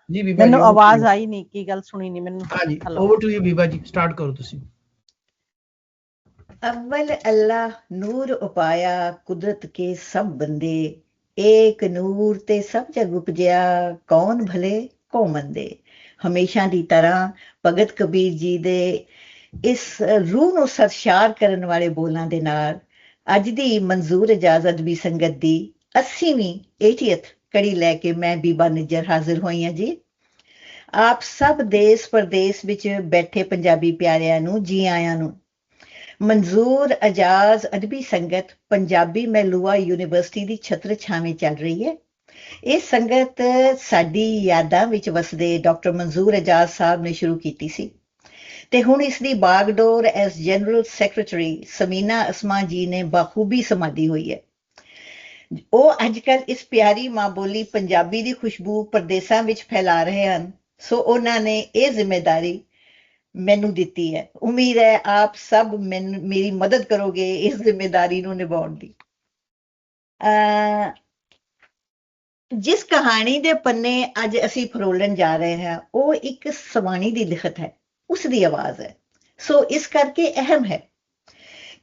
जी बीबा मैनू जी आवाज आई नहीं, की गल सुनी नहीं मैनू। हाँ जी हेलो ओवर टू यू बीबा जी, स्टार्ट करो तुसी। अव्वल अल्लाह नूर उपाया कुदरत के सब बंदे, एक नूर ते सब जग उपजिया कौन भले कौ मंदे। हमेशा दी तरह भगत कबीर जी दे इस रूह ਨੂੰ ਸਰਸ਼ਾਰ ਕਰਨ ਵਾਲੇ ਬੋਲਾਂ ਦੇ ਨਾਲ ਅੱਜ ਦੀ ਮਨਜ਼ੂਰ ਇਜਾਜ਼ਤ ਵੀ ਸੰਗਤ ਦੀ 80ਵੀਂ 80th ਕੜੀ ਲੈ ਕੇ ਮੈਂ ਬੀਬਾ ਨਿੱਜਰ ਹਾਜ਼ਰ ਹੋਈ ਹਾਂ ਜੀ। ਆਪ ਸਭ ਦੇਸ਼ ਪ੍ਰਦੇਸ਼ ਵਿੱਚ ਬੈਠੇ ਪੰਜਾਬੀ ਪਿਆਰਿਆਂ ਨੂੰ ਜੀ ਆਇਆਂ ਨੂੰ। ਮਨਜ਼ੂਰ ਇਜਾਜ਼ ਅਦਬੀ ਸੰਗਤ ਪੰਜਾਬੀ ਮਹਿਲੂਆ ਯੂਨੀਵਰਸਿਟੀ ਦੀ ਛਤਰ ਛਾਵੇਂ ਚੱਲ ਰਹੀ ਹੈ। ਇਹ ਸੰਗਤ ਸਾਡੀ ਯਾਦਾਂ ਵਿੱਚ ਵਸਦੇ ਡਾਕਟਰ ਮਨਜ਼ੂਰ ਇਜਾਜ਼ ਸਾਹਿਬ ਨੇ ਸ਼ੁਰੂ ਕੀਤੀ ਸੀ ਤੇ ਹੁਣ ਇਸ ਦੀ ਬਾਗਡੋਰ as general secretary Samina Asma ji ਨੇ ਬਾਖੂਬੀ ਸੰਭਾਲੀ ਹੋਈ ਹੈ। ਉਹ ਅੱਜ ਕੱਲ੍ਹ ਇਸ ਪਿਆਰੀ ਮਾਂ ਬੋਲੀ ਪੰਜਾਬੀ ਦੀ ਖੁਸ਼ਬੂ ਪ੍ਰਦੇਸਾਂ ਵਿੱਚ ਫੈਲਾ ਰਹੇ ਹਨ, ਸੋ ਉਹਨਾਂ ਨੇ ਇਹ ਜ਼ਿੰਮੇਦਾਰੀ ਮੈਨੂੰ ਦਿੱਤੀ ਹੈ। ਉਮੀਦ ਹੈ ਆਪ ਸਭ ਮੇਰੀ ਮਦਦ ਕਰੋਗੇ ਇਸ ਜ਼ਿੰਮੇਦਾਰੀ ਨੂੰ ਨਿਭਾਉਣ ਦੀ। ਜਿਸ ਕਹਾਣੀ ਦੇ ਪੰਨੇ ਅੱਜ ਅਸੀਂ ਫਰੋਲਣ ਜਾ ਰਹੇ ਹਾਂ ਉਹ ਇੱਕ ਸਵਾਣੀ ਦੀ ਲਿਖਤ ਹੈ, ਉਸ ਦੀ ਆਵਾਜ਼ ਹੈ, ਸੋ ਇਸ ਕਰਕੇ ਅਹਿਮ ਹੈ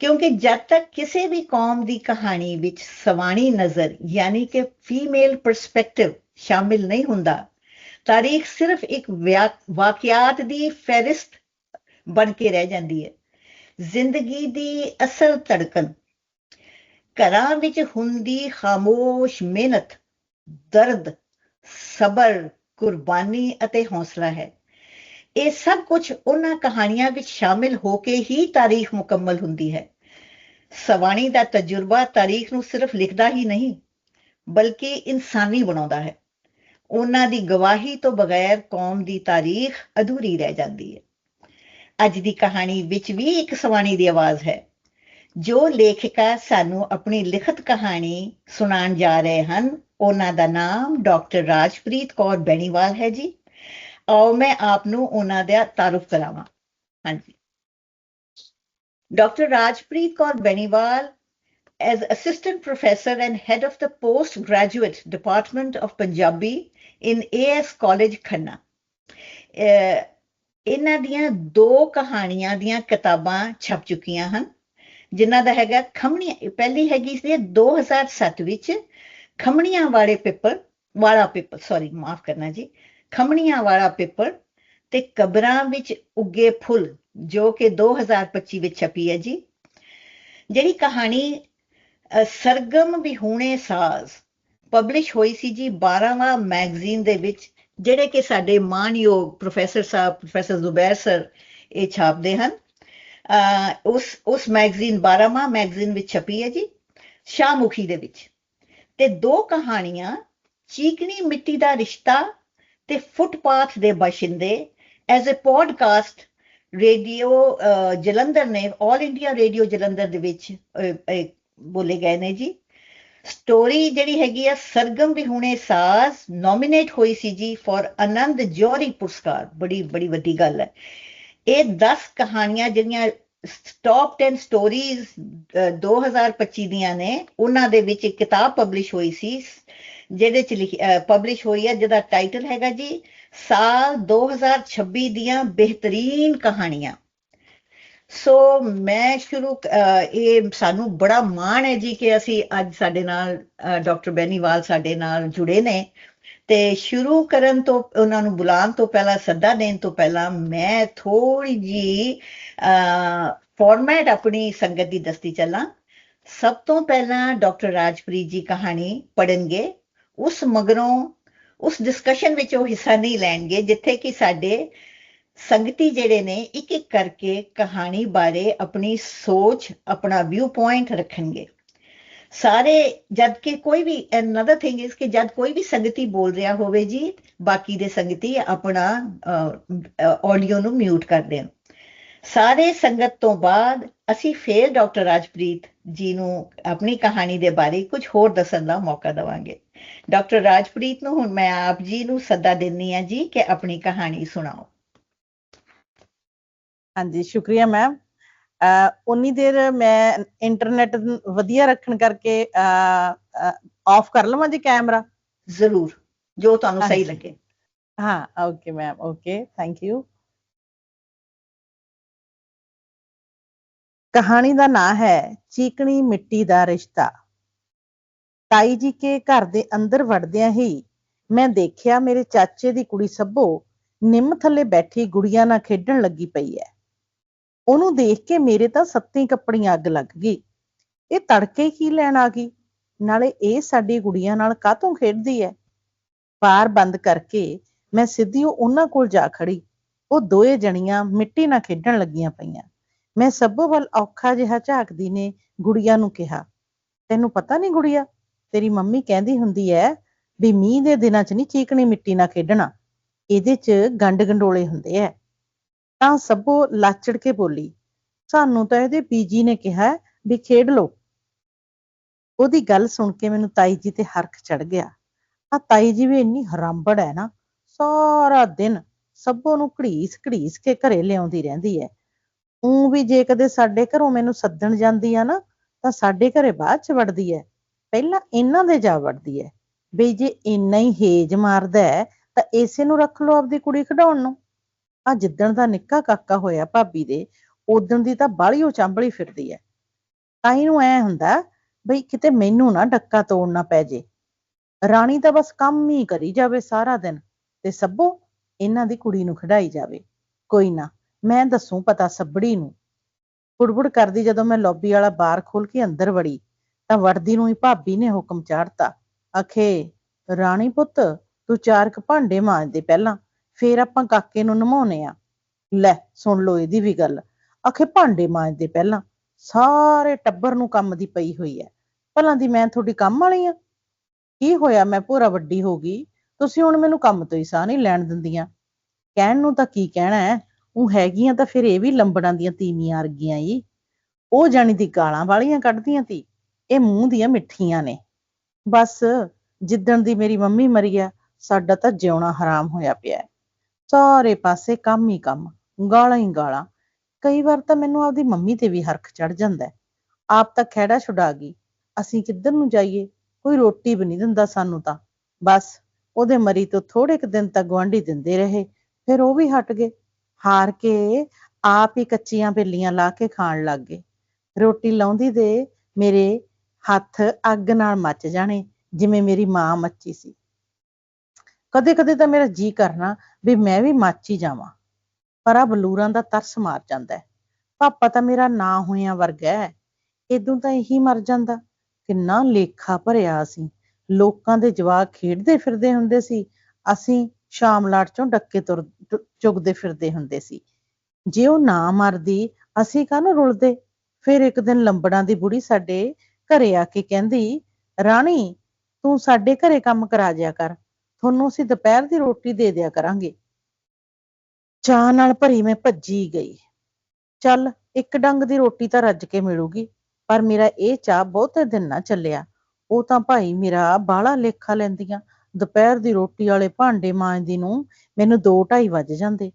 ਕਿਉਂਕਿ ਜਦ ਤੱਕ ਕਿਸੇ ਵੀ ਕੌਮ ਦੀ ਕਹਾਣੀ ਵਿੱਚ ਸਵਾਣੀ ਨਜ਼ਰ ਯਾਨੀ ਕਿ ਫੀਮੇਲ ਪਰਸਪੈਕਟਿਵ ਸ਼ਾਮਿਲ ਨਹੀਂ ਹੁੰਦਾ, ਤਾਰੀਖ ਸਿਰਫ ਇੱਕ ਵਾਕਿਆਤ ਦੀ ਫਹਿਰਿਸਤ ਬਣ ਕੇ ਰਹਿ ਜਾਂਦੀ ਹੈ। ਜ਼ਿੰਦਗੀ ਦੀ ਅਸਲ ਧੜਕਣ ਘਰਾਂ ਵਿੱਚ ਹੁੰਦੀ ਖਾਮੋਸ਼ ਮਿਹਨਤ, ਦਰਦ, ਸਬਰ, ਕੁਰਬਾਨੀ ਅਤੇ ਹੌਸਲਾ ਹੈ। ਇਹ ਸਭ ਕੁਝ ਉਹਨਾਂ ਕਹਾਣੀਆਂ ਵਿੱਚ ਸ਼ਾਮਿਲ ਹੋ ਕੇ ਹੀ ਤਾਰੀਖ ਮੁਕੰਮਲ ਹੁੰਦੀ ਹੈ। ਸਵਾਣੀ ਦਾ ਤਜਰਬਾ ਤਾਰੀਖ ਨੂੰ ਸਿਰਫ ਲਿਖਦਾ ਹੀ ਨਹੀਂ ਬਲਕਿ ਇਨਸਾਨੀ ਬਣਾਉਂਦਾ ਹੈ। ਉਹਨਾਂ ਦੀ ਗਵਾਹੀ ਤੋਂ ਬਗੈਰ ਕੌਮ ਦੀ ਤਾਰੀਖ ਅਧੂਰੀ ਰਹਿ ਜਾਂਦੀ ਹੈ। ਅੱਜ ਦੀ ਕਹਾਣੀ ਵਿੱਚ ਵੀ ਇੱਕ ਸਵਾਣੀ ਦੀ ਆਵਾਜ਼ ਹੈ। ਜੋ ਲੇਖਿਕਾ ਸਾਨੂੰ ਆਪਣੀ ਲਿਖਤ ਕਹਾਣੀ ਸੁਣਾਉਣ ਜਾ ਰਹੇ ਹਨ ਉਹਨਾਂ ਦਾ ਨਾਮ ਡਾਕਟਰ ਰਾਜਪ੍ਰੀਤ ਕੌਰ ਬੈਣੀਵਾਲ ਹੈ ਜੀ। ਆਓ ਮੈਂ ਆਪ ਨੂੰ ਉਹਨਾਂ ਦਾ ਤਾਰੁਫ ਕਰਾਵਾਂ। ਹਾਂਜੀ, doctor Rajpreet Kaur Bainiwal as assistant professor and head of the postgraduate department of Punjabi in AS College Khanna, ਇਹਨਾਂ ਦੀਆਂ 2 ਕਹਾਣੀਆਂ ਦੀਆਂ ਕਿਤਾਬਾਂ ਛਪ ਚੁੱਕੀਆਂ ਹਨ ਜਿਨ੍ਹਾਂ ਦਾ ਹੈਗਾ ਖਮਣੀਆਂ। ਪਹਿਲੀ ਹੈਗੀ ਸੀ 2007 ਵਿੱਚ ਖਮਣੀਆਂ ਵਾਲਾ ਪੇਪਰ ਸੌਰੀ ਮਾਫ ਕਰਨਾ ਜੀ, ਖਮਣੀਆਂ ਵਾਲਾ ਪੇਪਰ ਤੇ ਕਬਰਾਂ ਵਿੱਚ ਉੱਗੇ ਫੁੱਲ ਜੋ ਕਿ 2025 ਵਿੱਚ ਛਪੀ ਹੈ ਜੀ। ਜਿਹੜੀ ਕਹਾਣੀ ਸਰਗਮ ਵਿਹੂਣੇ ਸਾਜ਼ ਪਬਲਿਸ਼ ਹੋਈ ਸੀ ਜੀ 12ਵਾਂ ਮੈਗਜ਼ੀਨ ਦੇ ਵਿੱਚ, ਜਿਹੜੇ ਕਿ ਸਾਡੇ ਮਾਣਯੋਗ ਪ੍ਰੋਫੈਸਰ ਸਾਹਿਬ ਪ੍ਰੋਫੈਸਰ ਜ਼ੁਬੈਰ ਸਰ ਇਹ ਛਾਪਦੇ ਹਨ। ਉਸ ਮੈਗਜ਼ੀਨ 12ਵਾਂ ਮੈਗਜ਼ੀਨ ਵਿੱਚ ਛਪੀ ਹੈ ਜੀ ਸ਼ਾਹਮੁਖੀ ਦੇ ਵਿੱਚ। ਤੇ 2 ਕਹਾਣੀਆਂ ਚੀਕਣੀ ਮਿੱਟੀ ਦਾ ਰਿਸ਼ਤਾ ਤੇ ਫੁੱਟਪਾਥ ਦੇ ਬਾਸ਼ਿੰਦੇ as a podcast radio Jalandhar ਨੇ ਆਲ ਇੰਡੀਆ ਰੇਡੀਓ ਜਲੰਧਰ ਦੇ ਵਿੱਚ ਬੋਲੇ ਗਏ ਨੇ ਜੀ। ਸਟੋਰੀ ਜਿਹੜੀ ਹੈਗੀ ਆ ਸਰਗਮ ਵਿਹੂਣੇ ਸਾਜ਼ ਨੋਮੀਨੇਟ ਹੋਈ ਸੀ ਜੀ ਫॉर ਆਨੰਦ ਜੌਹਰੀ ਪੁਰਸਕਾਰ। ਬੜੀ ਵੱਡੀ ਗੱਲ ਹੈ। ਇਹ 10 ਕਹਾਣੀਆਂ ਜਿਹੜੀਆਂ ਟੌਪ 10 ਸਟੋਰੀਜ਼ 2025 ਦੀਆਂ ਨੇ ਉਹਨਾਂ ਦੇ ਵਿੱਚ ਇੱਕ ਕਿਤਾਬ ਪਬਲਿਸ਼ ਹੋਈ ਸੀ ਜਿਹਦੇ ਚ ਪਬਲਿਸ਼ ਹੋਈ ਹੈ ਜਿਹਦਾ ਟਾਈਟਲ ਹੈਗਾ ਜੀ ਸਾਲ 2026 ਦੀਆਂ ਬਿਹਤਰੀਨ ਕਹਾਣੀਆਂ। ਸੋ ਮੈਂ ਇਹ ਸਾਨੂੰ ਬੜਾ ਮਾਣ ਹੈ ਜੀ ਕਿ ਅਸੀਂ ਅੱਜ ਸਾਡੇ ਨਾਲ ਡਾਕਟਰ ਬੈਣੀਵਾਲ ਸਾਡੇ ਨਾਲ ਜੁੜੇ ਨੇ ਤੇ ਸ਼ੁਰੂ ਕਰਨ ਤੋਂ ਉਹਨਾਂ ਨੂੰ ਬੁਲਾਉਣ ਤੋਂ ਪਹਿਲਾਂ ਸੱਦਾ ਦੇਣ ਤੋਂ ਪਹਿਲਾਂ ਮੈਂ ਥੋੜੀ ਜੀ ਫਾਰਮੈਟ ਆਪਣੀ ਸੰਗਤ ਦੀ ਦੱਸਦੀ ਚੱਲਾਂ। ਸਭ ਤੋਂ ਪਹਿਲਾਂ ਡਾਕਟਰ ਰਾਜਪ੍ਰੀਤ ਜੀ ਕਹਾਣੀ ਪੜ੍ਹਨਗੇ, ਉਸ ਮਗਰੋਂ ਉਸ ਡਿਸਕਸ਼ਨ ਵਿੱਚ ਉਹ ਹਿੱਸਾ ਨਹੀਂ ਲੈਣਗੇ ਜਿੱਥੇ ਕਿ ਸਾਡੇ ਸੰਗਤੀ ਜਿਹੜੇ ਨੇ ਇੱਕ ਇੱਕ ਕਰਕੇ ਕਹਾਣੀ ਬਾਰੇ ਆਪਣੀ ਸੋਚ ਆਪਣਾ ਵਿਊ ਪੁਆਇੰਟ ਰੱਖਣਗੇ ਸਾਰੇ। ਜਦ ਕਿ ਕੋਈ ਵੀ another thing is ਕਿ ਜਦ ਕੋਈ ਵੀ ਸੰਗਤੀ ਬੋਲ ਰਿਹਾ ਹੋਵੇ ਜੀ ਬਾਕੀ ਦੇ ਸੰਗਤੀ ਆਪਣਾ ਆਡੀਓ ਨੂੰ ਮਿਊਟ ਕਰ ਦੇਣ। ਸਾਰੇ ਸੰਗਤ ਤੋਂ ਬਾਅਦ ਅਸੀਂ ਫੇਰ ਡਾਕਟਰ ਰਾਜਪ੍ਰੀਤ ਜੀ ਨੂੰ ਆਪਣੀ ਕਹਾਣੀ ਦੇ ਬਾਰੇ ਕੁਝ ਹੋਰ ਦੱਸਣ ਦਾ ਮੌਕਾ ਦੇਵਾਂਗੇ। ਡਾਕਟਰ ਰਾਜਪ੍ਰੀਤ ਨੂੰ ਹੁਣ ਮੈਂ ਆਪ ਜੀ ਨੂੰ ਸੱਦਾ ਦਿੰਦੀ ਹਾਂ ਜੀ ਕਿ ਆਪਣੀ ਕਹਾਣੀ ਸੁਣਾਓ। ਹਾਂਜੀ, ਸ਼ੁਕਰੀਆ ਮੈਮ। ਉਨੀ ਦੇਰ ਮੈਂ ਇੰਟਰਨੈਟ ਵਧੀਆ ਰੱਖਣ ਕਰਕੇ ਆਫ ਕਰ ਲਵਾਂ ਜੀ ਕੈਮਰਾ? ਜ਼ਰੂਰ, ਜੋ ਤੁਹਾਨੂੰ ਸਹੀ ਲੱਗੇ। हाँ, okay ma'am, okay, thank you. कहानी ਦਾ ਨਾਂ ਹੈ ਚੀਕਣੀ ਮਿੱਟੀ ਦਾ ਰਿਸ਼ਤਾ। ਤਾਈ ਜੀ ਕੇ ਘਰ ਦੇ ਅੰਦਰ ਵੜਦਿਆਂ ਹੀ ਮੈਂ ਦੇਖਿਆ ਮੇਰੇ ਚਾਚੇ ਦੀ ਕੁੜੀ ਸੱਭੋ ਨਿੰਮ ਥੱਲੇ ਬੈਠੀ ਗੁੜੀਆਂ ਨਾਲ ਖੇਡਣ ਲੱਗੀ ਪਈ ਐ। ਉਹਨੂੰ ਦੇਖ ਕੇ ਮੇਰੇ ਤਾਂ ਸੱਤੀ ਕੱਪੜੀਆਂ ਅੱਗ ਲੱਗ ਗਈ। ਇਹ ਤੜਕੇ ਕੀ ਲੈਣ ਆ ਗਈ? ਨਾਲੇ ਇਹ ਸਾਡੀ ਗੁੜੀਆਂ ਨਾਲ ਕਾਹਤੋਂ ਖੇਡਦੀ ਐ? ਬਾਰ ਬੰਦ ਕਰਕੇ ਮੈਂ ਸਿੱਧੀ ਉਹਨਾਂ ਕੋਲ ਜਾ ਖੜੀ। ਉਹ ਦੋਏ ਜਣੀਆਂ ਮਿੱਟੀ ਨਾਲ ਖੇਡਣ ਲੱਗੀਆਂ ਪਈਆਂ। ਮੈਂ ਸੱਭੋ ਵੱਲ ਔਖਾ ਜਿਹਾ ਝਾਕਦੀ ਨੇ ਗੁੜੀਆ ਨੂੰ ਕਿਹਾ, ਤੈਨੂੰ ਪਤਾ ਨਹੀਂ ਗੁੜੀਆ, ਤੇਰੀ ਮੰਮੀ ਕਹਿੰਦੀ ਹੁੰਦੀ ਐ ਵੀ ਮੀਂਹ ਦੇ ਦਿਨਾਂ 'ਚ ਨਹੀਂ ਚੀਕਣੀ ਮਿੱਟੀ ਨਾਲ ਖੇਡਣਾ, ਇਹਦੇ 'ਚ ਗੰਡ ਗੰਡੋਲੇ ਹੁੰਦੇ ਐ। ਤਾਂ ਸੱਭੋ ਲਾਚੜ ਕੇ ਬੋਲੀ, ਸਾਨੂੰ ਤਾਂ ਇਹਦੇ ਬੀਜੀ ਨੇ ਕਿਹਾ ਵੀ ਖੇਡ ਲਓ। ਉਹਦੀ ਗੱਲ ਸੁਣ ਕੇ ਮੈਨੂੰ ਤਾਈ ਜੀ ਤੇ ਹਰਖ ਚੜ ਗਿਆ। ਆ ਤਾਈ ਜੀ ਵੀ ਇੰਨੀ ਹਰਾਂਬੜ ਹੈ ਨਾ, ਸਾਰਾ ਦਿਨ ਸੱਭੋ ਨੂੰ ਘੜੀਸ ਘੜੀਸ ਕੇ ਘਰੇ ਲਿਆਉਂਦੀ ਰਹਿੰਦੀ ਹੈ। ਊਂ ਵੀ ਜੇ ਕਦੇ ਸਾਡੇ ਘਰੋਂ ਮੈਨੂੰ ਸੱਦਣ ਜਾਂਦੀ ਆ ਨਾ, ਤਾਂ ਸਾਡੇ ਘਰੇ ਬਾਅਦ ਚ ਵੜਦੀ ਹੈ, ਪਹਿਲਾਂ ਇਹਨਾਂ ਦੇ ਜਾ ਵੜਦੀ ਹੈ। ਬਈ ਜੇ ਇੰਨਾ ਹੀ ਹੇਜ ਮਾਰਦਾ ਹੈ ਤਾਂ ਇਸੇ ਨੂੰ ਰੱਖ ਲਓ ਆਪਦੀ ਕੁੜੀ ਖਿਡਾਉਣ ਨੂੰ। ਆ ਜਿੱਦਣ ਦਾ ਨਿੱਕਾ ਕਾਕਾ ਹੋਇਆ ਭਾਬੀ ਦੇ, ਉਦਣ ਦੀ ਤਾਂ ਬਾਹਲੀ ਉਹ ਚਾਂਬਲੀ ਫਿਰਦੀ ਹੈ। ਤਾਈ ਨੂੰ ਐ ਹੁੰਦਾ ਬਈ ਕਿਤੇ ਮੈਨੂੰ ਨਾ ਡੱਕਾ ਤੋੜਨਾ ਪੈ ਜੇ। ਰਾਣੀ ਤਾਂ ਬਸ ਕੰਮ ਹੀ ਕਰੀ ਜਾਵੇ ਸਾਰਾ ਦਿਨ, ਤੇ ਸੱਭੋ ਇਹਨਾਂ ਦੀ ਕੁੜੀ ਨੂੰ ਖਿਡਾਈ ਜਾਵੇ। ਕੋਈ ਨਾ, ਮੈਂ ਦੱਸੂ ਪਤਾ ਸੱਬੜੀ ਨੂੰ। ਬੁੜਬੁੜ ਕਰਦੀ ਜਦੋਂ ਮੈਂ ਲੌਬੀ ਵਾਲਾ ਬਾਰ ਖੋਲ ਕੇ ਅੰਦਰ ਵੜੀ, ਤਾਂ ਵੜਦੀ ਨੂੰ ਹੀ ਭਾਬੀ ਨੇ ਹੁਕਮ ਚਾੜਤਾ, ਆਖੇ ਰਾਣੀ ਪੁੱਤ ਤੂੰ 4 ਕੁ ਭਾਂਡੇ ਮਾਂਜਦੇ ਪਹਿਲਾਂ, ਫੇਰ ਆਪਾਂ ਕਾਕੇ ਨੂੰ ਨਮਾਉਣੇ ਆ। ਲੈ ਸੁਣ ਲਓ ਇਹਦੀ ਵੀ ਗੱਲ, ਆਖੇ ਭਾਂਡੇ ਮਾਂਜਦੇ ਪਹਿਲਾਂ, ਸਾਰੇ ਟੱਬਰ ਨੂੰ ਕੰਮ ਦੀ ਪਈ ਹੋਈ ਹੈ। ਭਲਾਂ ਦੀ ਮੈਂ ਤੁਹਾਡੀ ਕੰਮ ਵਾਲੀ ਆ? ਕੀ ਹੋਇਆ ਮੈਂ ਭੋਰਾ ਵੱਡੀ ਹੋ ਗਈ, ਤੁਸੀਂ ਹੁਣ ਮੈਨੂੰ ਕੰਮ ਤੋਂ ਹੀ ਸਾਹ ਨਹੀਂ ਲੈਣ ਦਿੰਦੀਆਂ। ਕਹਿਣ ਨੂੰ ਤਾਂ ਕੀ ਕਹਿਣਾ ਹੈ, ਉਹ ਹੈਗੀਆਂ ਤਾਂ ਫਿਰ ਇਹ ਵੀ ਲੰਬੜਾਂ ਦੀਆਂ ਤੀਵੀਆਂ ਵਰਗੀਆਂ ਈ। ਉਹ ਜਾਣੀ ਦੀ ਗਾਲਾਂ ਵਾਲੀਆਂ ਕੱਢਦੀਆਂ ਤੀ, ਇਹ ਮੂੰਹ ਦੀਆਂ ਮਿੱਠੀਆਂ ਨੇ। ਬਸ ਜਿੱਦਣ ਦੀ ਮੇਰੀ ਮੰਮੀ ਮਰੀ ਆ, ਸਾਡਾ ਤਾਂ ਜਿਉਣਾ ਹਰਾਮ ਹੋਇਆ ਪਿਆ ਹੈ। ਸਾਰੇ ਪਾਸੇ ਕੰਮ ਹੀ ਕੰਮ, ਗਾਲਾਂ ਹੀ ਗਾਲਾਂ। ਕਈ ਵਾਰ ਤਾਂ ਮੈਨੂੰ ਆਪਦੀ ਮੰਮੀ ਤੇ ਵੀ ਹਰਖ ਚੜ ਜਾਂਦਾ ਹੈ। ਆਪ ਤਾਂ ਖਹਿੜਾ ਛੁਡਾ ਗਈ, ਅਸੀਂ ਕਿੱਧਰ ਨੂੰ ਜਾਈਏ, ਕੋਈ ਰੋਟੀ ਵੀ ਨਹੀਂ ਦਿੰਦਾ ਸਾਨੂੰ ਤਾਂ। ਬਸ ਉਹਦੇ ਮਰੀ ਤੋਂ ਥੋੜੇ ਕੁ ਦਿਨ ਤੱਕ ਗੁਆਂਢੀ ਦਿੰਦੇ ਰਹੇ, ਫਿਰ ਉਹ ਵੀ ਹਟ ਗਏ। ਹਾਰ ਕੇ ਆਪ ਹੀ ਕੱਚੀਆਂ ਬੇਲੀਆਂ ਲਾ ਕੇ ਖਾਣ ਲੱਗ ਗਏ। ਰੋਟੀ ਲਾਉਂਦੀ ਦੇ ਮੇਰੇ ਹੱਥ ਅੱਗ ਨਾਲ ਮੱਚ ਜਾਣੇ, ਜਿਵੇਂ ਮੇਰੀ ਮਾਂ ਮੱਚੀ ਸੀ। ਕਦੇ ਕਦੇ ਤਾਂ ਮੇਰਾ ਜੀ ਕਰਨਾ ਵੀ ਮੈਂ ਵੀ ਮੱਚ ਹੀ ਜਾਵਾਂ, ਪਰ ਆ ਬਲੂਰਾਂ ਦਾ ਤਰਸ ਮਾਰ ਜਾਂਦਾ ਹੈ। ਪਾਪਾ ਤਾਂ ਮੇਰਾ ਨਾ ਹੋਇਆਂ ਵਰਗਾ ਹੈ, ਇਦੋਂ ਤਾਂ ਇਹੀ ਮਰ ਜਾਂਦਾ। ਕਿੰਨਾ ਲੇਖਾ ਭਰਿਆ ਅਸੀਂ, ਲੋਕਾਂ ਦੇ ਜਵਾਕ ਖੇਡਦੇ ਫਿਰਦੇ ਹੁੰਦੇ ਸੀ, ਅਸੀਂ ਸ਼ਾਮਲਾਟ ਚੋਂ ਡੱਕੇ ਚੁਗਦੇ ਫਿਰਦੇ ਹੁੰਦੇ ਸੀ। ਜੇ ਉਹ ਨਾ ਮਰਦੀ ਅਸੀਂ ਕਾਹਨੂੰ ਰੁਲਦੇ। ਫਿਰ ਇੱਕ ਦਿਨ ਲੰਬੜਾਂ ਦੀ ਬੁੜੀ ਸਾਡੇ ਘਰੇ ਆ ਕੇ ਕਹਿੰਦੀ, ਰਾਣੀ ਤੂੰ ਸਾਡੇ ਘਰੇ ਕੰਮ ਕਰਾ ਜਿਆ ਕਰ, ਤੁਹਾਨੂੰ ਅਸੀਂ ਦੁਪਹਿਰ ਦੀ ਰੋਟੀ ਦੇ ਦਿਆ ਕਰਾਂਗੇ। ਚਾਹ ਨਾਲ ਭਰੀ ਮੈਂ ਭੱਜੀ ਗਈ। ਚੱਲ ਇੱਕ ਡੰਗ ਦੀ ਰੋਟੀ ਤਾਂ ਰੱਜ ਕੇ ਮਿਲੂਗੀ, ਪਰ ਮੇਰਾ ਇਹ ਚਾਹ ਬਹੁਤੇ ਦਿਨ ਨਾ ਚੱਲਿਆ। ਉਹ ਤਾਂ ਭਾਈ ਮੇਰਾ ਬਾਹਲਾ ਲੇਖਾ ਲੈਂਦੀਆਂ। ਦੁਪਹਿਰ ਦੀ ਰੋਟੀ ਵਾਲੇ ਭਾਂਡੇ ਮਾਂਜਦੀ ਨੂੰ ਮੈਨੂੰ 2-2:30 ਵੱਜ ਜਾਂਦੇ।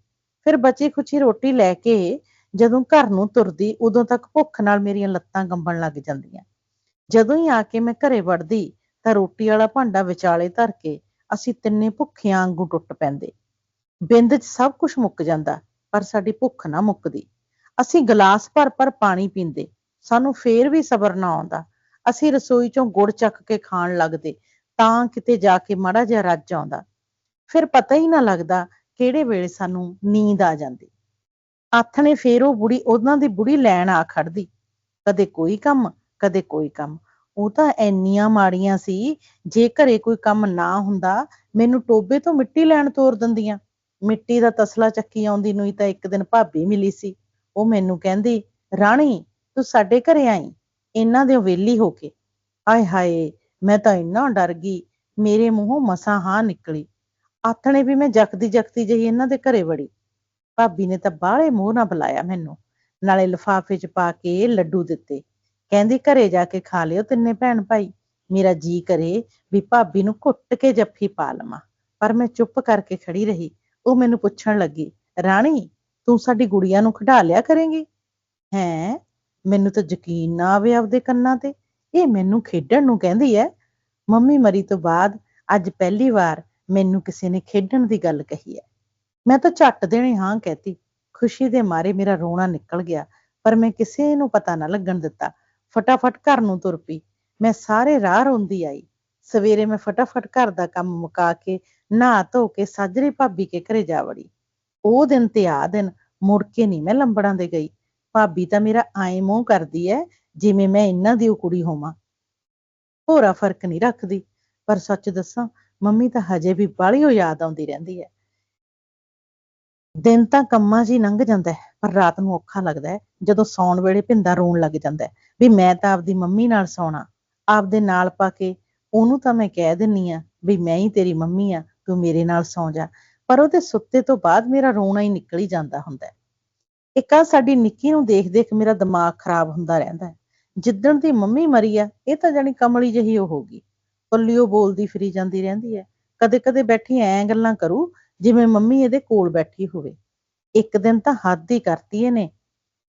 ਫਿਰ ਬਚੀ ਖੁਚੀ ਰੋਟੀ ਲੈ ਕੇ ਜਦੋਂ ਘਰ ਨੂੰ ਤੁਰਦੀ, ਉਦੋਂ ਤੱਕ ਭੁੱਖ ਨਾਲ ਮੇਰੀਆਂ ਲੱਤਾਂ ਕੰਬਣ ਲੱਗ ਜਾਂਦੀਆਂ। ਜਦੋਂ ਹੀ ਆ ਕੇ ਮੈਂ ਘਰੇ ਵੜਦੀ, ਤਾਂ ਰੋਟੀ ਵਾਲਾ ਭਾਂਡਾ ਵਿਚਾਲੇ ਧਰ ਕੇ ਅਸੀਂ ਤਿੰਨੇ ਭੁੱਖਿਆਂ ਵਾਂਗੂ ਟੁੱਟ ਪੈਂਦੇ। ਬਿੰਦ 'ਚ ਸਭ ਕੁਝ ਮੁੱਕ ਜਾਂਦਾ, ਪਰ ਸਾਡੀ ਭੁੱਖ ਨਾ ਮੁੱਕਦੀ। ਅਸੀਂ ਗਲਾਸ ਭਰ ਭਰ ਪਾਣੀ ਪੀਂਦੇ, ਸਾਨੂੰ ਫੇਰ ਵੀ ਸਬਰ ਨਾ ਆਉਂਦਾ। ਅਸੀਂ ਰਸੋਈ ਚੋਂ ਗੁੜ ਚੱਕ ਕੇ ਖਾਣ ਲੱਗਦੇ, ਤਾਂ ਕਿਤੇ ਜਾ ਕੇ ਮਾੜਾ ਜਿਹਾ ਰੱਜ ਆਉਂਦਾ। ਫਿਰ ਪਤਾ ਹੀ ਨਾ ਲੱਗਦਾ ਕਿਹੜੇ ਵੇਲੇ ਸਾਨੂੰ ਨੀਂਦ ਆ ਜਾਂਦੀ। ਆਥਣੇ ਫੇਰ ਉਹ ਬੁੜੀ, ਉਹਨਾਂ ਦੀ ਬੁੜੀ ਲੈਣ ਆ ਖੜਦੀ। ਕਦੇ ਕੋਈ ਕੰਮ, ਕਦੇ ਕੋਈ ਕੰਮ। ਉਹ ਤਾਂ ਇੰਨੀਆਂ ਮਾੜੀਆਂ ਸੀ, ਜੇ ਘਰੇ ਕੋਈ ਕੰਮ ਨਾ ਹੁੰਦਾ, ਮੈਨੂੰ ਟੋਬੇ ਤੋਂ ਮਿੱਟੀ ਲੈਣ ਤੋਰ ਦਿੰਦੀਆਂ। ਮਿੱਟੀ ਦਾ ਤਸਲਾ ਚੱਕੀ ਆਉਂਦੀ ਨੂੰ ਹੀ ਤਾਂ ਇੱਕ ਦਿਨ ਭਾਬੀ ਮਿਲੀ ਸੀ। ਉਹ ਮੈਨੂੰ ਕਹਿੰਦੀ, ਰਾਣੀ ਤੂੰ ਸਾਡੇ ਘਰੇ ਆਈ, ਇਹਨਾਂ ਦੇ ਵਿਹਲੀ ਹੋ ਕੇ। ਆਏ ਹਾਏ, ਮੈਂ ਤਾਂ ਇੰਨਾ ਡਰ ਗਈ, ਮੇਰੇ ਮੂੰਹੋਂ ਮਸਾਂ ਹਾਂ ਨਿਕਲੀ। ਆਥਣੇ ਵੀ ਮੈਂ ਜਕਦੀ ਜਕਦੀ ਜਿਹੀ ਇਹਨਾਂ ਦੇ ਘਰੇ ਵੜੀ। ਭਾਬੀ ਨੇ ਤਾਂ ਬਾਹਲੇ ਮੋਹ ਨਾਲ ਬੁਲਾਇਆ ਮੈਨੂੰ, ਨਾਲੇ ਲਿਫਾਫੇ 'ਚ ਪਾ ਕੇ ਲੱਡੂ ਦਿੱਤੇ। ਕਹਿੰਦੀ ਘਰੇ ਜਾ ਕੇ ਖਾ ਲਿਓ ਤਿੰਨੇ ਭੈਣ ਭਾਈ। ਮੇਰਾ ਜੀ ਕਰੇ ਵੀ ਭਾਬੀ ਨੂੰ ਘੁੱਟ ਕੇ ਜੱਫੀ ਪਾ ਲਵਾਂ, ਪਰ ਮੈਂ ਚੁੱਪ ਕਰਕੇ ਖੜੀ ਰਹੀ। ਉਹ ਮੈਨੂੰ ਪੁੱਛਣ ਲੱਗੀ, ਰਾਣੀ ਤੂੰ ਸਾਡੀ ਗੁੜੀਆ ਨੂੰ ਖਿਡਾ ਲਿਆ ਕਰੇਂਗੀ? ਹੈਂ, ਮੈਨੂੰ ਤਾਂ ਯਕੀਨ ਨਾ ਆਵੇ ਆਪਦੇ ਕੰਨਾਂ ਤੇ। ਇਹ ਮੈਨੂੰ ਖੇਡਣ ਨੂੰ ਕਹਿੰਦੀ ਐ। ਮੰਮੀ ਮਰੀ ਤੋਂ ਬਾਅਦ ਅੱਜ ਪਹਿਲੀ ਵਾਰ ਮੈਨੂੰ ਕਿਸੇ ਨੇ ਖੇਡਣ ਦੀ ਗੱਲ ਕਹੀ ਹੈ। ਮੈਂ ਤਾਂ ਝੱਟ ਦੇਣੇ ਹਾਂ ਕਹਿਤੀ। ਖੁਸ਼ੀ ਦੇ ਮਾਰੇ ਮੇਰਾ ਰੋਣਾ ਨਿਕਲ ਗਿਆ, ਪਰ ਮੈਂ ਕਿਸੇ ਨੂੰ ਪਤਾ ਨਾ ਲੱਗਣ ਦਿੱਤਾ। ਫਟਾਫਟ ਘਰ ਨੂੰ ਤੁਰ ਪਈ। ਮੈਂ ਸਾਰੇ ਰਾਹ ਰੋਂਦੀ ਆਈ। ਸਵੇਰੇ ਮੈਂ ਫਟਾਫਟ ਘਰ ਦਾ ਕੰਮ ਮੁਕਾ ਕੇ ਨਹਾ ਧੋ ਕੇ ਸਾਜਰੇ ਭਾਬੀ ਕੇ ਘਰੇ ਜਾ ਵੜੀ। ਉਹ ਦਿਨ ਤੇ ਆ ਦਿਨ ਮੁੜ ਕੇ ਨਹੀਂ ਮੈਂ ਲੰਬੜਾਂ ਦੇ ਗਈ। ਭਾਬੀ ਤਾਂ ਮੇਰਾ ਆਏ ਮੂੰਹ ਕਰਦੀ ਐ ਜਿਵੇਂ ਮੈਂ ਇਹਨਾਂ ਦੀ ਉਹ ਕੁੜੀ ਹੋਵਾਂ। ਭੋਰਾ ਫਰਕ ਨਹੀਂ ਰੱਖਦੀ। ਪਰ ਸੱਚ ਦੱਸਾਂ, ਮੰਮੀ ਤਾਂ ਹਜੇ ਵੀ ਬਾਹਲੀ ਓ ਯਾਦ ਆਉਂਦੀ ਰਹਿੰਦੀ ਹੈ। ਦਿਨ ਤਾਂ ਕੰਮਾਂ 'ਚ ਹੀ ਲੰਘ ਜਾਂਦਾ ਹੈ, ਪਰ ਰਾਤ ਨੂੰ ਔਖਾ ਲੱਗਦਾ ਹੈ ਜਦੋਂ ਸੌਣ ਵੇਲੇ ਭਿੰਦਾ ਰੋਣ ਲੱਗ ਜਾਂਦਾ ਹੈ ਵੀ ਮੈਂ ਤਾਂ ਆਪਦੀ ਮੰਮੀ ਨਾਲ ਸੌਣਾ। ਆਪਦੇ ਨਾਲ ਪਾ ਕੇ ਉਹਨੂੰ ਤਾਂ ਮੈਂ ਕਹਿ ਦਿੰਨੀ ਆ ਵੀ ਮੈਂ ਹੀ ਤੇਰੀ ਮੰਮੀ ਆ, ਤੂੰ ਮੇਰੇ ਨਾਲ ਸੌਂ ਜਾ, ਪਰ ਉਹਦੇ ਸੁੱਤੇ ਤੋਂ ਬਾਅਦ ਮੇਰਾ ਰੋਣਾ ਹੀ ਨਿਕਲ ਹੀ ਜਾਂਦਾ ਹੁੰਦਾ ਹੈ। ਇੱਕ ਆ ਸਾਡੀ ਨਿੱਕੀ ਨੂੰ ਦੇਖ ਦੇਖ ਮੇਰਾ ਦਿਮਾਗ ਖਰਾਬ ਹੁੰਦਾ ਰਹਿੰਦਾ ਹੈ। ਜਿੱਦਣ ਦੀ ਮੰਮੀ ਮਰੀ ਆ, ਇਹ ਤਾਂ ਜਾਣੀ ਕਮਲੀ ਜਿਹੀ ਉਹ ਹੋ ਗਈ। ਪੱਲਿਓ ਬੋਲਦੀ ਫਿਰੀ ਜਾਂਦੀ ਰਹਿੰਦੀ ਹੈ। ਕਦੇ ਕਦੇ ਬੈਠੀ ਐਂ ਗੱਲਾਂ ਕਰੂ ਜਿਵੇਂ ਮੰਮੀ ਇਹਦੇ ਕੋਲ ਬੈਠੀ ਹੋਵੇ। ਇੱਕ ਦਿਨ ਤਾਂ ਹੱਦ ਹੀ ਕਰਤੀ ਇਹਨੇ।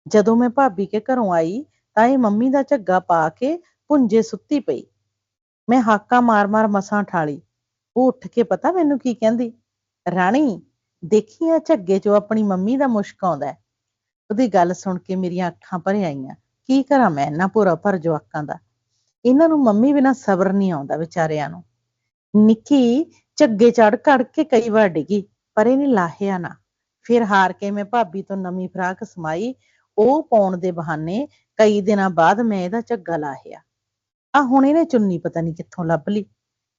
ਜਦੋਂ ਮੈਂ ਭਾਬੀ ਕੇ ਘਰੋਂ ਆਈ ਤਾਂ ਇਹ ਮੰਮੀ ਦਾ ਝੱਗਾ ਪਾ ਕੇ ਭੁੰਜੇ ਸੁੱਤੀ ਪਈ। ਮੈਂ ਹਾਕਾਂ ਮਾਰ ਮਾਰ ਮਸਾਂ ਠਾਲੀ। ਉਹ ਉੱਠ ਕੇ ਪਤਾ ਮੈਨੂੰ ਕੀ ਕਹਿੰਦੀ, ਰਾਣੀ ਦੇਖੀ ਆ ਝੱਗੇ ਚੋਂ ਆਪਣੀ ਮੰਮੀ ਦਾ ਮੁਸ਼ਕ ਆਉਂਦਾ ਹੈ। ਉਹਦੀ ਗੱਲ ਸੁਣ ਕੇ ਮੇਰੀਆਂ ਅੱਖਾਂ ਭਰ ਆਈਆਂ। ਕੀ ਕਰਾਂ ਮੈਂ ਇਹਨਾਂ ਭੋਰਾ ਭਰ ਜਵਾਕਾਂ ਦਾ। ਇਹਨਾਂ ਨੂੰ ਮੰਮੀ ਬਿਨਾਂ ਸਬਰ ਨਹੀਂ ਆਉਂਦਾ ਵਿਚਾਰਿਆਂ ਨੂੰ। ਨਿੱਕੀ ਝੱਗੇ ਚੜ ਕੜ ਕੇ ਕਈ ਵਾਰ ਡਿੱਗੀ, ਪਰ ਇਹਨੇ ਲਾਹਿਆ ਨਾ। ਫਿਰ ਹਾਰ ਕੇ ਮੈਂ ਭਾਬੀ ਤੋਂ ਨਵੀਂ ਫਰਾਕ ਸਮਾਈ। ਉਹ ਪਾਉਣ ਦੇ ਬਹਾਨੇ ਕਈ ਦਿਨਾਂ ਬਾਅਦ ਮੈਂ ਇਹਦਾ ਝੱਗਾ ਲਾਹਿਆ। ਆ ਹੁਣ ਇਹਨੇ ਚੁੰਨੀ ਪਤਾ ਨਹੀਂ ਕਿੱਥੋਂ ਲੱਭ ਲਈ।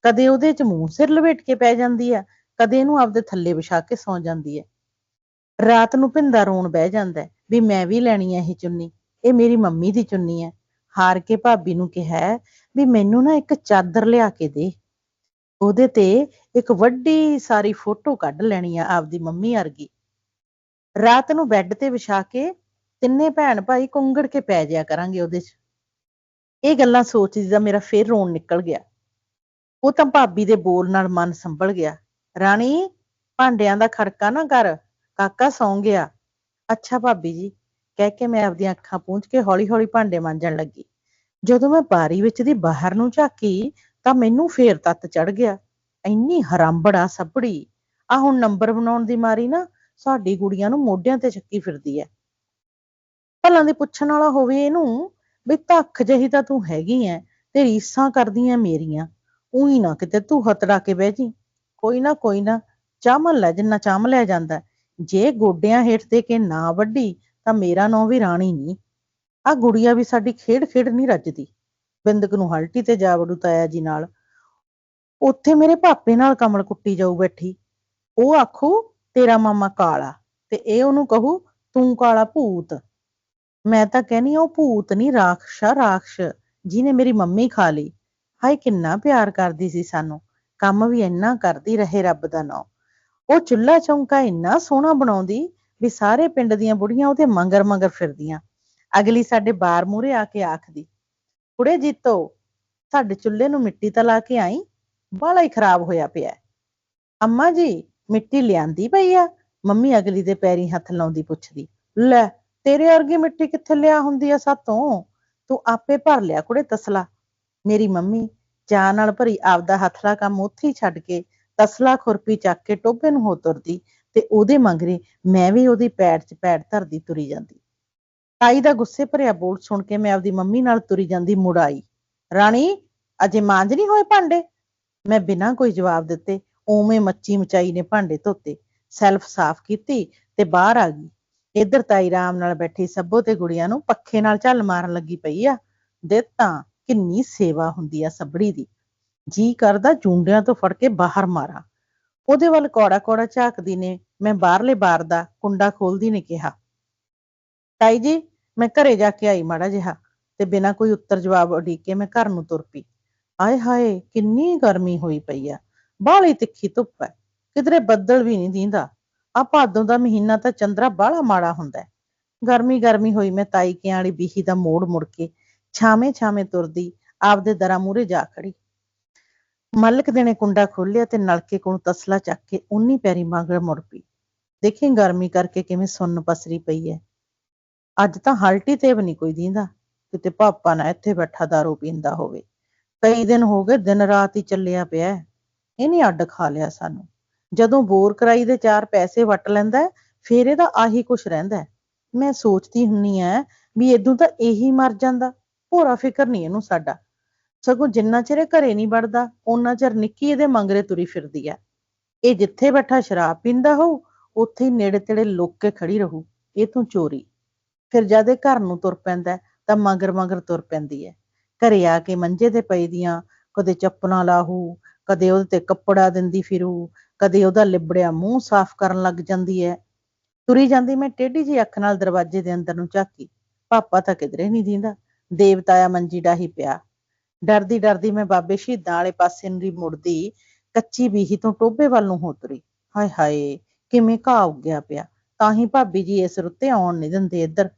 ਕਦੇ ਉਹਦੇ 'ਚ ਮੂੰਹ ਸਿਰ ਲਪੇਟ ਕੇ ਪੈ ਜਾਂਦੀ ਆ, ਕਦੇ ਇਹਨੂੰ ਆਪਦੇ ਥੱਲੇ ਵਿਛਾ ਕੇ ਸੌਂ ਜਾਂਦੀ ਹੈ। ਰਾਤ ਨੂੰ ਭਿੰਦਾ ਰੋਣ ਬਹਿ ਜਾਂਦਾ ਵੀ ਮੈਂ ਵੀ ਲੈਣੀ ਹੈ ਇਹ ਚੁੰਨੀ, ਇਹ ਮੇਰੀ ਮੰਮੀ ਦੀ ਚੁੰਨੀ ਹੈ। ਹਾਰ ਕੇ ਭਾਬੀ ਨੂੰ ਕਿਹਾ ਵੀ ਮੈਨੂੰ ਨਾ ਇੱਕ ਚਾਦਰ ਲਿਆ ਕੇ ਦੇ। ਉਹਦੇ ਤੇ ਇੱਕ ਵੱਡੀ ਸਾਰੀ ਫੋਟੋ ਕੱਢ ਲੈਣੀ ਆ ਆਪਦੀ ਮੰਮੀ ਵਰਗੀ। ਰਾਤ ਨੂੰ ਬੈੱਡ ਤੇ ਵਿਛਾ ਕੇ ਤਿੰਨੇ ਭੈਣ ਭਾਈ ਕੁੰਗੜ ਕੇ ਪੈ ਜਿਆ ਕਰਾਂਗੇ ਉਹਦੇ 'ਚ। ਇਹ ਗੱਲਾਂ ਸੋਚਦੀ ਦਾ ਮੇਰਾ ਫੇਰ ਰੋਣ ਨਿਕਲ ਗਿਆ। ਉਹ ਤਾਂ ਭਾਬੀ ਦੇ ਬੋਲ ਨਾਲ ਮਨ ਸੰਭਲ ਗਿਆ। ਰਾਣੀ ਭਾਂਡਿਆਂ ਦਾ ਖੜਕਾ ਨਾ ਕਰ, ਕਾਕਾ ਸੌਂ ਗਿਆ। ਅੱਛਾ ਭਾਬੀ ਜੀ, ਕਹਿ ਕੇ ਮੈਂ ਆਪਦੀਆਂ ਅੱਖਾਂ ਪੂੰਝ ਕੇ ਹੌਲੀ ਹੌਲੀ ਭਾਂਡੇ ਮਾਂਜਣ ਲੱਗੀ। ਜਦੋਂ ਮੈਂ ਬਾਰੀ ਵਿੱਚ ਦੀ ਬਾਹਰ ਨੂੰ ਝਾਕੀ ਤਾਂ ਮੈਨੂੰ ਫੇਰ ਤੱਤ ਚੜ ਗਿਆ। ਇੰਨੀ ਹਰਾਂਬੜ ਆ ਸੱਭੜੀ। ਆ ਹੁਣ ਨੰਬਰ ਬਣਾਉਣ ਦੀ ਮਾਰੀ ਨਾ ਸਾਡੀ ਗੁੜੀਆਂ ਨੂੰ ਮੋਢਿਆਂ ਤੇ ਚੱਕੀ ਫਿਰਦੀ ਐ। ਭਲਾਂ ਦੀ ਪੁੱਛਣ ਵਾਲਾ ਹੋਵੇ ਇਹਨੂੰ ਵੀ ਧੱਖ ਜਿਹੀ ਤਾਂ ਤੂੰ ਹੈਗੀ ਐ ਤੇ ਰੀਸਾਂ ਕਰਦੀਆਂ ਮੇਰੀਆਂ। ਊਈ ਨਾ ਕਿਤੇ ਤੂੰ ਹਤੜਾ ਕੇ ਬਹਿ ਜੀ। ਕੋਈ ਨਾ ਚਾਮਲ ਲੈ ਜਿੰਨਾ ਚਾਮ ਲਿਆ ਜਾਂਦਾ। ਜੇ ਗੋਡਿਆਂ ਹੇਠ ਦੇ ਕੇ ਨਾ ਵੱਢੀ ਤਾਂ ਮੇਰਾ ਨਾਂ ਵੀ ਰਾਣੀ ਨਹੀਂ। ਆ ਗੁੜੀਆ ਵੀ ਸਾਡੀ ਖੇਡ ਖੇਡ ਨਹੀਂ ਰੱਜਦੀ। ਬਿੰਦਕ ਨੂੰ ਹਲਟੀ ਤੇ ਜਾ ਵੜੂ ਤਾਇਆ ਜੀ ਨਾਲ। ਉੱਥੇ ਮੇਰੇ ਪਾਪੇ ਨਾਲ ਕਮਲ ਕੁੱਟੀ ਜਾਊ ਬੈਠੀ। ਉਹ ਆਖੂ ਤੇਰਾ ਮਾਮਾ ਕਾਲਾ ਤੇ ਇਹ ਉਹਨੂੰ ਕਹੂ ਤੂੰ ਕਾਲਾ ਭੂਤ। ਮੈਂ ਤਾਂ ਕਹਿਨੀ ਉਹ ਭੂਤ ਨਹੀਂ ਰਾਖਸ਼ ਆ ਰਾਖਸ਼, ਜਿਹਨੇ ਮੇਰੀ ਮੰਮੀ ਖਾ ਲਈ। ਹਾਏ ਕਿੰਨਾ ਪਿਆਰ ਕਰਦੀ ਸੀ ਸਾਨੂੰ, ਕੰਮ ਵੀ ਇੰਨਾ ਕਰਦੀ ਰਹੇ ਰੱਬ ਦਾ ਨਾਂ। ਉਹ ਚੁੱਲ੍ਹਾ ਚੌਂਕਾ ਇੰਨਾ ਸੋਹਣਾ ਬਣਾਉਂਦੀ ਵੀ ਸਾਰੇ ਪਿੰਡ ਦੀਆਂ ਬੁੜੀਆਂ ਉਹਦੇ ਮਗਰ ਮਗਰ ਫਿਰਦੀਆਂ। ਅਗਲੀ ਸਾਡੇ ਬਾਰ ਮੂਹਰੇ ਆ ਕੇ ਆਖਦੀ, ਕੁੜੇ ਜੀਤੋ ਸਾਡੇ ਚੁੱਲ੍ਹੇ ਨੂੰ ਮਿੱਟੀ ਤਾਂ ਲਾ ਕੇ ਆਈ, ਬਾਹਲਾ ਹੀ ਖਰਾਬ ਹੋਇਆ ਪਿਆ। ਅੰਮਾ ਜੀ ਮਿੱਟੀ ਲਿਆਂਦੀ ਪਈ ਆ? ਮੰਮੀ ਅਗਲੀ ਦੇ ਪੈਰੀਂ ਹੱਥ ਲਾਉਂਦੀ ਪੁੱਛਦੀ। ਲੈ ਤੇਰੇ ਵਰਗੀ ਮਿੱਟੀ ਕਿੱਥੇ ਲਿਆ ਹੁੰਦੀ ਆ ਸਾਤੋਂ, ਤੂੰ ਆਪੇ ਭਰ ਲਿਆ ਕੁੜੇ ਤਸਲਾ। ਮੇਰੀ ਮੰਮੀ ਚਾਹ ਨਾਲ ਭਰੀ ਆਪਦਾ ਹੱਥਲਾ ਕੰਮ ਉੱਥੇ ਹੀ ਛੱਡ ਕੇ ਤਸਲਾ ਖੁਰਪੀ ਚੱਕ ਕੇ ਟੋਭੇ ਨੂੰ ਹੋ ਤੁਰਦੀ ਤੇ ਉਹਦੇ ਮਗਰੇ ਮੈਂ ਵੀ ਉਹਦੀ ਪੈਰ 'ਚ ਪੈਰ ਧਰਦੀ ਤੁਰੀ ਜਾਂਦੀ। ਤਾਈ ਦਾ ਗੁੱਸੇ ਭਰਿਆ ਬੋਲ ਸੁਣ ਕੇ ਮੈਂ ਆਪਦੀ ਮੰਮੀ ਨਾਲ ਤੁਰੀ ਜਾਂਦੀ ਮੁੜ ਆਈ। ਰਾਣੀ ਅਜੇ ਮਾਂਜ ਨਹੀਂ ਹੋਏ ਭਾਂਡੇ? ਮੈਂ ਬਿਨਾਂ ਕੋਈ ਜਵਾਬ ਦਿੱਤੇ ਉਵੇਂ ਮੱਚੀ ਮਚਾਈ ਨੇ ਭਾਂਡੇ ਧੋਤੇ, ਸੈਲਫ ਸਾਫ਼ ਕੀਤੀ ਤੇ ਬਾਹਰ ਆ ਗਈ। ਇੱਧਰ ਤਾਈ ਰਾਮ ਨਾਲ ਬੈਠੀ ਸੱਭੋ ਤੇ ਗੁੜੀਆਂ ਨੂੰ ਪੱਖੇ ਨਾਲ ਝੱਲ ਮਾਰਨ ਲੱਗੀ ਪਈ ਆ। ਤਾਂ ਕਿੰਨੀ ਸੇਵਾ ਹੁੰਦੀ ਆ ਸੱਭੜੀ ਦੀ। ਜੀ ਕਰਦਾ ਜੂੰਡਿਆਂ ਤੋਂ ਫੜ ਕੇ ਬਾਹਰ ਮਾਰਾਂ। ਉਹਦੇ ਵੱਲ ਕੌੜਾ ਕੌੜਾ ਝਾਕਦੀ ਨੇ ਮੈਂ ਬਾਹਰਲੇ ਬਾਰ ਦਾ ਕੁੰਡਾ ਖੋਲਦੀ ਨੇ ਕਿਹਾ, ਤਾਈ ਜੀ ਮੈਂ ਘਰੇ ਜਾ ਕੇ ਆਈ ਮਾੜਾ ਜਿਹਾ, ਤੇ ਬਿਨਾਂ ਕੋਈ ਉੱਤਰ ਜਵਾਬ ਉਡੀਕ ਕੇ ਮੈਂ ਘਰ ਨੂੰ ਤੁਰ ਪਈ। ਆਏ ਹਾਏ ਕਿੰਨੀ ਗਰਮੀ ਹੋਈ ਪਈ ਆ, ਬਾਹਲੀ ਤਿੱਖੀ ਧੁੱਪ ਹੈ, ਕਿਧਰੇ ਬੱਦਲ ਵੀ ਨਹੀਂ ਦੀਂਦਾ। ਆ ਭਾਦੋਂ ਦਾ ਮਹੀਨਾ ਤਾਂ ਚੰਦਰਾ ਬਾਹਲਾ ਮਾੜਾ ਹੁੰਦਾ ਹੈ। ਗਰਮੀ ਗਰਮੀ ਹੋਈ ਮੈਂ ਤਾਈ ਕਿਆਂ ਵਾਲੀ ਬੀਹੀ ਦਾ ਮੋੜ ਮੁੜ ਕੇ ਛਾਵੇਂ ਛਾਵੇਂ ਤੁਰਦੀ ਆਪਦੇ ਦਰਾਂ ਮੂਹਰੇ ਜਾ ਖੜੀ। ਮਲਕ ਦੇ ਨੇ ਕੁੰਡਾ ਖੋਲਿਆ ਤੇ ਨਲਕੇ ਕੋਲੋਂ ਤਸਲਾ ਚੱਕ ਕੇ ਉਨੀ ਪੈਰੀ ਮਗਰ ਮੁੜ ਪਈ। ਦੇਖੀ ਗਰਮੀ ਕਰਕੇ ਕਿਵੇਂ ਸੁੰਨ ਪਸਰੀ ਪਈ ਹੈ। ਅੱਜ ਤਾਂ ਹਲਟੀ ਤੇ ਵੀ ਨਹੀਂ ਕੋਈ ਦੀਂਦਾ, ਕਿਤੇ ਪਾਪਾ ਨਾ ਇੱਥੇ ਬੈਠਾ ਦਾਰੂ ਪੀਂਦਾ ਹੋਵੇ। ਕਈ ਦਿਨ ਹੋ ਗਏ ਦਿਨ ਰਾਤ ਹੀ ਚੱਲਿਆ ਪਿਆ। ਇਹਨੇ ਅੱਡ ਖਾ ਲਿਆ ਸਾਨੂੰ। ਜਦੋਂ ਬੋਰ ਕਰਾਈ ਦੇ 4 ਪੈਸੇ ਵੱਟ ਲੈਂਦਾ ਹੈ, ਫੇਰ ਇਹਦਾ ਆਹੀ ਕੁਛ ਰਹਿੰਦਾ ਹੈ। ਮੈਂ ਸੋਚਦੀ ਹੁੰਨੀ ਐ ਵੀ ਏਦੋਂ ਤਾਂ ਇਹੀ ਮਰ ਜਾਂਦਾ। ਭੋਰਾ ਫਿਕਰ ਨਹੀਂ ਇਹਨੂੰ ਸਾਡਾ। ਸਗੋਂ ਜਿੰਨਾ ਚਿਰ ਇਹ ਘਰੇ ਨਹੀਂ ਵੜਦਾ, ਓਨਾ ਚਿਰ ਨਿੱਕੀ ਇਹਦੇ ਮਗਰੇ ਤੁਰੀ ਫਿਰਦੀ ਆ। ਇਹ ਜਿੱਥੇ ਬੈਠਾ ਸ਼ਰਾਬ ਪੀਂਦਾ ਹੋਊ, ਉੱਥੇ ਹੀ ਨੇੜੇ ਤੇੜੇ ਲੁੱਕ ਕੇ ਖੜੀ ਰਹੂ, ਇਹ ਤੋਂ ਚੋਰੀ। ਫਿਰ ਜਦ ਇਹ ਘਰ ਨੂੰ ਤੁਰ ਪੈਂਦਾ ਹੈ, ਤਾਂ ਮਗਰ ਮਗਰ ਤੁਰ ਪੈਂਦੀ ਹੈ। ਘਰੇ ਆ ਕੇ ਮੰਜੇ ਤੇ ਪਈ ਦੀਆਂ ਕਦੇ ਚੱਪਲਾਂ ਲਾਹੂ, ਕਦੇ ਉਹਦੇ ਤੇ ਕੱਪੜਾ ਦਿੰਦੀ ਫਿਰੂ, ਕਦੇ ਉਹਦਾ ਲਿਬੜਿਆ ਮੂੰਹ ਸਾਫ਼ ਕਰਨ ਲੱਗ ਜਾਂਦੀ ਹੈ। ਤੁਰੀ ਜਾਂਦੀ ਮੈਂ ਟੇਢੀ ਜਿਹੀ ਅੱਖ ਨਾਲ ਦਰਵਾਜ਼ੇ ਦੇ ਅੰਦਰ ਨੂੰ ਝਾਕੀ। ਪਾਪਾ ਤਾਂ ਕਿਧਰੇ ਨਹੀਂ ਦੀਂਦਾ। ਦੇਵਤਾਇਆ ਮੰਜੀ ਡਾਹੀ ਪਿਆ। ਡਰਦੀ ਡਰਦੀ ਮੈਂ ਬਾਬੇ ਸ਼ਹੀਦਾਂ ਵਾਲੇ ਪਾਸੇ ਨੂੰ ਦੀ ਮੁੜਦੀ ਕੱਚੀ ਬੀਹੀ ਤੋਂ ਟੋਭੇ ਵੱਲ ਨੂੰ ਹੋ ਤੁਰੀ। ਹਾਏ ਹਾਏ, ਕਿਵੇਂ ਘਾਹ ਉੱਗਿਆ ਪਿਆ। ਤਾਂ ਹੀ ਭਾਬੀ ਜੀ ਇਸ ਰੁੱਤੇ ਆਉਣ ਨਹੀਂ ਦਿੰਦੇ ਇੱਧਰ।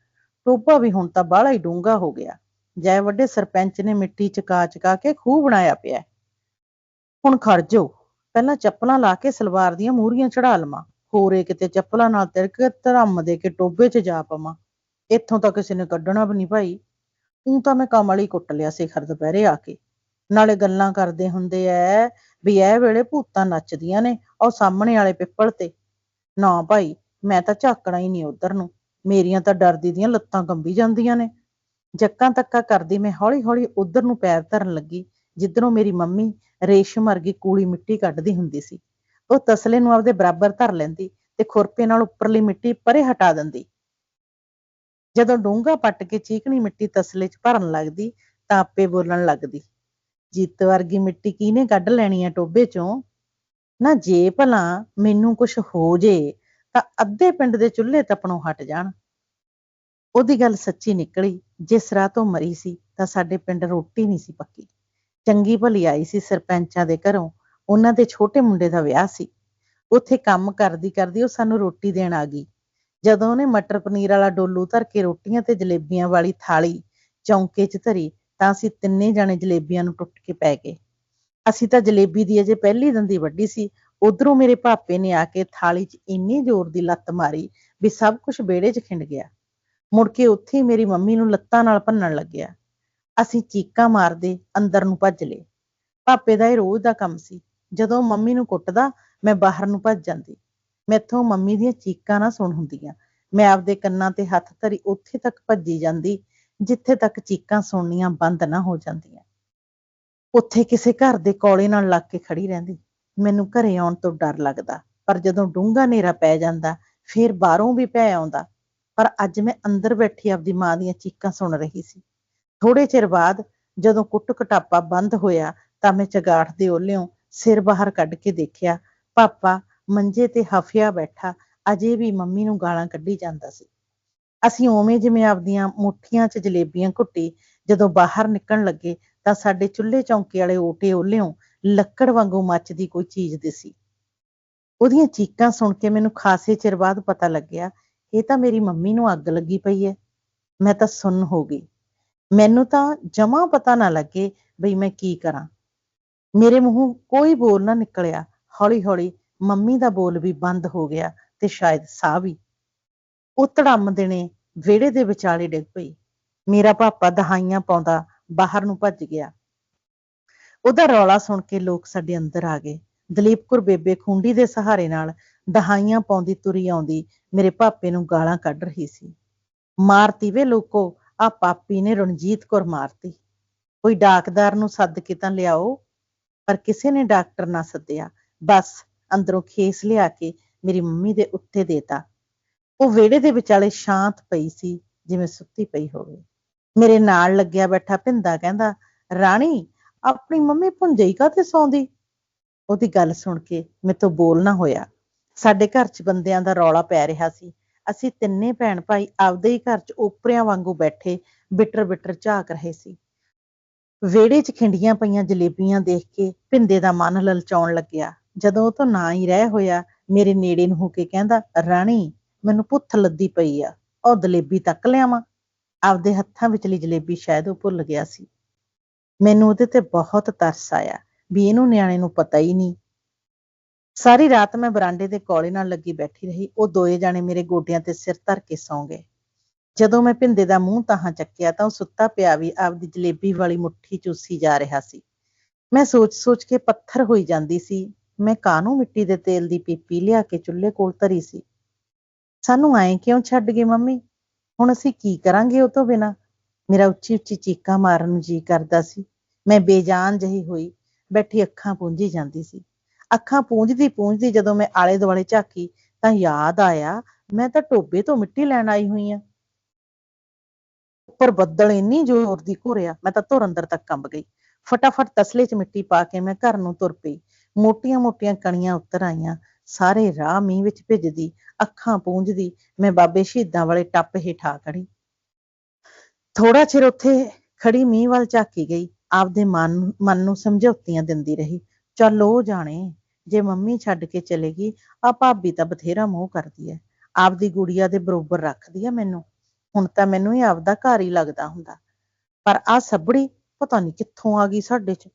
ਟੋਭਾ ਵੀ ਹੁਣ ਤਾਂ ਬਾਹਲਾ ਹੀ ਡੂੰਘਾ ਹੋ ਗਿਆ। ਜੈ ਵੱਡੇ ਸਰਪੰਚ ਨੇ ਮਿੱਟੀ ਚਕਾ ਚਕਾ ਕੇ ਖੂਹ ਬਣਾਇਆ ਪਿਆ। ਹੁਣ ਖੜ ਜਾਓ, ਪਹਿਲਾਂ ਚੱਪਲਾਂ ਲਾ ਕੇ ਸਲਵਾਰ ਦੀਆਂ ਮੂਹਰੀਆਂ ਚੜਾ ਲਵਾਂ, ਹੋਰੇ ਕਿਤੇ ਚੱਪਲਾਂ ਨਾਲ ਤਿਲਕ ਧਰਮ ਦੇ ਕੇ ਟੋਭੇ 'ਚ ਜਾ ਪਵਾਂ। ਇੱਥੋਂ ਤਾਂ ਕਿਸੇ ਨੇ ਕੱਢਣਾ ਵੀ ਨਹੀਂ ਭਾਈ। ਊਂ ਤਾਂ ਮੈਂ ਕਮਲ ਹੀ ਕੁੱਟ ਲਿਆ ਸਿਖਰ ਦੁਪਹਿਰੇ ਆ ਕੇ। ਨਾਲੇ ਗੱਲਾਂ ਕਰਦੇ ਹੁੰਦੇ ਐ ਵੀ ਇਹ ਵੇਲੇ ਭੂਤਾਂ ਨੱਚਦੀਆਂ ਨੇ ਉਹ ਸਾਹਮਣੇ ਵਾਲੇ ਪਿੱਪਲ ਤੇ। ਨਾ ਭਾਈ, ਮੈਂ ਤਾਂ ਝਾਕਣਾ ਹੀ ਨਹੀਂ ਉਧਰ ਨੂੰ। ਮੇਰੀਆਂ ਤਾਂ ਡਰਦੀ ਦੀਆਂ ਲੱਤਾਂ ਕੰਬੀ ਜਾਂਦੀਆਂ ਨੇ। ਜੱਕਾਂ ਤੱਕਾ ਕਰਦੀ ਮੈਂ ਹੌਲੀ ਹੌਲੀ ਉਧਰ ਨੂੰ ਪੈਰ ਧਰਨ ਲੱਗੀ, ਜਿੱਧਰੋਂ ਮੇਰੀ ਮੰਮੀ ਰੇਸ਼ਮ ਵਰਗੀ ਕੂਲੀ ਮਿੱਟੀ ਕੱਢਦੀ ਹੁੰਦੀ ਸੀ। ਉਹ ਤਸਲੇ ਨੂੰ ਆਪਦੇ ਬਰਾਬਰ ਧਰ ਲੈਂਦੀ ਤੇ ਖੁਰਪੇ ਨਾਲ ਉੱਪਰਲੀ ਮਿੱਟੀ ਪਰੇ ਹਟਾ ਦਿੰਦੀ। ਜਦੋਂ ਡੂੰਘਾ ਪੱਟ ਕੇ ਚੀਕਣੀ ਮਿੱਟੀ ਤਸਲੇ 'ਚ ਭਰਨ ਲੱਗਦੀ, ਤਾਂ ਆਪੇ ਬੋਲਣ ਲੱਗਦੀ, ਜਿੱਤ ਵਰਗੀ ਮਿੱਟੀ ਕਿਹਨੇ ਕੱਢ ਲੈਣੀ ਆ ਟੋਭੇ 'ਚੋਂ। ਨਾ ਜੇ ਭਲਾ ਮੈਨੂੰ ਕੁਛ ਹੋ ਜੇ ਤਾਂ ਅੱਧੇ ਪਿੰਡ ਦੇ ਚੁੱਲ੍ਹੇ ਤਪਣੋਂ ਹਟ ਜਾਣ। ਉਹਦੀ ਗੱਲ ਸੱਚੀ ਨਿਕਲੀ। ਜਿਸ ਰਾਹ ਤੋਂ ਮਰੀ ਸੀ ਤਾਂ ਸਾਡੇ ਪਿੰਡ ਰੋਟੀ ਨਹੀਂ ਸੀ ਪੱਕੀ। ਚੰਗੀ ਭਲੀ ਆਈ ਸੀ ਸਰਪੰਚਾਂ ਦੇ ਘਰੋਂ, ਉਹਨਾਂ ਦੇ ਛੋਟੇ ਮੁੰਡੇ ਦਾ ਵਿਆਹ ਸੀ। ਉੱਥੇ ਕੰਮ ਕਰਦੀ ਕਰਦੀ ਉਹ ਸਾਨੂੰ ਰੋਟੀ ਦੇਣ ਆ ਗਈ। ਜਦੋਂ ਉਹਨੇ ਮਟਰ ਪਨੀਰ ਵਾਲਾ ਡੋਲੂ ਧਰ ਕੇ ਰੋਟੀਆਂ ਤੇ ਜਲੇਬੀਆਂ ਵਾਲੀ ਥਾਲੀ ਚੌਂਕੇ 'ਚ ਧਰੀ, ਤਾਂ ਅਸੀਂ ਤਿੰਨੇ ਜਾਣੇ ਜਲੇਬੀਆਂ ਨੂੰ ਟੁੱਟ ਕੇ ਪੈ ਗਏ। ਅਸੀਂ ਤਾਂ ਜਲੇਬੀ ਦੀ ਅਜੇ ਪਹਿਲੀ ਦੰਦੀ ਵੱਢੀ ਸੀ, ਉਧਰੋਂ ਮੇਰੇ ਭਾਪੇ ਨੇ ਆ ਕੇ ਥਾਲੀ 'ਚ ਇੰਨੀ ਜ਼ੋਰ ਦੀ ਲੱਤ ਮਾਰੀ ਵੀ ਸਭ ਕੁਝ ਵਿਹੜੇ 'ਚ ਖਿੰਡ ਗਿਆ। ਮੁੜ ਕੇ ਉੱਥੇ ਹੀ ਮੇਰੀ ਮੰਮੀ ਨੂੰ ਲੱਤਾਂ ਨਾਲ ਭੰਨਣ ਲੱਗਿਆ। ਅਸੀਂ ਚੀਕਾਂ ਮਾਰਦੇ ਅੰਦਰ ਨੂੰ ਭੱਜ ਲਏ। ਭਾਪੇ ਦਾ ਇਹ ਰੋਜ਼ ਦਾ ਕੰਮ ਸੀ। ਜਦੋਂ ਮੰਮੀ ਨੂੰ ਕੁੱਟਦਾ, ਮੈਂ ਬਾਹਰ ਨੂੰ ਭੱਜ ਜਾਂਦੀ। ਮੈਥੋਂ ਮੰਮੀ ਦੀਆਂ ਚੀਕਾਂ ਨਾ ਸੁਣ ਹੁੰਦੀਆਂ। ਮੈਂ ਆਪਦੇ ਕੰਨਾਂ ਤੇ ਹੱਥ ਧਰੀ ਉੱਥੇ ਤੱਕ ਭੱਜੀ ਜਾਂਦੀ, ਜਿੱਥੇ ਤੱਕ ਚੀਕਾਂ ਸੁਣਨੀਆਂ ਬੰਦ ਨਾ ਹੋ ਜਾਂਦੀਆਂ। ਉੱਥੇ ਕਿਸੇ ਘਰ ਦੇ ਕੋਲੇ ਨਾਲ ਲੱਗ ਕੇ ਖੜੀ ਰਹਿੰਦੀ। ਮੈਨੂੰ ਘਰੇ ਆਉਣ ਤੋਂ ਡਰ ਲੱਗਦਾ, ਪਰ ਜਦੋਂ ਡੂੰਘਾ ਹਨੇਰਾ ਪੈ ਜਾਂਦਾ, ਫੇਰ ਬਾਹਰੋਂ ਵੀ ਭੈ ਆਉਂਦਾ। ਪਰ ਅੱਜ ਮੈਂ ਅੰਦਰ ਬੈਠੀ ਆਪਦੀ ਮਾਂ ਦੀਆਂ ਚੀਕਾਂ ਸੁਣ ਰਹੀ ਸੀ। ਥੋੜੇ ਚਿਰ ਬਾਅਦ ਜਦੋਂ ਕੁੱਟ ਕਟਾਪਾ ਬੰਦ ਹੋਇਆ, ਤਾਂ ਮੈਂ ਚਗਾਠ ਦੇ ਓਹਲਿਓਂ ਸਿਰ ਬਾਹਰ ਕੱਢ ਕੇ ਦੇਖਿਆ, ਪਾਪਾ ਮੰਜੇ ਤੇ ਹਫਿਆ ਬੈਠਾ ਅਜੇ ਵੀ ਮੰਮੀ ਨੂੰ ਗਾਲਾਂ ਕੱਢੀ ਜਾਂਦਾ ਸੀ। ਅਸੀਂ ਉਵੇਂ ਜਿਵੇਂ ਆਪਦੀਆਂ ਮੁੱਠੀਆਂ 'ਚ ਜਲੇਬੀਆਂ ਘੁੱਟੀ ਜਦੋਂ ਬਾਹਰ ਨਿਕਲਣ ਲੱਗੇ, ਤਾਂ ਸਾਡੇ ਚੁੱਲ੍ਹੇ ਚੌਂਕੇ ਵਾਲੇ ਓਟੇ ਓਹਲਿਓਂ ਲੱਕੜ ਵਾਂਗੂ ਮੱਚਦੀ ਕੋਈ ਚੀਜ਼ ਦਿਸੀ। ਉਹਦੀਆਂ ਚੀਕਾਂ ਸੁਣ ਕੇ ਮੈਨੂੰ ਖਾਸੇ ਚਿਰ ਬਾਅਦ ਪਤਾ ਲੱਗਿਆ, ਇਹ ਤਾਂ ਮੇਰੀ ਮੰਮੀ ਨੂੰ ਅੱਗ ਲੱਗੀ ਪਈ ਹੈ। ਮੈਂ ਤਾਂ ਸੁੰਨ ਹੋ ਗਈ। ਮੈਨੂੰ ਤਾਂ ਜਮਾਂ ਪਤਾ ਨਾ ਲੱਗੇ ਬਈ ਮੈਂ ਕੀ ਕਰਾਂ। ਮੇਰੇ ਮੂੰਹੋਂ ਕੋਈ ਬੋਲ ਨਾ ਨਿਕਲਿਆ। ਹੌਲੀ ਹੌਲੀ ਮੰਮੀ ਦਾ ਬੋਲ ਵੀ ਬੰਦ ਹੋ ਗਿਆ ਤੇ ਸ਼ਾਇਦ ਸਾਹ ਵੀ। ਉਹ ਧੜੱਮ ਦੇਣੇ ਵਿਹੜੇ ਦੇ ਵਿਚਾਲੇ ਡਿੱਗ ਪਈ। ਮੇਰਾ ਪਾਪਾ ਦਹਾਈਆਂ ਪਾਉਂਦਾ ਬਾਹਰ ਨੂੰ ਭੱਜ ਗਿਆ। ਉਹਦਾ ਰੌਲਾ ਸੁਣ ਕੇ ਲੋਕ ਸਾਡੇ ਅੰਦਰ ਆ ਗਏ। ਦਲੀਪ ਕੌਰ ਬੇਬੇ ਖੁੰਡੀ ਦੇ ਸਹਾਰੇ ਨਾਲ ਦਹਾਈਆਂ ਪਾਉਂਦੀ ਤੁਰੀ ਆਉਂਦੀ ਮੇਰੇ ਪਾਪੇ ਨੂੰ ਗਾਲਾਂ ਕੱਢ ਰਹੀ ਸੀ। ਮਾਰਤੀ ਵੇ ਲੋਕੋ, ਆ ਪਾਪੀ ਨੇ ਰਣਜੀਤ ਕੌਰ ਮਾਰਤੀ। ਕੋਈ ਡਾਕਦਾਰ ਨੂੰ ਸੱਦ ਕੇ ਤਾਂ ਲਿਆਓ। ਪਰ ਕਿਸੇ ਨੇ ਡਾਕਟਰ ਨਾ ਸੱਦਿਆ। ਬਸ ਅੰਦਰੋਂ ਖੇਸ ਲਿਆ ਕੇ ਮੇਰੀ ਮੰਮੀ ਦੇ ਉੱਤੇ ਦੇਤਾ। ਉਹ ਵਿਹੜੇ ਦੇ ਵਿਚਾਲੇ ਸ਼ਾਂਤ ਪਈ ਸੀ, ਜਿਵੇਂ ਸੁੱਤੀ ਪਈ ਹੋਵੇ। ਮੇਰੇ ਨਾਲ ਲੱਗਿਆ ਬੈਠਾ ਭਿੰਦਾ ਕਹਿੰਦਾ, ਰਾਣੀ ਆਪਣੀ ਮੰਮੀ ਭੁੰਜਈ ਕਾਹਤੇ ਸੌਂਦੀ। ਉਹਦੀ ਗੱਲ ਸੁਣ ਕੇ ਮੈਥੋਂ ਬੋਲ ਨਾ ਹੋਇਆ। ਸਾਡੇ ਘਰ 'ਚ ਬੰਦਿਆਂ ਦਾ ਰੌਲਾ ਪੈ ਰਿਹਾ ਸੀ। ਅਸੀਂ ਤਿੰਨੇ ਭੈਣ ਭਾਈ ਆਪਦੇ ਹੀ ਘਰ 'ਚ ਓਪਰਿਆਂ ਵਾਂਗੂ ਬੈਠੇ ਬਿਟਰ ਬਿਟਰ ਝਾਕ ਰਹੇ ਸੀ। ਵਿਹੜੇ 'ਚ ਖਿੰਡੀਆਂ ਪਈਆਂ ਜਲੇਬੀਆਂ ਦੇਖ ਕੇ ਭਿੰਦੇ ਦਾ ਮਨ ਲਲਚਾਉਣ ਲੱਗਿਆ। ਜਦੋਂ ਉਹ ਤੋਂ ਨਾ ਹੀ ਰਹਿ ਹੋਇਆ, ਮੇਰੇ ਨੇੜੇ ਨੂੰ ਹੋ ਕੇ ਕਹਿੰਦਾ, ਰਾਣੀ ਮੈਨੂੰ ਭੁੱਖ ਲੱਦੀ ਪਈ ਆ, ਉਹ ਜਲੇਬੀ ਤੱਕ ਲਿਆਵਾਂ। ਆਪਦੇ ਹੱਥਾਂ ਵਿਚਲੀ ਜਲੇਬੀ ਸ਼ਾਇਦ ਉਹ ਭੁੱਲ ਗਿਆ ਸੀ। ਮੈਨੂੰ ਉਹਦੇ ਤੇ ਬਹੁਤ ਤਰਸ ਆਇਆ ਵੀ ਇਹਨੂੰ ਨਿਆਣੇ ਨੂੰ ਪਤਾ ਹੀ ਨਹੀਂ। ਸਾਰੀ ਰਾਤ ਮੈਂ ਬਰਾਂਡੇ ਦੇ ਕੋਲੇ ਨਾਲ ਲੱਗੀ ਬੈਠੀ ਰਹੀ। ਉਹ ਦੋਏ ਜਾਣੇ ਮੇਰੇ ਗੋਡਿਆਂ ਤੇ ਸਿਰ ਧਰ ਕੇ ਸੌਂ ਗਏ। ਜਦੋਂ ਮੈਂ ਭਿੰਦੇ ਦਾ ਮੂੰਹ ਤਾਹਾਂ ਚੱਕਿਆ, ਤਾਂ ਉਹ ਸੁੱਤਾ ਪਿਆ ਵੀ ਆਪਦੀ ਜਲੇਬੀ ਵਾਲੀ ਮੁੱਠੀ ਚੂਸੀ ਜਾ ਰਿਹਾ ਸੀ। ਮੈਂ ਸੋਚ ਕੇ ਪੱਥਰ ਹੋਈ ਜਾਂਦੀ ਸੀ। ਮੈਂ ਕਾਹਨੂੰ ਮਿੱਟੀ ਦੇ ਤੇਲ ਦੀ ਪੀਪੀ ਲਿਆ ਕੇ ਚੁੱਲ੍ਹੇ ਕੋਲ ਧਰੀ ਸੀ। ਸਾਨੂੰ ਐਂ ਕਿਉਂ ਛੱਡ ਗਏ ਮੰਮੀ? ਹੁਣ ਅਸੀਂ ਕੀ ਕਰਾਂਗੇ ਉਹ ਤੋਂ ਬਿਨਾਂ? ਮੇਰਾ ਉੱਚੀ ਉੱਚੀ ਚੀਕਾਂ ਮਾਰਨ ਨੂੰ ਜੀ ਕਰਦਾ ਸੀ। ਮੈਂ ਬੇਜਾਨ ਜਿਹੀ ਹੋਈ ਬੈਠੀ ਅੱਖਾਂ ਪੂੰਝੀ ਜਾਂਦੀ ਸੀ। ਅੱਖਾਂ ਪੂੰਝਦੀ ਜਦੋਂ ਮੈਂ ਆਲੇ ਦੁਆਲੇ ਝਾਕੀ ਤਾਂ ਯਾਦ ਆਇਆ, ਮੈਂ ਤਾਂ ਟੋਬੇ ਤੋਂ ਮਿੱਟੀ ਲੈਣ ਆਈ ਹੋਈ ਆਂ। ਉੱਪਰ ਬੱਦਲ ਇੰਨੀ ਜ਼ੋਰ ਦੀ ਘੁਰਿਆ, ਮੈਂ ਤਾਂ ਧੁਰ ਅੰਦਰ ਤੱਕ ਕੰਬ ਗਈ। ਫਟਾਫਟ ਤਸਲੇ 'ਚ ਮਿੱਟੀ ਪਾ ਕੇ ਮੈਂ ਘਰ ਨੂੰ ਤੁਰ ਪਈ। ਮੋਟੀਆਂ ਮੋਟੀਆਂ ਕਣੀਆਂ ਉੱਤਰ ਆਈਆਂ। ਸਾਰੇ ਰਾਹ ਮੀਂਹ ਵਿੱਚ ਭਿੱਜਦੀ, ਅੱਖਾਂ ਪੂੰਝਦੀ ਮੈਂ ਬਾਬੇ ਸ਼ਹੀਦਾਂ ਵਾਲੇ ਟੱਪ ਹੇਠ ਆ ਖੜੀ। ਥੋੜਾ ਚਿਰ ਉੱਥੇ ਖੜੀ ਮੀਂਹ ਵੱਲ ਝਾਕੀ ਗਈ। ਆਪਦੇ ਮਨ ਨੂੰ ਸਮਝੌਤੀਆਂ ਦਿੰਦੀ ਰਹੀ। ਚੱਲ ਉਹ ਜਾਣੇ, ਜੇ ਮੰਮੀ ਛੱਡ ਕੇ ਚਲੇਗੀ, ਆ ਭਾਬੀ ਤਾਂ ਬਥੇਰਾ ਮੋਹ ਕਰਦੀ ਐ। ਆਪਦੀ ਗੁੜੀਆ ਦੇ ਬਰੋਬਰ ਰੱਖਦੀ ਆ ਮੈਨੂੰ। ਹੁਣ ਤਾਂ ਮੈਨੂੰ ਹੀ ਆਪਦਾ ਘਰ ਹੀ ਲੱਗਦਾ ਹੁੰਦਾ। ਪਰ ਆਹ ਸੱਬੜੀ ਪਤਾ ਨਹੀਂ ਕਿੱਥੋਂ ਆ ਗਈ ਸਾਡੇ 'ਚ।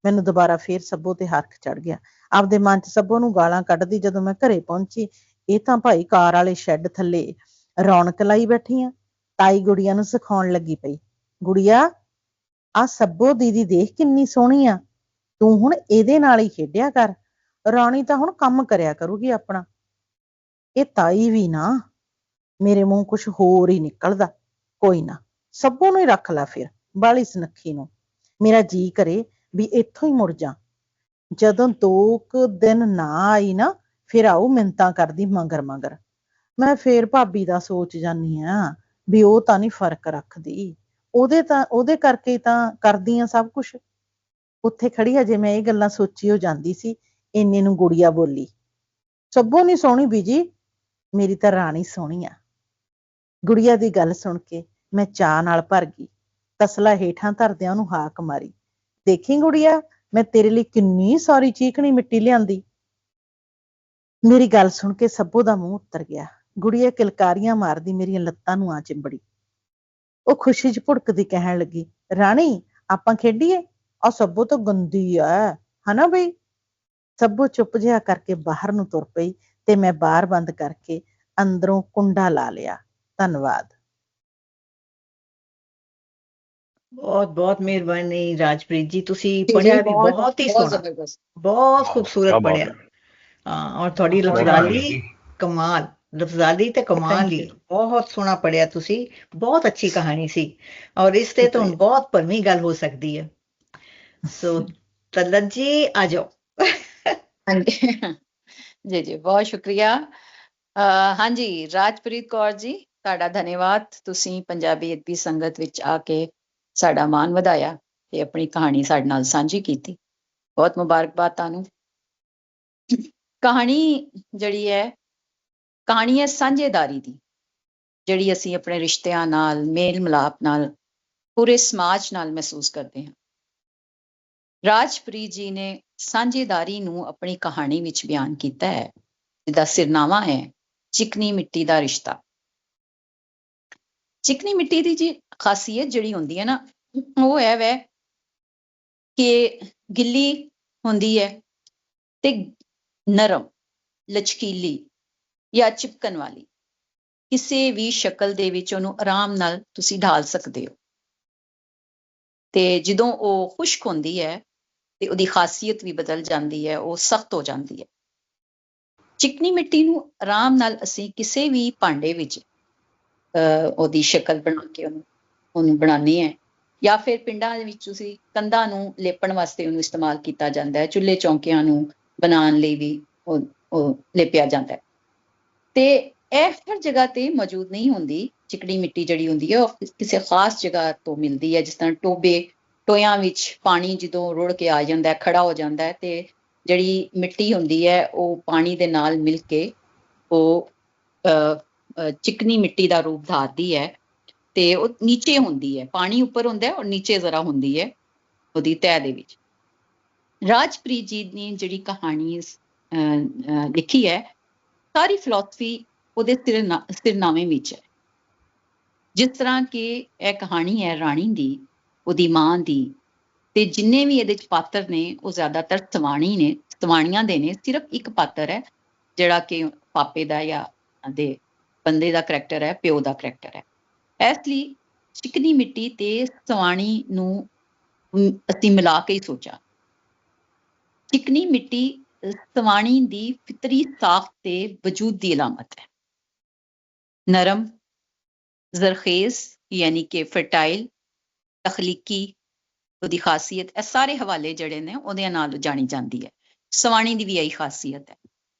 ਮੈਨੂੰ ਦੁਬਾਰਾ ਫੇਰ ਸੱਬੋ ਤੇ ਹਰਖ ਚੜ ਗਿਆ। ਆਪਦੇ ਮਨ 'ਚ ਸੱਬੋ ਨੂੰ ਗਾਲਾਂ ਕੱਢਦੀ ਜਦੋਂ ਮੈਂ ਘਰੇ ਪਹੁੰਚੀ, ਇਹ ਤਾਂ ਭਾਈ ਕਾਰ ਵਾਲੇ ਸ਼ੈੱਡ ਥੱਲੇ ਰੌਣਕ ਲਾਈ ਬੈਠੀ ਆ। ਤਾਈ ਗੁੜੀਆ ਨੂੰ ਸਿਖਾਉਣ ਲੱਗੀ ਪਈ, ਗੁੜੀਆ ਆਹ ਸੱਬੋ ਦੀਦੀ ਦੇਖ ਕਿੰਨੀ ਸੋਹਣੀ ਆ, ਤੂੰ ਹੁਣ ਇਹਦੇ ਨਾਲ ਹੀ ਖੇਡਿਆ ਕਰ। ਰਾਣੀ ਤਾਂ ਹੁਣ ਕੰਮ ਕਰਿਆ ਕਰੂਗੀ ਆਪਣਾ। ਇਹ ਤਾਈ ਵੀ ਨਾ, ਮੇਰੇ ਮੂੰਹ ਕੁਛ ਹੋਰ ਹੀ ਨਿਕਲਦਾ। ਕੋਈ ਨਾ, ਸੱਬੋ ਨੂੰ ਹੀ ਰੱਖ ਲੈ ਫਿਰ, ਬਾਹਲੀ ਸੁਨੱਖੀ ਨੂੰ। ਮੇਰਾ ਜੀ ਕਰੇ ਵੀ ਇੱਥੋਂ ਹੀ ਮੁੜ ਜਾ। ਜਦੋਂ 2 ਕੁ ਦਿਨ ਨਾ ਆਈ ਨਾ, ਫਿਰ ਆਊ ਮਿੰਨਤਾਂ ਕਰਦੀ ਮਗਰ। ਮੈਂ ਫੇਰ ਭਾਬੀ ਦਾ ਸੋਚ ਜਾਂਦੀ ਆ ਵੀ ਉਹ ਤਾਂ ਨਹੀਂ ਫਰਕ ਰੱਖਦੀ, ਉਹਦੇ ਕਰਕੇ ਹੀ ਤਾਂ ਕਰਦੀ ਆ ਸਭ ਕੁਛ। ਉੱਥੇ ਖੜੀ ਹਜੇ ਮੈਂ ਇਹ ਗੱਲਾਂ ਸੋਚੀ ਹੋ ਜਾਂਦੀ ਸੀ, ਇੰਨੇ ਨੂੰ ਗੁੜੀਆ ਬੋਲੀ, ਸੱਬੋ ਨੀ ਸੋਹਣੀ ਬੀਜੀ, ਮੇਰੀ ਤਾਂ ਰਾਣੀ ਸੋਹਣੀ ਆ। ਗੁੜੀਆ ਦੀ ਗੱਲ ਸੁਣ ਕੇ ਮੈਂ ਚਾਅ ਨਾਲ ਭਰ ਗਈ। ਤਸਲਾ ਹੇਠਾਂ ਧਰਦਿਆਂ ਉਹਨੂੰ ਹਾਕ ਮਾਰੀ, ਦੇਖੀ ਗੁੜੀਆ, ਮੈਂ ਤੇਰੇ ਲਈ ਕਿੰਨੀ ਸਾਰੀ ਚੀਕਣੀ ਮਿੱਟੀ ਲਿਆਂਦੀ। ਮੇਰੀ ਗੱਲ ਸੁਣ ਕੇ ਸੱਬੋ ਦਾ ਮੂੰਹ ਉੱਤਰ ਗਿਆ। ਗੁੜੀਆ ਕਿਲਕਾਰੀਆਂ ਮਾਰਦੀ ਮੇਰੀਆਂ ਲੱਤਾਂ ਨੂੰ ਆ ਚਿੰਬੜੀ। ਉਹ ਖੁਸ਼ੀ 'ਚ ਭੁੜਕਦੀ ਕਹਿਣ ਲੱਗੀ, ਰਾਣੀ ਆਪਾਂ ਖੇਡੀਏ? ਆ ਸੱਬੋ ਤਾਂ ਗੰਦੀ ਐ, ਹਨਾ ਬਈ? ਸੱਬੋ ਚੁੱਪ ਜਿਹਾ ਕਰਕੇ ਬਾਹਰ ਨੂੰ ਤੁਰ ਪਈ ਤੇ ਮੈਂ ਬਾਹਰ ਬੰਦ ਕਰਕੇ ਅੰਦਰੋਂ ਕੁੰਡਾ ਲਾ ਲਿਆ। ਧੰਨਵਾਦ। ਬਹੁਤ ਬਹੁਤ ਮਿਹਰਬਾਨੀ ਰਾਜਪ੍ਰੀਤ ਜੀ, ਤੁਸੀਂ ਜੀ ਪੜ੍ਹਿਆ ਵੀ ਬਹੁਤ ਬਹੁਤ ਹੀ ਬਹੁਤ ਸੋਹਣਾ, ਜ਼ਬਰਦਸਤ। ਬਹੁਤ ਵਾਹ ਖੂਬਸੂਰਤ ਕੀ ਬਾਤ ਪੜ੍ਹਿਆ। ਹੈ। ਹਾਂ, ਔਰ ਤੁਹਾਡੀ ਮਿਹਰਬਾਨੀ ਲਫ਼ਜ਼ਾਲੀ ਜੀ। ਕਮਾਲ, ਲਫ਼ਜ਼ਾਲੀ ਤੇ ਕਮਾਲ ਥੈਂਕ ਹੀ, ਯੂ। ਬਹੁਤ ਸੋਹਣਾ ਪੜ੍ਹਿਆ ਤੁਸੀਂ। ਬਹੁਤ ਅੱਛੀ ਕਹਾਣੀ ਸੀ, ਔਰ ਇਸ ਤੇ ਤੁਹਾਨੂੰ ਸ਼ੁਕਰੀਆ। ਬਹੁਤ ਭਰਵੀਂ ਗੱਲ ਹੋ ਸਕਦੀ ਹੈ। ਸੋ ਤਲਤ ਜੀ ਆ ਜਾਓ। ਹਾਂਜੀ ਜੀ ਜੀ, ਬਹੁਤ ਸ਼ੁਕਰੀਆ। ਹਾਂਜੀ, ਰਾਜਪ੍ਰੀਤ ਕੌਰ ਜੀ, ਤੁਹਾਡਾ ਧੰਨਵਾਦ। ਤੁਸੀਂ ਪੰਜਾਬੀ ਅਦਬੀ ਸੰਗਤ ਵਿੱਚ ਆ ਕੇ ਸਾਡਾ ਮਾਣ ਵਧਾਇਆ ਤੇ ਆਪਣੀ ਕਹਾਣੀ ਸਾਡੇ ਨਾਲ ਸਾਂਝੀ ਕੀਤੀ। ਬਹੁਤ ਮੁਬਾਰਕਬਾਦ ਤੁਹਾਨੂੰ। ਕਹਾਣੀ ਜਿਹੜੀ ਹੈ, ਕਹਾਣੀ ਹੈ ਸਾਂਝੇਦਾਰੀ ਦੀ, ਜਿਹੜੀ ਅਸੀਂ ਆਪਣੇ ਰਿਸ਼ਤਿਆਂ ਨਾਲ, ਮੇਲ ਮਿਲਾਪ ਨਾਲ, ਪੂਰੇ ਸਮਾਜ ਨਾਲ ਮਹਿਸੂਸ ਕਰਦੇ ਹਾਂ। ਰਾਜਪ੍ਰੀਤ ਜੀ ਨੇ ਸਾਂਝੇਦਾਰੀ ਨੂੰ ਆਪਣੀ ਕਹਾਣੀ ਵਿੱਚ ਬਿਆਨ ਕੀਤਾ ਹੈ, ਜਿਹਦਾ ਸਿਰਨਾਮਾ ਹੈ ਚਿਕਨੀ ਮਿੱਟੀ ਦਾ ਰਿਸ਼ਤਾ। ਚਿਕਨੀ ਮਿੱਟੀ ਦੀ ਜੀ ਖਾਸੀਅਤ ਜਿਹੜੀ ਹੁੰਦੀ ਹੈ ਨਾ, ਉਹ ਹੈ ਵੈ ਕਿ ਗਿੱਲੀ ਹੁੰਦੀ ਹੈ ਤੇ ਨਰਮ, ਲਚਕੀਲੀ ਜਾਂ ਚਿਪਕਣ ਵਾਲੀ। ਕਿਸੇ ਵੀ ਸ਼ਕਲ ਦੇ ਵਿੱਚ ਉਹਨੂੰ ਆਰਾਮ ਨਾਲ ਤੁਸੀਂ ਢਾਲ ਸਕਦੇ ਹੋ। ਤੇ ਜਦੋਂ ਉਹ ਖੁਸ਼ਕ ਹੁੰਦੀ ਹੈ ਤੇ ਉਹਦੀ ਖਾਸੀਅਤ ਵੀ ਬਦਲ ਜਾਂਦੀ ਹੈ, ਉਹ ਸਖਤ ਹੋ ਜਾਂਦੀ ਹੈ। ਚਿਕਨੀ ਮਿੱਟੀ ਨੂੰ ਆਰਾਮ ਨਾਲ ਅਸੀਂ ਕਿਸੇ ਵੀ ਭਾਂਡੇ ਵਿੱਚ ਉਹਦੀ ਸ਼ਕਲ ਬਣਾ ਕੇ ਉਹਨੂੰ ਬਣਾਉਂਦੇ ਹਾਂ, ਜਾਂ ਫਿਰ ਪਿੰਡਾਂ ਦੇ ਵਿੱਚ ਤੁਸੀਂ ਕੰਧਾਂ ਨੂੰ ਲੇਪਣ ਵਾਸਤੇ ਉਹਨੂੰ ਇਸਤੇਮਾਲ ਕੀਤਾ ਜਾਂਦਾ ਹੈ। ਚੁੱਲ੍ਹੇ ਚੌਂਕਿਆਂ ਨੂੰ ਬਣਾਉਣ ਲਈ ਵੀ ਉਹ ਲੇਪਿਆ ਜਾਂਦਾ ਹੈ। ਤੇ ਇਹ ਹਰ ਜਗ੍ਹਾ ਤੇ ਮੌਜੂਦ ਨਹੀਂ ਹੁੰਦੀ। ਚਿਕਨੀ ਮਿੱਟੀ ਜਿਹੜੀ ਹੁੰਦੀ ਹੈ, ਉਹ ਕਿਸੇ ਖਾਸ ਜਗ੍ਹਾ ਤੋਂ ਮਿਲਦੀ ਹੈ। ਜਿਸ ਤਰ੍ਹਾਂ ਟੋਇਆਂ ਵਿੱਚ ਪਾਣੀ ਜਦੋਂ ਰੁੜ ਕੇ ਆ ਜਾਂਦਾ, ਖੜਾ ਹੋ ਜਾਂਦਾ ਹੈ, ਤੇ ਜਿਹੜੀ ਮਿੱਟੀ ਹੁੰਦੀ ਹੈ ਉਹ ਪਾਣੀ ਦੇ ਨਾਲ ਮਿਲ ਕੇ ਉਹ ਚਿਕਨੀ ਮਿੱਟੀ ਦਾ ਰੂਪ ਧਾਰਦੀ ਹੈ। ਤੇ ਉਹ ਨੀਚੇ ਹੁੰਦੀ ਹੈ, ਪਾਣੀ ਉੱਪਰ ਹੁੰਦਾ ਔਰ ਨੀਚੇ ਜ਼ਰਾ ਹੁੰਦੀ ਹੈ ਉਹਦੀ ਤਹਿ ਦੇ ਵਿੱਚ। ਰਾਜਪ੍ਰੀਤ ਜੀ ਨੇ ਜਿਹੜੀ ਕਹਾਣੀ ਲਿਖੀ ਹੈ, ਸਾਰੀ ਫਿਲਾਸਫੀ ਉਹਦੇ ਸਿਰਨਾਵੇਂ ਵਿੱਚ ਹੈ। ਜਿਸ ਤਰ੍ਹਾਂ ਕਿ ਇਹ ਕਹਾਣੀ ਹੈ ਰਾਣੀ ਦੀ, ਉਹਦੀ ਮਾਂ ਦੀ, ਤੇ ਜਿੰਨੇ ਵੀ ਇਹਦੇ ਚ ਪਾਤਰ ਨੇ ਉਹ ਜ਼ਿਆਦਾਤਰ ਸਵਾਣੀ ਨੇ, ਸਵਾਣੀਆਂ ਦੇ ਨੇ। ਸਿਰਫ ਇੱਕ ਪਾਤਰ ਹੈ ਜਿਹੜਾ ਕਿ ਪਾਪੇ ਦਾ ਜਾਂ ਦੇ ਬੰਦੇ ਦਾ ਕਰੈਕਟਰ ਹੈ, ਪਿਓ ਦਾ ਕਰੈਕਟਰ ਹੈ। ਇਸ ਲਈ ਚਿਕਨੀ ਮਿੱਟੀ ਤੇ ਸਵਾਣੀ ਨੂੰ ਅਸੀਂ ਮਿਲਾ ਕੇ ਹੀ ਸੋਚਾ ਚਿਕਨੀ ਮਿੱਟੀ ਸਵਾਣੀ ਦੀ ਫਿਤਰੀ ਸਾਖਤ ਤੇ ਵਜੂਦ ਦੀ ਅਲਾਮਤ ਹੈ। ਨਰਮ, ਜ਼ਰਖੇਜ਼ ਯਾਨੀ ਕਿ ਫਰਟਾਈਲ, ਤਖਲੀਕੀ ਉਹਦੀ ਖਾਸੀਅਤ, ਇਹ ਸਾਰੇ ਹਵਾਲੇ ਜਿਹੜੇ ਨੇ ਉਹਦੇ ਨਾਲ ਜਾਣੀ ਜਾਂਦੀ ਹੈ। ਸਵਾਣੀ ਦੀ ਵੀ ਇਹੀ ਖਾਸੀਅਤ ਹੈ।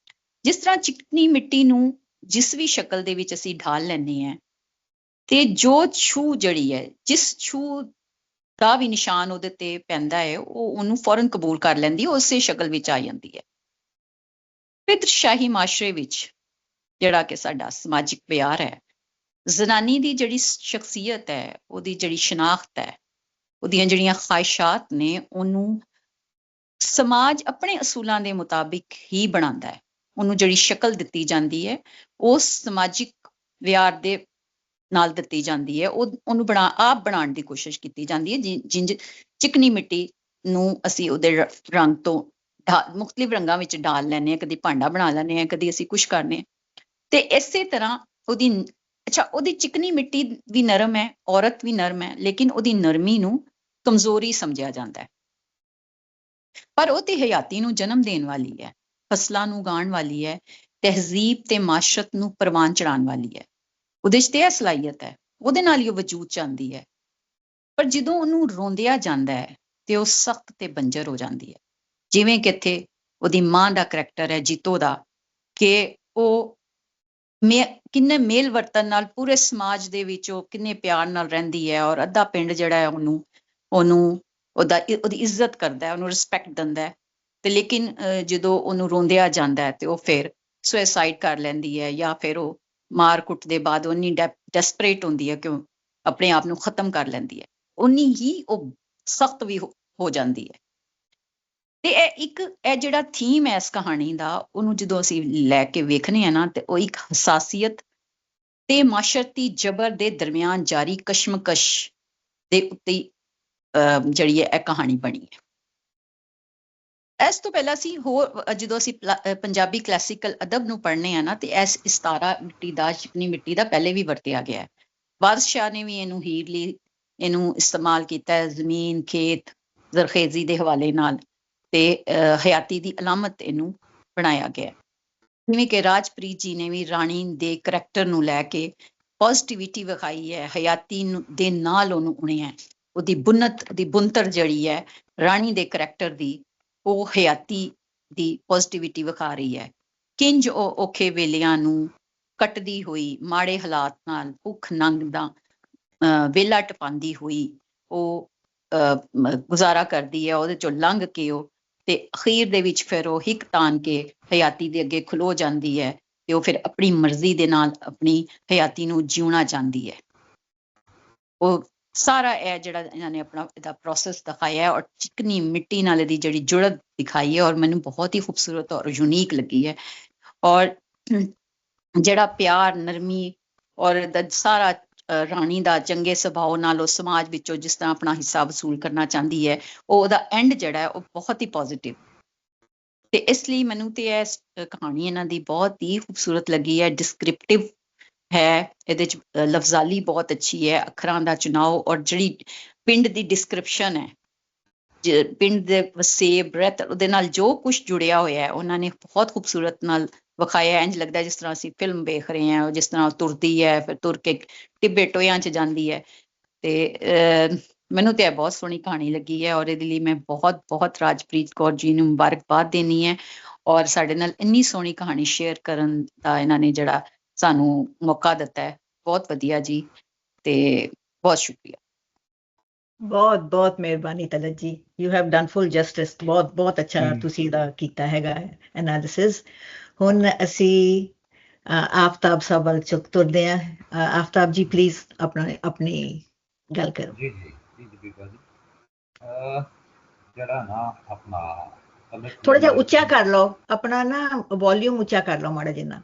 ਜਿਸ ਤਰ੍ਹਾਂ ਚਿਕਨੀ ਮਿੱਟੀ ਨੂੰ ਜਿਸ ਵੀ ਸ਼ਕਲ ਦੇ ਵਿੱਚ ਅਸੀਂ ਢਾਲ ਲੈਂਦੇ ਹਾਂ ਤੇ ਜੋ ਛੂ ਜਿਹੜੀ ਹੈ, ਜਿਸ ਛੂ ਦਾ ਵੀ ਨਿਸ਼ਾਨ ਉਹਦੇ ਤੇ ਪੈਂਦਾ ਹੈ, ਉਹ ਉਹਨੂੰ ਫੌਰਨ ਕਬੂਲ ਕਰ ਲੈਂਦੀ ਹੈ, ਉਸੇ ਸ਼ਕਲ ਵਿੱਚ ਆ ਜਾਂਦੀ ਹੈ। ਪਿਤਰਸ਼ਾਹੀ ਮਾਸ਼ਰੇ ਵਿੱਚ ਜਿਹੜਾ ਕਿ ਸਾਡਾ ਸਮਾਜਿਕ ਪਿਆਰ ਹੈ, ਜ਼ਨਾਨੀ ਦੀ ਜਿਹੜੀ ਸ਼ਖਸੀਅਤ ਹੈ, ਉਹਦੀ ਜਿਹੜੀ ਸ਼ਨਾਖਤ ਹੈ, ਉਹਦੀਆਂ ਜਿਹੜੀਆਂ ਖਾਹਿਸ਼ਾਤ ਨੇ, ਉਹਨੂੰ ਸਮਾਜ ਆਪਣੇ ਅਸੂਲਾਂ ਦੇ ਮੁਤਾਬਿਕ ਹੀ ਬਣਾਉਂਦਾ ਹੈ। ਉਹਨੂੰ ਜਿਹੜੀ ਸ਼ਕਲ ਦਿੱਤੀ ਜਾਂਦੀ ਹੈ, ਉਸ ਸਮਾਜਿਕ ਵਿਹਾਰ ਦੇ ਨਾਲ ਦਿੱਤੀ ਜਾਂਦੀ ਹੈ। ਉਹਨੂੰ ਆਪ ਬਣਾਉਣ ਦੀ ਕੋਸ਼ਿਸ਼ ਕੀਤੀ ਜਾਂਦੀ ਹੈ। ਜਿੰਜ ਚਿਕਨੀ ਮਿੱਟੀ ਨੂੰ ਅਸੀਂ ਉਹਦੇ ਰੰਗ ਤੋਂ ਮੁਖਤਲਿਫ ਰੰਗਾਂ ਵਿੱਚ ਢਾਲ ਲੈਂਦੇ ਹਾਂ, ਕਦੀ ਭਾਂਡਾ ਬਣਾ ਲੈਂਦੇ ਹਾਂ, ਕਦੀ ਅਸੀਂ ਕੁਛ ਕਰਨੇ, ਤੇ ਇਸੇ ਤਰ੍ਹਾਂ ਉਹਦੀ ਚਿਕਨੀ ਮਿੱਟੀ ਵੀ ਨਰਮ ਹੈ, ਔਰਤ ਵੀ ਨਰਮ ਹੈ, ਲੇਕਿਨ ਉਹਦੀ ਨਰਮੀ ਨੂੰ ਕਮਜ਼ੋਰੀ ਸਮਝਿਆ ਜਾਂਦਾ ਹੈ। ਪਰ ਉਹ ਤੇ ਹਯਾਤੀ ਨੂੰ ਜਨਮ ਦੇਣ ਵਾਲੀ ਹੈ, ਫਸਲਾਂ ਨੂੰ ਉਗਾਉਣ ਵਾਲੀ ਹੈ, ਤਹਿਜ਼ੀਬ ਤੇ ਮਾਸ਼ਰਤ ਨੂੰ ਪ੍ਰਵਾਨ ਚੜਾਉਣ ਵਾਲੀ ਹੈ। ਉਹਦੇ 'ਚ ਤੇ ਇਹ ਸਲਾਹੀਅਤ ਹੈ, ਉਹਦੇ ਨਾਲ ਹੀ ਉਹ ਵਜੂਦ 'ਚ ਆਉਂਦੀ ਹੈ। ਪਰ ਜਦੋਂ ਉਹਨੂੰ ਰੋਂਦਿਆ ਜਾਂਦਾ ਹੈ ਤੇ ਉਹ ਸਖਤ ਤੇ ਬੰਜਰ ਹੋ ਜਾਂਦੀ ਹੈ। ਜਿਵੇਂ ਕਿ ਇੱਥੇ ਉਹਦੀ ਮਾਂ ਦਾ ਕਰੈਕਟਰ ਹੈ ਜੀਤੋ ਦਾ, ਕਿ ਉਹ ਕਿੰਨੇ ਮੇਲ ਵਰਤਨ ਨਾਲ ਪੂਰੇ ਸਮਾਜ ਦੇ ਵਿੱਚ ਉਹ ਕਿੰਨੇ ਪਿਆਰ ਨਾਲ ਰਹਿੰਦੀ ਹੈ, ਔਰ ਅੱਧਾ ਪਿੰਡ ਜਿਹੜਾ ਹੈ ਉਹਦੀ ਇੱਜ਼ਤ ਕਰਦਾ ਹੈ, ਉਹਨੂੰ ਰਿਸਪੈਕਟ ਦਿੰਦਾ ਹੈ। ਤੇ ਲੇਕਿਨ ਜਦੋਂ ਉਹਨੂੰ ਰੋਂਦਿਆ ਜਾਂਦਾ ਹੈ ਤੇ ਉਹ ਫਿਰ ਸੁਸਾਈਡ ਕਰ ਲੈਂਦੀ ਹੈ, ਜਾਂ ਫਿਰ ਉਹ ਮਾਰ ਕੁੱਟ ਦੇ ਬਾਅਦ ਉਹ ਇੰਨੀ ਡੈਸਪਰੇਟ ਹੁੰਦੀ ਹੈ ਕਿ ਉਹ ਆਪਣੇ ਆਪ ਨੂੰ ਖਤਮ ਕਰ ਲੈਂਦੀ ਹੈ। ਉਨੀ ਹੀ ਉਹ ਸਖਤ ਵੀ ਹੋ ਜਾਂਦੀ ਹੈ। ਤੇ ਇਹ ਜਿਹੜਾ ਥੀਮ ਹੈ ਇਸ ਕਹਾਣੀ ਦਾ, ਉਹਨੂੰ ਜਦੋਂ ਅਸੀਂ ਲੈ ਕੇ ਵੇਖਦੇ ਹਾਂ ਨਾ, ਤੇ ਉਹ ਇੱਕ ਹਸਾਸੀਅਤ ਤੇ ਮਾਸ਼ਰਤੀ ਜਬਰ ਦੇ ਦਰਮਿਆਨ ਜਾਰੀ ਕਸ਼ਮਕਸ਼ ਦੇ ਉੱਤੇ ਜਿਹੜੀ ਹੈ ਇਹ ਕਹਾਣੀ ਬਣੀ ਹੈ। ਇਸ ਤੋਂ ਪਹਿਲਾਂ ਅਸੀਂ ਜਦੋਂ ਅਸੀਂ ਪੰਜਾਬੀ ਕਲਾਸੀਕਲ ਅਦਬ ਨੂੰ ਪੜ੍ਹਨੇ ਆ ਨਾ, ਤੇ ਇਸ ਇਸਤਾਰਾ ਮਿੱਟੀ ਦਾ, ਚਿਕਨੀ ਮਿੱਟੀ ਦਾ ਪਹਿਲੇ ਵੀ ਵਰਤਿਆ ਗਿਆ ਹੈ। ਬਾਦਸ਼ਾਹ ਨੇ ਵੀ ਇਹਨੂੰ ਹੀਰ ਲਈ ਇਹਨੂੰ ਇਸਤੇਮਾਲ ਕੀਤਾ ਹੈ, ਜ਼ਮੀਨ, ਖੇਤ, ਜ਼ਰਖੇਜ਼ੀ ਦੇ ਹਵਾਲੇ ਨਾਲ, ਤੇ ਹਯਾਤੀ ਦੀ ਅਲਾਮਤ ਇਹਨੂੰ ਬਣਾਇਆ ਗਿਆ। ਜਿਵੇਂ ਕਿ ਰਾਜਪ੍ਰੀਤ ਜੀ ਨੇ ਵੀ ਰਾਣੀ ਦੇ ਕਰੈਕਟਰ ਨੂੰ ਲੈ ਕੇ ਪੋਜ਼ਿਟਿਵਿਟੀ ਵਿਖਾਈ ਹੈ, ਹਯਾਤੀ ਦੇ ਨਾਲ ਉਹਨੂੰ ਉਣਿਆ, ਉਹਦੀ ਬੁਨਤਰ ਜਿਹੜੀ ਹੈ ਰਾਣੀ ਦੇ ਕਰੈਕਟਰ ਦੀ, ਉਹ ਹਯਾਤੀ ਦੀ ਪੋਜ਼ਿਟਿਵਿਟੀ ਵਿਖਾ ਰਹੀ ਹੈ। ਕਿੰਜ ਉਹ ਔਖੇ ਵੇਲਿਆਂ ਨੂੰ ਕੱਟਦੀ ਹੋਈ, ਮਾੜੇ ਹਾਲਾਤ ਨਾਲ, ਭੁੱਖ ਨੰਗ ਦਾ ਵੇਲਾ ਟਪਾਉਂਦੀ ਹੋਈ ਉਹ ਗੁਜ਼ਾਰਾ ਕਰਦੀ ਹੈ, ਉਹਦੇ ਚੋਂ ਲੰਘ ਕੇ ਉਹ, ਤੇ ਅਖੀਰ ਦੇ ਵਿੱਚ ਫਿਰ ਉਹ ਹਿੱਕ ਤਾਣ ਕੇ ਹਯਾਤੀ ਦੇ ਅੱਗੇ ਖਲੋ ਜਾਂਦੀ ਹੈ, ਤੇ ਉਹ ਫਿਰ ਆਪਣੀ ਮਰਜ਼ੀ ਦੇ ਨਾਲ ਆਪਣੀ ਹਯਾਤੀ ਨੂੰ ਜਿਉਣਾ ਚਾਹੁੰਦੀ ਹੈ। ਉਹ ਸਾਰਾ ਇਹ ਜਿਹੜਾ ਇਹਨਾਂ ਨੇ ਆਪਣਾ ਇਹਦਾ ਪ੍ਰੋਸੈਸ ਦਿਖਾਇਆ ਹੈ, ਔਰ ਚਿਕਨੀ ਮਿੱਟੀ ਨਾਲ ਇਹਦੀ ਜਿਹੜੀ ਜੁੜਤ ਦਿਖਾਈ ਹੈ, ਔਰ ਮੈਨੂੰ ਬਹੁਤ ਹੀ ਖੂਬਸੂਰਤ ਔਰ ਯੂਨੀਕ ਲੱਗੀ ਹੈ। ਔਰ ਜਿਹੜਾ ਪਿਆਰ, ਨਰਮੀ ਔਰ ਸਾਰਾ ਰਾਣੀ ਦਾ ਚੰਗੇ ਸੁਭਾਅ ਨਾਲ ਉਹ ਸਮਾਜ ਵਿੱਚੋਂ ਜਿਸ ਤਰ੍ਹਾਂ ਆਪਣਾ ਹਿੱਸਾ ਵਸੂਲ ਕਰਨਾ ਚਾਹੁੰਦੀ ਹੈ, ਉਹਦਾ ਐਂਡ ਜਿਹੜਾ ਹੈ ਉਹ ਬਹੁਤ ਹੀ ਪੋਜ਼ਿਟਿਵ। ਤੇ ਇਸ ਲਈ ਮੈਨੂੰ ਤੇ ਇਹ ਕਹਾਣੀ ਇਹਨਾਂ ਦੀ ਬਹੁਤ ਹੀ ਖੂਬਸੂਰਤ ਲੱਗੀ ਹੈ, ਡਿਸਕ੍ਰਿਪਟਿਵ ਹੈ, ਇਹਦੇ 'ਚ ਲਫ਼ਜ਼ਾਲੀ ਬਹੁਤ ਅੱਛੀ ਹੈ, ਅੱਖਰਾਂ ਦਾ ਚੁਣਾਵ, ਔਰ ਜਿਹੜੀ ਪਿੰਡ ਦੀ ਡਿਸਕ੍ਰਿਪਸ਼ਨ ਹੈ, ਪਿੰਡ ਦੇ ਵਸੇਬ ਰਹਿਤ, ਉਹਦੇ ਨਾਲ ਜੋ ਕੁਛ ਜੁੜਿਆ ਹੋਇਆ ਹੈ ਉਹਨਾਂ ਨੇ ਬਹੁਤ ਖੂਬਸੂਰਤ ਨਾਲ ਵਿਖਾਇਆ। ਇੰਝ ਲੱਗਦਾ ਜਿਸ ਤਰ੍ਹਾਂ ਅਸੀਂ ਫਿਲਮ ਵੇਖ ਰਹੇ ਹਾਂ, ਜਿਸ ਤਰ੍ਹਾਂ ਤੁਰਦੀ ਹੈ, ਫਿਰ ਤੁਰ ਕੇ ਟਿੱਬੇ ਟੋਇਆਂ 'ਚ ਜਾਂਦੀ ਹੈ। ਤੇ ਮੈਨੂੰ ਤੇ ਇਹ ਬਹੁਤ ਸੋਹਣੀ ਕਹਾਣੀ ਲੱਗੀ ਹੈ, ਔਰ ਇਹਦੇ ਲਈ ਮੈਂ ਬਹੁਤ ਬਹੁਤ ਰਾਜਪ੍ਰੀਤ ਕੌਰ ਜੀ ਨੂੰ ਮੁਬਾਰਕਬਾਦ ਦੇਣੀ ਹੈ, ਔਰ ਸਾਡੇ ਨਾਲ ਇੰਨੀ ਸੋਹਣੀ ਕਹਾਣੀ ਸ਼ੇਅਰ ਕਰਨ ਦਾ ਇਹਨਾਂ ਨੇ ਜਿਹੜਾ ਸਾਨੂੰ ਮੌਕਾ ਦਿੱਤਾ ਹੈ, ਬਹੁਤ ਵਧੀਆ ਜੀ, ਤੇ ਬਹੁਤ ਸ਼ੁਕਰੀਆ। ਬਹੁਤ ਬਹੁਤ ਮਿਹਰਬਾਨੀ ਤਲਤ ਜੀ, you have done full justice. ਬਹੁਤ ਬਹੁਤ ਅੱਛਾ ਤੁਸੀਂ ਇਹਦਾ ਕੀਤਾ ਹੈਗਾ ਐਨਾਲਿਸਿਸ। ਹੁਣ ਅਸੀਂ ਆਫਤਾਬ ਸਾਹਿਬ ਵੱਲ ਤੁਰਦੇ ਹਾਂ। ਆਫਤਾਬ ਜੀ ਪਲੀਜ਼ ਆਪਣੀ ਗੱਲ ਕਰੋ। ਜੀ ਜੀ ਜੀ ਜੀ ਬੀਬਾ ਜੀ, ਜਿਹੜਾ ਨਾ ਆਪਣਾ ਥੋੜਾ ਜਿਹਾ ਉੱਚਾ ਕਰ ਲਓ, ਆਪਣਾ ਨਾ ਵੋਲਿਊਮ ਉੱਚਾ ਕਰ ਲਓ ਮਾੜਾ ਜਿਹਾ।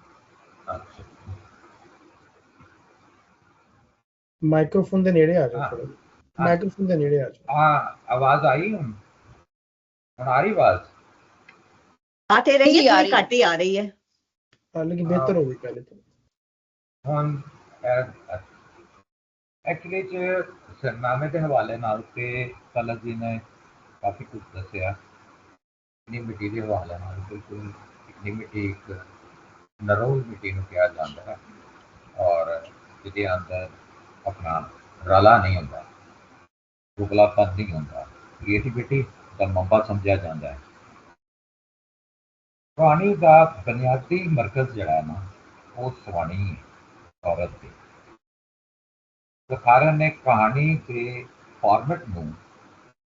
ਅੱਛਾ, ਮਾਈਕ੍ਰੋਫੋਨ ਦੇ ਨੇੜੇ ਆ ਜਾਓ, ਥੋੜਾ ਮਾਈਕ੍ਰੋਫੋਨ ਦੇ ਨੇੜੇ ਆ ਜਾਓ। हाँ, आवाज आई हूँ, आ रही आवाज? ਆ ਤੇ ਰਹੀ ਹੈ, ਜੀ, ਆ ਥੋੜੀ ਰਹੀ ਘੱਟ ਹੀ ਆ ਰਹੀ ਹੈ। ਹਾਲਾਂਕਿ ਬਿਹਤਰ ਹੋ ਗਈ ਪਹਿਲੇ ਤੋਂ। ਹੁਣ ਐਕਚੁਅਲੀ ਚ ਸਰਨਾਮੇ ਦੇ ਹਵਾਲੇ ਨਾਲ ਤੇ ਤਲਤ ਜੀ ਨੇ ਕਾਫੀ ਕੁਝ ਦੱਸਿਆ। ਚੀਕਣੀ ਮਿੱਟੀ ਦੇ ਹਵਾਲੇ ਨਾਲ ਬਿਲਕੁਲ ਚੀਕਣੀ ਮਿੱਟੀ ਇੱਕ ਨਰੋਲ ਮਿੱਟੀ ਨੂੰ ਕਿਹਾ ਜਾਂਦਾ ਹੈ ਔਰ ਜਿਹਦੇ ਅੰਦਰ ਆਪਣਾ ਰਲਾ ਨਹੀਂ ਹੁੰਦਾ, ਉਗਲਾਪਨ ਨਹੀਂ ਹੁੰਦਾ, ਕ੍ਰੀਏਟੀਵਿਟੀ ਦਾ ਮੰਬਾ ਸਮਝਿਆ ਜਾਂਦਾ ਹੈ। ਕਹਾਣੀ ਦਾ ਬੁਨਿਆਦੀ ਮਰਕਜ਼ ਜਿਹੜਾ ਹੈ ਨਾ ਉਹ ਸਵਾਣੀ ਹੈ ਔਰਤ ਦੀ। ਲਖਾਰਨ ਨੇ ਕਹਾਣੀ ਦੇ ਫਾਰਮੈਟ ਨੂੰ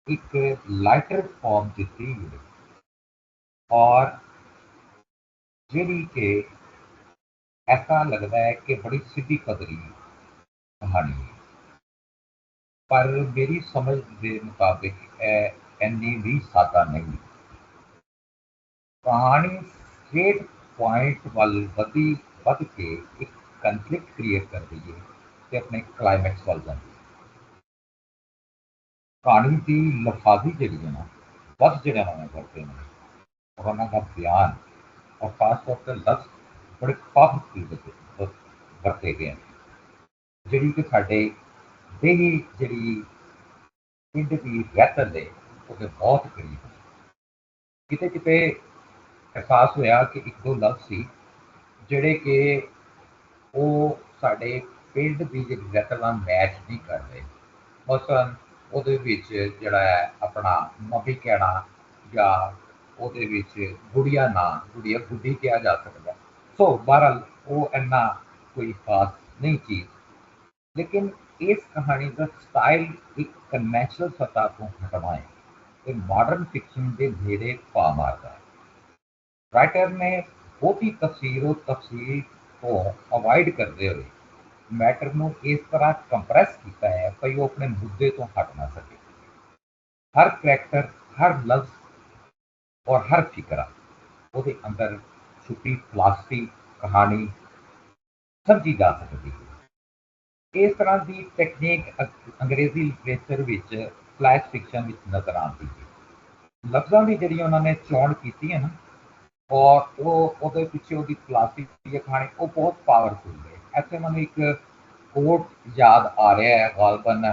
ਇੱਕ ਲਾਈਟਰ ਫਾਰਮ ਦਿੱਤੀ ਹੈ ਔਰ ਜਿਹੜੀ ਕਿ ऐसा लगता है कि बड़ी सीधी पदरी कहानी है, पर मेरी समझ के मुताबिक इन्नी भी सादा नहीं। कहानी स्ट्रेट पॉइंट वाल वध के एक कन्फ्लिक्ट क्रिएट करती है ते अपने क्लाइमैक्स वाल जाती है। कहानी की लफाजी जी है ना लफ्ज जो करते हैं और उन्होंने का बयान और खास तौर पर लफ्ज बड़े पावरफुल वरते गए हैं जी कि साढ़े देही जी पिंड की रहतल है वो बहुत करीब है। किते किते एहसास होया कि एक दो लफ्ज सी जिहड़े कि वो साढ़े पिंड की जी रहतल नाल मैच नहीं कर रहे। मसलन ਉਹਦੇ ਵਿੱਚ ਜਿਹੜਾ ਹੈ ਆਪਣਾ ਮੰਮੀ ਕਹਿਣਾ ਜਾਂ ਉਹਦੇ ਵਿੱਚ ਗੁੜੀਆ ਨਾਂ ਗੁੜੀਆ ਗੁੱਡੀ ਕਿਹਾ ਜਾ ਸਕਦਾ। ਸੋ ਬਹਰਹਾਲ ਉਹ ਇੰਨਾ ਕੋਈ ਖਾਸ ਨਹੀਂ ਚੀਜ਼, ਲੇਕਿਨ ਇਸ ਕਹਾਣੀ ਦਾ ਸਟਾਈਲ ਇੱਕ ਕਨਵੈਂਸ਼ਨਲ ਸਤ੍ਹਾ ਤੋਂ ਹਟਵਾ ਹੈ ਤੇ ਮਾਡਰਨ ਫਿਕਸ਼ਨ ਦੇ ਨੇੜੇ ਪਾ ਮਾਰਦਾ ਹੈ। ਰਾਈਟਰ ਨੇ ਬਹੁਤੀ ਤਫਸੀਰ ਤਫਸੀਲ ਤੋਂ ਅਵਾਇਡ ਕਰਦੇ ਹੋਏ मैटर ਨੂੰ ਇਸ ਤਰ੍ਹਾਂ ਕੰਪਰੈਸ ਕੀਤਾ ਹੈ ਕਿ ਉਹ ਆਪਣੇ ਮੁੱਦੇ ਤੋਂ ਹਟ ਨਾ ਸਕੇ। ਹਰ ਕਰੈਕਟਰ, ਹਰ ਲਫ਼ਜ਼ ਔਰ ਹਰ ਫਿਕਰਾ ਉਹਦੇ ਅੰਦਰ ਛੁਪੀ ਫਿਲਾਸਫੀ ਕਹਾਣੀ ਸਮਝੀ ਜਾ ਸਕਦੀ ਹੈ। ਇਸ ਤਰ੍ਹਾਂ ਦੀ ਟੈਕਨੀਕ ਅੰਗਰੇਜ਼ੀ ਲਿਟਰੇਚਰ ਵਿੱਚ ਫਲੈਸ਼ ਫਿਕਸ਼ਨ ਵਿੱਚ ਨਜ਼ਰ ਆਉਂਦੀ ਹੈ। ਲਫ਼ਜ਼ਾਂ ਦੀ ਜਿਹੜੀ ਉਹਨਾਂ ਨੇ ਚੋਣ ਕੀਤੀ ਹੈ ਨਾ ਔਰ ਉਹ ਉਹਦੇ ਪਿੱਛੇ ਉਹਦੀ ਫਿਲਾਸਫੀ ਦੀ ਕਹਾਣੀ ਉਹ ਬਹੁਤ ਪਾਵਰਫੁਲ ਹੈ। ਇੱਥੇ ਮੈਨੂੰ ਇੱਕ ਕੋਟ ਯਾਦ ਆ ਰਿਹਾ ਹੈ ਗਾਲਬਨ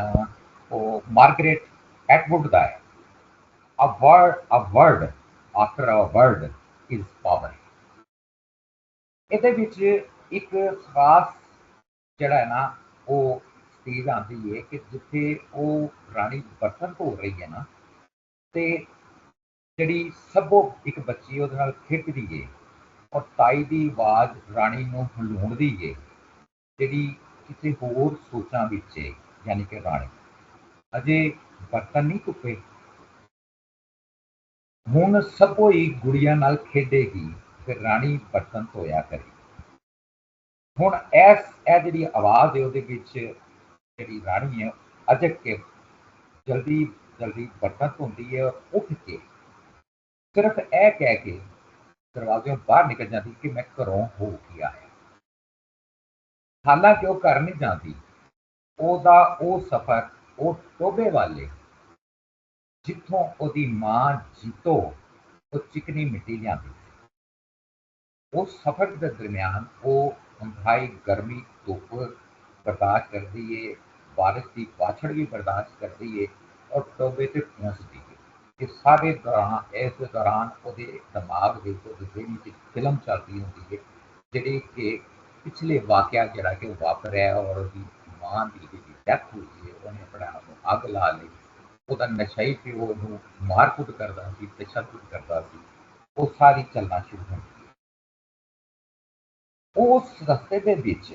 ਉਹ ਮਾਰਗਰੇਟ ਐਟਵੁੱਡ ਦਾ ਹੈ, a word after a word is power। ਇਹਦੇ ਵਿੱਚ ਇੱਕ ਖਾਸ ਜਿਹੜਾ ਹੈ ਨਾ ਉਹ ਸਟੇਜ ਆਉਂਦੀ ਹੈ ਕਿ ਜਿੱਥੇ ਉਹ ਰਾਣੀ ਬਰਤਨ ਧੋ ਰਹੀ ਹੈ ਨਾ ਤੇ ਜਿਹੜੀ ਸਭੋ ਇੱਕ ਬੱਚੀ ਉਹਦੇ ਨਾਲ ਖੇਡਦੀ ਹੈ ਔਰ ਤਾਈ ਦੀ ਆਵਾਜ਼ ਰਾਣੀ ਨੂੰ ਹਲੂਣਦੀ ਹੈ ਜਿਹੜੀ ਕਿਸੇ ਹੋਰ ਸੋਚਾਂ ਵਿੱਚ ਹੈ, ਯਾਨੀ ਕਿ ਰਾਣੀ ਅਜੇ ਬਰਤਨ ਨਹੀਂ ਧੁੱਪੇ, ਹੁਣ ਸਭੋ ਹੀ ਗੁੜੀਆਂ ਨਾਲ ਖੇਡੇਗੀ ਤੇ ਰਾਣੀ ਬਰਤਨ ਧੋਇਆ ਕਰੇ। ਹੁਣ ਇਹ ਜਿਹੜੀ ਆਵਾਜ਼ ਹੈ ਉਹਦੇ ਵਿੱਚ ਜਿਹੜੀ ਰਾਣੀ ਹੈ ਅਜਕ ਕੇ ਜਲਦੀ ਜਲਦੀ ਬਰਤਨ ਧੋਂਦੀ ਹੈ ਔਰ ਉੱਠ ਕੇ ਸਿਰਫ ਇਹ ਕਹਿ ਕੇ ਦਰਵਾਜ਼ਿਓਂ ਬਾਹਰ ਨਿਕਲ ਜਾਂਦੀ ਕਿ ਮੈਂ ਘਰੋਂ ਹੋ ਕੇ ਆਇਆ। ਹਾਲਾਂਕਿ ਉਹ ਘਰ ਨਹੀਂ ਜਾਂਦੀ, ਉਹਦਾ ਉਹ ਸਫ਼ਰ ਉਹ ਟੋਭੇ ਵਾਲੇ ਜਿੱਥੋਂ ਉਹਦੀ ਮਾਂ ਜੀਤੋ ਉਹ ਚਿਕਨੀ ਮਿੱਟੀ ਲਿਆਂਦੀ ਸੀ। ਉਸ ਸਫ਼ਰ ਦੇ ਦਰਮਿਆਨ ਉਹ ਇੰਤਹਾਈ ਗਰਮੀ ਧੁੱਪ ਬਰਦਾਸ਼ਤ ਕਰਦੀ ਹੈ, ਬਾਰਿਸ਼ ਦੀ ਬਾਛੜ ਵੀ ਬਰਦਾਸ਼ਤ ਕਰਦੀ ਹੈ ਔਰ ਟੋਭੇ ਤੇ ਪਹੁੰਚਦੀ ਹੈ। ਇਸ ਦੌਰਾਨ ਉਹਦੇ ਦਿਮਾਗ ਵਿੱਚ ਉਹਦੇ ਦਿਲ ਵਿੱਚ ਫਿਲਮ ਚੱਲਦੀ ਹੁੰਦੀ ਹੈ ਜਿਹੜੀ ਕਿ ਪਿਛਲੇ ਵਾਕਿਆ ਜਿਹੜਾ ਕਿ ਉਹ ਵਾਪਰਿਆ ਔਰ ਉਹਦੀ ਮਾਂ ਦੀ ਜਿਹੜੀ ਡੈਥ ਹੋਈ ਹੈ ਉਹਨੇ ਆਪਣੇ ਆਪ ਨੂੰ ਅੱਗ ਲਾ ਲਈ, ਉਹਦਾ ਨਸ਼ਈ ਪਿਓ ਉਹਨੂੰ ਮਾਰ ਕੁੱਟ ਕਰਦਾ ਸੀ, ਤਸ਼ੱਦਦ ਕਰਦਾ ਸੀ, ਉਹ ਸਾਰੀ ਚੱਲਣਾ ਸ਼ੁਰੂ ਹੁੰਦੀ ਹੈ। ਉਸ ਰਸਤੇ ਦੇ ਵਿੱਚ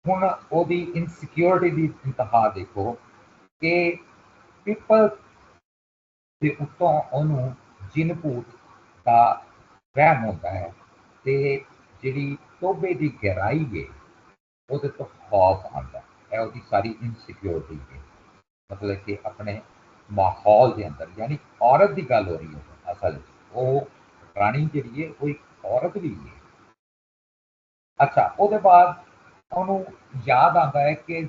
ਹੁਣ ਉਹਦੀ ਇਨਸਿਕਿਉਰਿਟੀ ਦੀ ਇੰਤਹਾ ਦੇਖੋ ਕਿ ਪੀਪਲ ਦੇ ਉੱਤੋਂ ਉਹਨੂੰ ਜਿੰਨ ਭੂਤ ਦਾ ਵਹਿਮ ਹੁੰਦਾ ਹੈ ਤੇ ਜਿਹੜੀ ਟੋਭੇ ਦੀ ਗਹਿਰਾਈ ਹੈ ਉਹਦੇ ਤੋਂ ਖੌਫ ਆਉਂਦਾ। ਇਹ ਉਹਦੀ ਸਾਰੀ ਇਨਸਿਕਿਉਰਿਟੀ ਹੈ, ਮਤਲਬ ਕਿ ਆਪਣੇ ਮਾਹੌਲ ਦੇ ਅੰਦਰ, ਯਾਨੀ ਔਰਤ ਦੀ ਗੱਲ ਹੋ ਰਹੀ ਹੈ ਅਸਲ ਵਿੱਚ। ਉਹ ਰਾਣੀ ਜਿਹੜੀ ਹੈ ਉਹ ਇੱਕ ਔਰਤ ਵੀ ਹੈ। ਅੱਛਾ, ਉਹਦੇ ਬਾਅਦ ਉਹਨੂੰ ਯਾਦ ਆਉਂਦਾ ਹੈ ਕਿ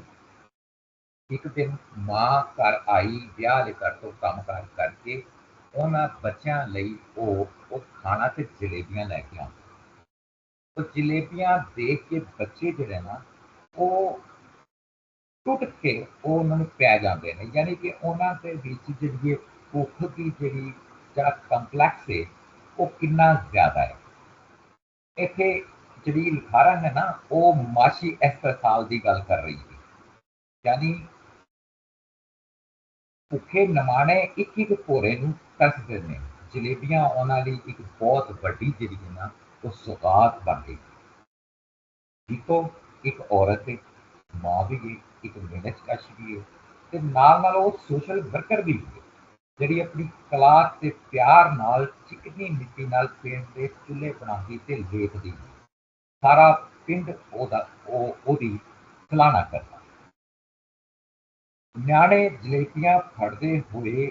ਇੱਕ ਦਿਨ ਮਾਂ ਘਰ ਆਈ, ਵਿਆਹ ਵਾਲੇ ਘਰ ਤੋਂ ਕੰਮ ਕਾਰ ਕਰਕੇ ਉਹਨਾਂ ਬੱਚਿਆਂ ਲਈ ਉਹ ਖਾਣਾ ਤੇ ਜਲੇਬੀਆਂ ਲੈ ਕੇ ਆਉਂਦੇ। ਉਹ ਜਲੇਬੀਆਂ ਦੇਖ ਕੇ ਬੱਚੇ ਜਿਹੜੇ ਨਾ ਉਹ ਟੁੱਟ ਕੇ ਉਹ ਉਹਨਾਂ ਨੂੰ ਪੈ ਜਾਂਦੇ ਨੇ, ਯਾਨੀ ਕਿ ਉਹਨਾਂ ਦੇ ਵਿੱਚ ਜਿਹੜੀ ਭੁੱਖ ਦੀ ਜਿਹੜੀ ਜਿਹੜਾ ਕੰਪਲੈਕਸ ਹੈ ਉਹ ਕਿੰਨਾ ਜ਼ਿਆਦਾ ਹੈ। ਇੱਥੇ ਜਿਹੜੀ ਲਿਖਾਰਨ ਹੈ ਨਾ, ਉਹ ਮਾਸ਼ੀ ਇਸਤਸਾਲ ਦੀ ਗੱਲ ਕਰ ਰਹੀ ਹੈ, ਯਾਨੀ ਭੁੱਖੇ ਨਮਾਣੇ ਇੱਕ ਇੱਕ ਭੋਰੇ ਨੂੰ ਤਰਸਦੇ ਨੇ। ਜਲੇਬੀਆਂ ਉਹਨਾਂ ਲਈ ਇੱਕ ਬਹੁਤ ਵੱਡੀ ਜਿਹੜੀ ਹੈ ਨਾ, ਉਹ ਸੁਗਾਤ ਬਣ ਗਈ। ਜੀਤੋ ਇੱਕ ਔਰਤ ਹੈ, ਮਾਂ ਵੀ ਹੈ, ਇੱਕ ਮਿਹਨਤਕਸ਼ ਵੀ ਹੈ, ਤੇ ਨਾਲ ਉਹ ਸੋਸ਼ਲ ਵਰਕਰ ਵੀ ਹੈ, ਜਿਹੜੀ ਆਪਣੀ ਕਲਾ ਤੇ ਪਿਆਰ ਨਾਲ ਚਿਕਨੀ ਮਿੱਟੀ ਨਾਲ ਪਿੰਡ ਦੇ ਚੁੱਲ੍ਹੇ ਬਣਾਉਂਦੀ ਤੇ ਲੇਪਦੀ। ਸਾਰਾ ਪਿੰਡ ਉਹਦੀ ਸਲਾਹਨਾ ਕਰਦਾ। ਨਿਆਣੇ ਜਲੇਬੀਆਂ ਫੜਦੇ ਹੋਏ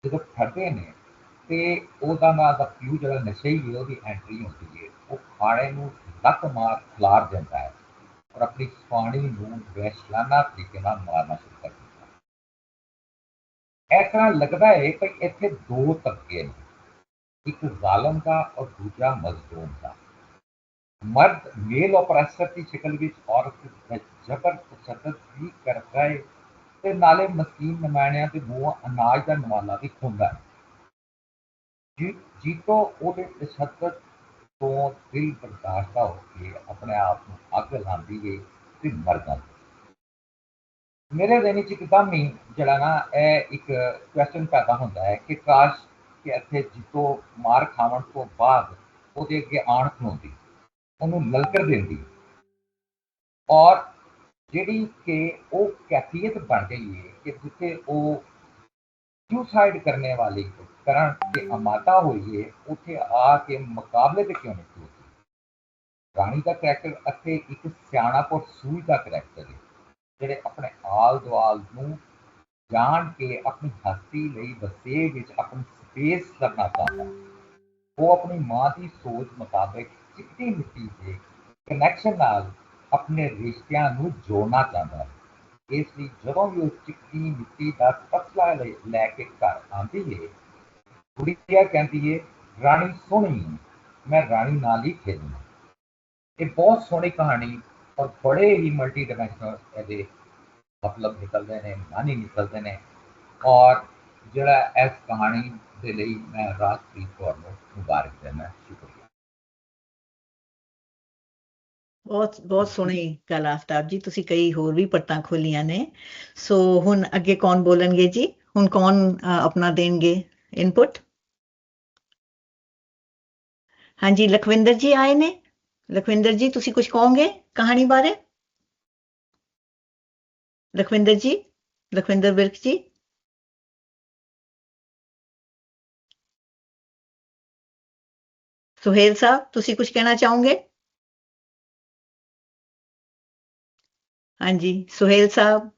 ਜਦੋਂ ਫੜਦੇ ਨੇ ਤੇ ਉਹਦਾ ਨਾਲ ਦਾ ਪਿਊ ਜਿਹੜਾ ਨਸ਼ਈ ਹੈ, ਉਹਦੀ ਐਂਟਰੀ ਹੁੰਦੀ ਹੈ। ਉਹ ਖਾਣੇ ਨੂੰ ਲੱਤ ਮਾਰ ਖਿਲਾਰ ਦਿੰਦਾ ਹੈ ਔਰ ਆਪਣੀ ਪਾਣੀ ਨੂੰ ਵਹਿਸ਼ਲਾਨਾ ਤਰੀਕੇ ਨਾਲ ਮਾਰਨਾ ਸ਼ੁਰੂ ਕਰ ਦਿੰਦਾ ਹੈ। ਇਸ ਤਰ੍ਹਾਂ ਲੱਗਦਾ ਹੈ ਕਿ ਇੱਥੇ ਦੋ ਤਬਕੇ ਨੇ, ਇੱਕ ਜ਼ਾਲਮ ਦਾ ਔਰ ਦੂਜਾ ਮਜ਼ਲੂਮ ਦਾ। ਮਰਦ ਮੇਲ ਓਪਰੈਸਰ ਦੀ ਸ਼ਕਲ ਵਿੱਚ ਔਰਤ ਜਬਰ ਤਸ਼ੱਦਦ ਵੀ ਕਰਦਾ ਹੈ ਤੇ ਨਾਲੇ ਮਸਕੀਨ ਨਮਾਇਣਿਆਂ ਦੇ ਮੂੰਹ ਅਨਾਜ ਦਾ ਨਵਾਲਾ ਵੀ ਖੁੰਦਾ ਹੈ। ਜੀਤੋ ਉਹਦੇ ਤਸ਼ੱਦਦ ਤੋਂ ਦਿਲ ਬਰਦਾਸ਼ਤਾ ਹੋ ਕੇ ਆਪਣੇ ਆਪ ਨੂੰ ਅੱਗ ਲਾਉਂਦੀ ਹੈ ਤੇ ਮਰ ਜਾਂਦੀ। ਮੇਰੇ ਦਿਨ 'ਚ ਇੱਕਦਮ ਹੀ ਜਿਹੜਾ ਨਾ ਇਹ ਇੱਕ ਕੁਐਸਚਨ ਪੈਦਾ ਹੁੰਦਾ ਹੈ ਕਿ ਕਾਸ਼ ਕਿ ਇੱਥੇ ਜੀਤੋ ਮਾਰ ਖਾਵਣ ਤੋਂ ਬਾਅਦ ਉਹਦੇ ਅੱਗੇ ਆਣ ਖਲੋਂਦੀ, ਉਹਨੂੰ ਲਲਕਰ ਦਿੰਦੀ, ਔਰ ਜਿਹੜੀ ਕਿ ਉਹ ਕੈਫੀਅਤ ਬਣ ਗਈ ਹੈ ਕਿ ਜਿੱਥੇ ਉਹ ਸੁਸਾइड करने वाली करण के अमादा हुई है, उत्थे आके मुकाबले पे क्यों नहीं खलोती। राणी का करैक्टर इत्थे एक सियाणप और सूझ का करैक्टर है, जिहड़े अपने आल दुआल नूं जान के अपनी हस्ती लई वसे विच अपनी स्पेस करना चाहता है। वो अपनी माँ की सोच मुताबिक चिकनी मिट्टी के कनैक्शन नाल अपने रिश्तियां नूं जोड़ना चाहता है। इस ਲਈ ਜਦੋਂ ਵੀ ਉਹ ਚਿਕਨੀ ਮਿੱਟੀ ਦਾ ਤਸਲਾ ਲੈ ਕੇ ਘਰ ਆਉਂਦੀ ਹੈ, ਗੁੜੀਆ ਕਹਿੰਦੀ ਹੈ ਰਾਣੀ ਸੋਹਣੀ, ਮੈਂ ਰਾਣੀ ਨਾਲ ਹੀ ਖੇਡਣਾ। ਇਹ ਬਹੁਤ ਸੋਹਣੀ ਕਹਾਣੀ ਔਰ ਬੜੇ ਹੀ ਮਲਟੀ ਡਾਇਮੈਂਸ਼ਨਲ ਇਹਦੇ ਮਤਲਬ ਨਿਕਲਦੇ ਨੇ, ਮਾਨੀ ਨਿਕਲਦੇ ਨੇ। ਔਰ ਜਿਹੜਾ ਇਸ ਕਹਾਣੀ ਦੇ ਲਈ ਮੈਂ ਰਾਜਪ੍ਰੀਤ ਕੌਰ ਨੂੰ ਮੁਬਾਰਕ ਦਿੰਦਾ। ਸ਼ੁਕਰੀਆ। ਬਹੁਤ ਬਹੁਤ ਸੋਹਣੀ ਗੱਲ ਆਫਤਾਬ ਜੀ, ਤੁਸੀਂ ਕਈ ਹੋਰ ਵੀ ਪਰਤਾਂ ਖੋਲੀਆਂ ਨੇ। ਸੋ ਹੁਣ ਅੱਗੇ ਕੌਣ ਬੋਲਣਗੇ ਜੀ? ਹੁਣ ਕੌਣ ਆਪਣਾ ਦੇਣਗੇ ਇਨਪੁਟ? ਹਾਂਜੀ, ਲਖਵਿੰਦਰ ਜੀ ਆਏ ਨੇ। ਲਖਵਿੰਦਰ ਜੀ, ਤੁਸੀਂ ਕੁਝ ਕਹੋਗੇ ਕਹਾਣੀ ਬਾਰੇ? ਲਖਵਿੰਦਰ ਜੀ, ਲਖਵਿੰਦਰ ਵਿਰਕ ਜੀ। ਸੁਹੇਲ ਸਾਹਿਬ, ਤੁਸੀਂ ਕੁਝ ਕਹਿਣਾ ਚਾਹੋਗੇ? ਹਾਂਜੀ, ਸੁਹੇਲ ਸਾਹਿਬ,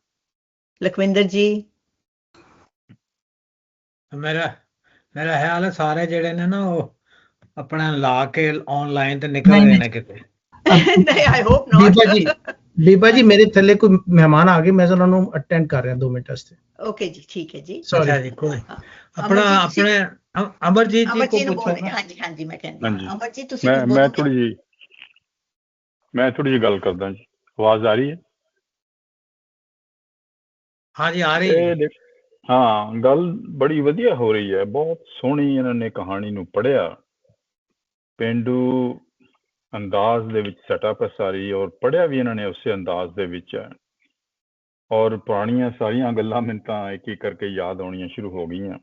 ਲਖਵਿੰਦਰ ਜੀ। ਮੇਰਾ ਖਿਆਲ ਹੈ ਸਾਰੇ ਜਿਹੜੇ ਨੇ ਨਾ ਉਹ ਆਪਣਾ ਲਾ ਕੇ ਆਨਲਾਈਨ ਤੇ ਨਿਕਲ ਰਹੇ ਨੇ ਕਿਤੇ। ਨਹੀਂ, ਆਈ ਹੋਪ ਨਾਟ। ਬੀਬਾ ਜੀ ਮੇਰੇ ਥੱਲੇ ਕੋਈ ਮਹਿਮਾਨ ਆ ਗਏ, ਮੈਂ ਉਹਨਾਂ ਨੂੰ ਅਟੈਂਡ ਕਰ ਰਿਹਾ 2 ਮਿੰਟ ਵਾਸਤੇ। ਓਕੇ ਜੀ, ਠੀਕ ਹੈ ਜੀ। ਅੱਛਾ ਜੀ, ਕੋਈ ਆਪਣੇ ਅਮਰਜੀਤ ਜੀ ਨੂੰ ਪੁੱਛੋ। ਹਾਂਜੀ ਹਾਂਜੀ, ਮੈਂ ਕਹਿੰਦੀ ਅਮਰਜੀਤ ਤੁਸੀਂ ਮੈਂ ਥੋੜੀ ਜਿਹੀ ਗੱਲ ਕਰਦਾ ਜੀ। ਆਵਾਜ਼ ਆ ਰਹੀ ਹੈ? ਹਾਂਜੀ, ਆ ਰਹੀ ਹੈ। ਹਾਂ, ਗੱਲ ਬੜੀ ਵਧੀਆ ਹੋ ਰਹੀ ਹੈ, ਬਹੁਤ ਸੋਹਣੀ ਇਹਨਾਂ ਨੇ ਕਹਾਣੀ ਨੂੰ ਪੜ੍ਹਿਆ, ਪੇਂਡੂ ਅੰਦਾਜ਼ ਦੇ ਵਿੱਚ ਸੈਟਅਪ ਹੈ ਸਾਰੀ, ਔਰ ਪੜ੍ਹਿਆ ਵੀ ਇਹਨਾਂ ਨੇ ਉਸੇ ਅੰਦਾਜ਼ ਦੇ ਵਿੱਚ ਹੈ। ਔਰ ਪੁਰਾਣੀਆਂ ਸਾਰੀਆਂ ਗੱਲਾਂ ਮੈਨੂੰ ਤਾਂ ਇੱਕ ਇੱਕ ਕਰਕੇ ਯਾਦ ਆਉਣੀਆਂ ਸ਼ੁਰੂ ਹੋ ਗਈਆਂ।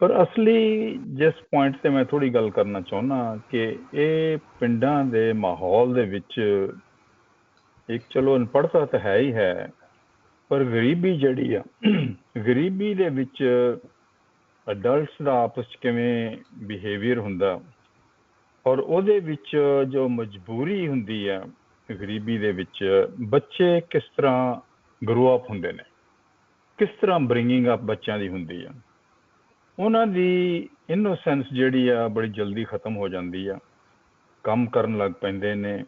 ਪਰ ਅਸਲੀ ਜਿਸ ਪੁਆਇੰਟ 'ਤੇ ਮੈਂ ਥੋੜ੍ਹੀ ਗੱਲ ਕਰਨਾ ਚਾਹੁੰਦਾ ਕਿ ਇਹ ਪਿੰਡਾਂ ਦੇ ਮਾਹੌਲ ਦੇ ਵਿੱਚ ਇੱਕ ਚਲੋ ਅਨਪੜ੍ਹਤਾ ਤਾਂ ਹੈ ਹੀ ਹੈ, ਪਰ ਗਰੀਬੀ ਜਿਹੜੀ ਆ, ਗਰੀਬੀ ਦੇ ਵਿੱਚ ਅਡਲਟਸ ਦਾ ਆਪਸ 'ਚ ਕਿਵੇਂ ਬਿਹੇਵੀਅਰ ਹੁੰਦਾ, ਔਰ ਉਹਦੇ ਵਿੱਚ ਜੋ ਮਜਬੂਰੀ ਹੁੰਦੀ ਹੈ ਗਰੀਬੀ ਦੇ ਵਿੱਚ, ਬੱਚੇ ਕਿਸ ਤਰ੍ਹਾਂ ਗਰੋ ਅਪ ਹੁੰਦੇ ਨੇ, ਕਿਸ ਤਰ੍ਹਾਂ ਬਰਿੰਗਿੰਗ ਅਪ ਬੱਚਿਆਂ ਦੀ ਹੁੰਦੀ ਆ, ਉਹਨਾਂ ਦੀ ਇਨੋਸੈਂਸ ਜਿਹੜੀ ਆ ਬੜੀ ਜਲਦੀ ਖਤਮ ਹੋ ਜਾਂਦੀ ਆ। ਕੰਮ ਕਰਨ ਲੱਗ ਪੈਂਦੇ ਨੇ,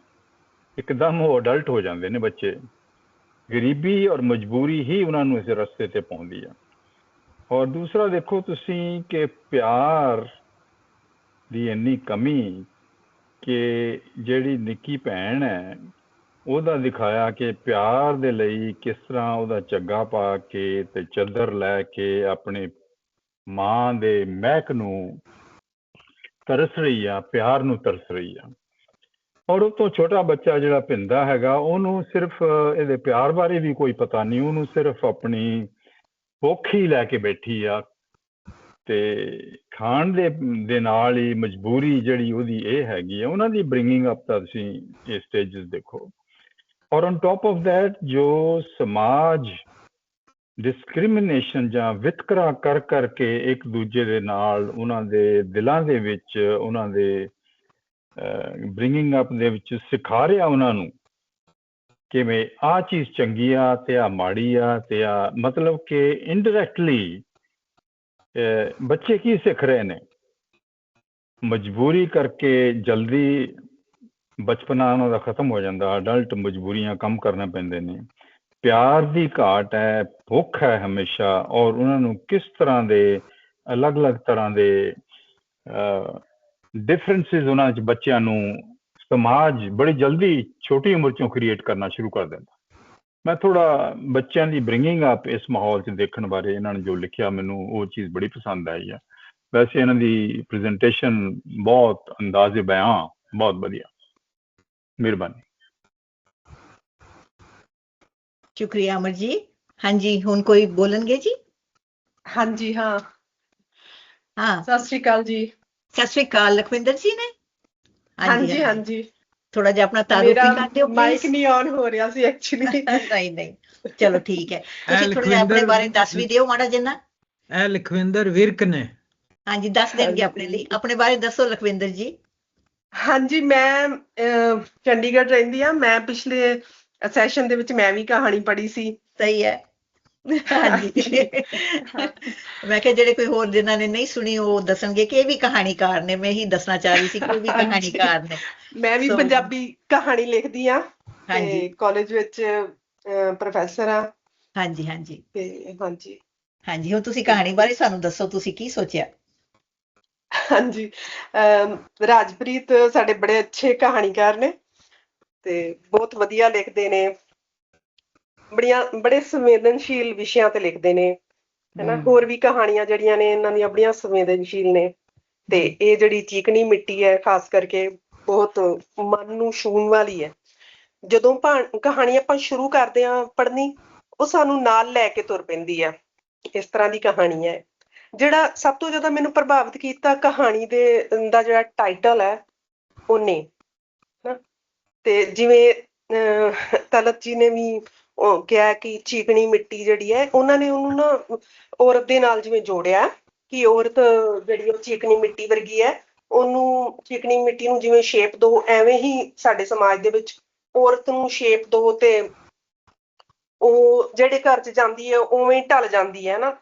ਇੱਕਦਮ ਉਹ ਅਡਲਟ ਹੋ ਜਾਂਦੇ ਨੇ ਬੱਚੇ। ਗਰੀਬੀ ਔਰ ਮਜਬੂਰੀ ਹੀ ਉਹਨਾਂ ਨੂੰ ਇਸ ਰਸਤੇ 'ਤੇ ਪਾਉਂਦੀ ਆ। ਔਰ ਦੂਸਰਾ ਦੇਖੋ ਤੁਸੀਂ ਕਿ ਪਿਆਰ ਦੀ ਇੰਨੀ ਕਮੀ ਕਿ ਜਿਹੜੀ ਨਿੱਕੀ ਭੈਣ ਹੈ ਉਹਦਾ ਦਿਖਾਇਆ ਕਿ ਪਿਆਰ ਦੇ ਲਈ ਕਿਸ ਤਰ੍ਹਾਂ ਉਹਦਾ ਝੱਗਾ ਪਾ ਕੇ ਤੇ ਚਾਦਰ ਲੈ ਕੇ ਆਪਣੇ ਮਾਂ ਦੇ ਮਹਿਕ ਨੂੰ ਤਰਸ ਰਹੀ ਆ, ਪਿਆਰ ਨੂੰ ਤਰਸ ਰਹੀ ਆ। ਔਰ ਉਹ ਤੋਂ ਛੋਟਾ ਬੱਚਾ ਜਿਹੜਾ ਪਿੰਦਾ ਹੈਗਾ, ਉਹਨੂੰ ਸਿਰਫ ਇਹਦੇ ਪਿਆਰ ਬਾਰੇ ਵੀ ਕੋਈ ਪਤਾ ਨਹੀਂ, ਉਹਨੂੰ ਸਿਰਫ ਆਪਣੀ ਭੁੱਖ ਹੀ ਲੈ ਕੇ ਬੈਠੀ ਆ। ਤੇ ਖਾਣ ਦੇ ਨਾਲ ਹੀ ਮਜਬੂਰੀ ਜਿਹੜੀ ਉਹਦੀ ਇਹ ਹੈਗੀ ਆ, ਉਹਨਾਂ ਦੀ ਬ੍ਰਿੰਗਿੰਗ ਅਪ ਦਾ ਤੁਸੀਂ ਇਹ ਸਟੇਜਸ ਦੇਖੋ। ਔਰ ਔਨ ਟੌਪ ਆਫ ਦੈਟ ਜੋ ਸਮਾਜ ਡਿਸਕ੍ਰਿਮੀਨੇਸ਼ਨ ਜਾਂ ਵਿਤਕਰਾ ਕਰ ਕਰਕੇ ਇੱਕ ਦੂਜੇ ਦੇ ਨਾਲ ਉਹਨਾਂ ਦੇ ਦਿਲਾਂ ਦੇ ਵਿੱਚ, ਉਹਨਾਂ ਦੇ ਬ੍ਰਿੰਗਿੰਗ ਅਪ ਦੇ ਵਿੱਚ ਸਿਖਾ ਰਿਹਾ ਉਹਨਾਂ ਨੂੰ ਕਿਵੇਂ ਆਹ ਚੀਜ਼ ਚੰਗੀ ਆ ਤੇ ਆ ਮਾੜੀ ਆ ਤੇ ਆ, ਮਤਲਬ ਕਿ ਇਨਡਾਇਰੈਕਟਲੀ ਬੱਚੇ ਕੀ ਸਿੱਖ ਰਹੇ ਨੇ? ਮਜਬੂਰੀ ਕਰਕੇ ਜਲਦੀ ਬਚਪਨਾ ਉਹਨਾਂ ਦਾ ਖਤਮ ਹੋ ਜਾਂਦਾ, ਅਡਲਟ ਮਜਬੂਰੀਆਂ ਕੰਮ ਕਰਨੇ ਪੈਂਦੇ ਨੇ, ਪਿਆਰ ਦੀ ਘਾਟ ਹੈ, ਭੁੱਖ ਹੈ ਹਮੇਸ਼ਾ। ਔਰ ਉਹਨਾਂ ਨੂੰ ਕਿਸ ਤਰ੍ਹਾਂ ਦੇ ਅਲੱਗ-ਅਲੱਗ ਤਰ੍ਹਾਂ ਦੇ ਡਿਫਰੈਂਸਿਸ ਉਹਨਾਂ 'ਚ ਬੱਚਿਆਂ ਨੂੰ ਸਮਾਜ ਬੜੀ ਜਲਦੀ ਛੋਟੀ ਉਮਰ 'ਚੋਂ ਕ੍ਰੀਏਟ ਕਰਨਾ ਸ਼ੁਰੂ ਕਰ ਦਿੰਦਾ। ਮੈਂ ਥੋੜਾ ਬੱਚਿਆਂ ਦੀ ਬ੍ਰਿੰਗਿੰਗ ਅਪ ਇਸ ਮਾਹੌਲ 'ਚ ਦੇਖਣ ਬਾਰੇ ਇਹਨਾਂ ਨੇ ਜੋ ਲਿਖਿਆ, ਮੈਨੂੰ ਉਹ ਚੀਜ਼ ਬੜੀ ਪਸੰਦ ਆਈ ਆ। ਵੈਸੇ ਇਹਨਾਂ ਦੀ ਪ੍ਰੈਜੈਂਟੇਸ਼ਨ ਬਹੁਤ ਅੰਦਾਜ਼ੇ ਬਿਆਨ ਬਹੁਤ ਵਧੀਆ। ਮਿਹਰਬਾਨੀ। ਸ਼ੁਕਰੀਆ ਅਮਰ ਜੀ। ਹਾਂਜੀ, ਹੁਣ ਕੋਈ ਬੋਲਣਗੇ ਜੀ? ਹਾਂਜੀ ਹਾਂ, ਹਾਂ, ਸਤਿ ਸ਼੍ਰੀ ਅਕਾਲ ਜੀ। ਸਤਿ ਸ੍ਰੀ ਅਕਾਲ। ਲਖਵਿੰਦਰ ਜੀ ਨੇ? ਹਾਂਜੀ ਹਾਂਜੀ, ਥੋੜਾ ਜਿਹਾ ਆਪਣਾ ਤਾਰੁਫ ਮੇਰਾ ਵੀ ਕਰ ਦਿਓ ਮਾਈਕ ਪਲੀਜ਼। ਨਹੀਂ ਔਨ ਹੋ ਰਿਹਾ ਸੀ ਐਕਚੁਅਲੀ। ਨਹੀਂ ਨਹੀਂ, ਚਲੋ ਠੀਕ ਹੈ। ਤੁਸੀਂ ਥੋੜਾ ਜਿਹਾ ਆਪਣੇ ਲਖਵਿੰਦਰ ਬਾਰੇ ਦੱਸ ਵੀ ਦਿਓ ਮਾੜਾ ਜਿੰਨਾ। ਇਹ ਲਖਵਿੰਦਰ ਵਿਰਕ ਨੇ। ਹਾਂਜੀ, ਦੱਸ ਦੇਣਗੇ ਆਪਣੇ ਲਈ। ਆਪਣੇ ਬਾਰੇ ਦੱਸੋ ਲਖਵਿੰਦਰ ਜੀ। ਹਾਂਜੀ, ਮੈਂ ਚੰਡੀਗੜ੍ਹ ਰਹਿੰਦੀ ਆ। ਮੈਂ ਪਿਛਲੇ ਸੈਸ਼ਨ ਦੇ ਵਿੱਚ ਮੈਂ ਵੀ ਕਹਾਣੀ ਪੜ੍ਹੀ ਸੀ। ਸਹੀ ਹੈ। ਹਾਂਜੀ, ਮੈਂ ਕਿਹਾ ਜਿਹੜੇ ਕੋਈ ਹੋਰ ਜਿਨ੍ਹਾਂ ਨੇ ਨਹੀਂ ਸੁਣੀ ਉਹ ਦੱਸਣਗੇ ਕਿ ਇਹ ਵੀ ਕਹਾਣੀਕਾਰ ਨੇ। ਮੈਂ ਇਹੀ ਦੱਸਣਾ ਚਾਹ ਰਹੀ ਸੀ ਕਿ ਉਹ ਵੀ ਕਹਾਣੀਕਾਰ ਨੇ। ਮੈਂ ਵੀ ਪੰਜਾਬੀ ਕਹਾਣੀ ਲਿਖਦੀ ਆ ਹਾਂਜੀ ਤੇ ਕਾਲਜ ਵਿੱਚ ਪ੍ਰੋਫੈਸਰ ਆ। ਹਾਂਜੀ ਹਾਂਜੀ ਤੇ ਹਾਂਜੀ ਹਾਂਜੀ, ਹੁਣ ਤੁਸੀਂ ਕਹਾਣੀ ਬਾਰੇ ਸਾਨੂੰ ਦੱਸੋ, ਤੁਸੀਂ ਕੀ ਸੋਚਿਆ? ਹਾਂਜੀ, ਰਾਜਪ੍ਰੀਤ ਸਾਡੇ ਬੜੇ ਅੱਛੇ ਕਹਾਣੀਕਾਰ ਨੇ ਤੇ ਬਹੁਤ ਵਧੀਆ ਲਿਖਦੇ ਨੇ। ਬੜੇ ਸੰਵੇਦਨਸ਼ੀਲ ਵਿਸ਼ਿਆਂ ਤੇ ਲਿਖਦੇ ਨੇ, ਹਨਾ। ਹੋਰ ਵੀ ਕਹਾਣੀਆਂ ਜਿਹੜੀਆਂ ਨੇ ਇਹਨਾਂ ਦੀਆਂ ਬੜੀਆਂ ਸੰਵੇਦਨਸ਼ੀਲ ਨੇ। ਤੇ ਇਹ ਜਿਹੜੀ ਚੀਕਣੀ ਮਿੱਟੀ ਹੈ ਖਾਸ ਕਰਕੇ ਬਹੁਤ ਮਨ ਨੂੰ ਛੂਹਣ ਵਾਲੀ ਹੈ। ਜਦੋਂ ਕਹਾਣੀ ਆਪਾਂ ਸ਼ੁਰੂ ਕਰਦੇ ਹਾਂ ਪੜ੍ਹਨੀ, ਉਹ ਸਾਨੂੰ ਨਾਲ ਲੈ ਕੇ ਤੁਰ ਪੈਂਦੀ ਆ। ਇਸ ਤਰ੍ਹਾਂ ਦੀ ਕਹਾਣੀ ਹੈ। ਜਿਹੜਾ ਸਭ ਤੋਂ ਜ਼ਿਆਦਾ ਮੈਨੂੰ ਪ੍ਰਭਾਵਿਤ ਕੀਤਾ ਕਹਾਣੀ ਦਾ ਜਿਹੜਾ ਟਾਈਟਲ ਹੈ ਉਹਨੇ, ਤੇ ਜਿਵੇਂ ਤਲਤ ਜੀ ਨੇ ਵੀ ਕਿਹਾ ਕਿ ਚੀਕਣੀ ਮਿੱਟੀ ਜਿਹੜੀ ਹੈ, ਉਹਨਾਂ ਨੇ ਉਹਨੂੰ ਨਾ ਔਰਤ ਦੇ ਨਾਲ ਜਿਵੇਂ ਜੋੜਿਆ ਕਿ ਔਰਤ ਜਿਹੜੀ ਉਹ ਚੀਕਣੀ ਮਿੱਟੀ ਵਰਗੀ ਹੈ, ਉਹਨੂੰ ਚੀਕਣੀ ਮਿੱਟੀ ਨੂੰ ਜਿਵੇਂ ਸ਼ੇਪ ਦਿਓ, ਐਵੇਂ ਹੀ ਸਾਡੇ ਸਮਾਜ ਦੇ ਵਿੱਚ ਔਰਤ ਨੂੰ ਸ਼ੇਪ ਦਿਓ ਤੇ ਉਹ ਜਿਹੜੇ ਘਰ 'ਚ ਜਾਂਦੀ ਹੈ ਉਵੇਂ ਢਲ ਜਾਂਦੀ ਹੈ ਨਾ।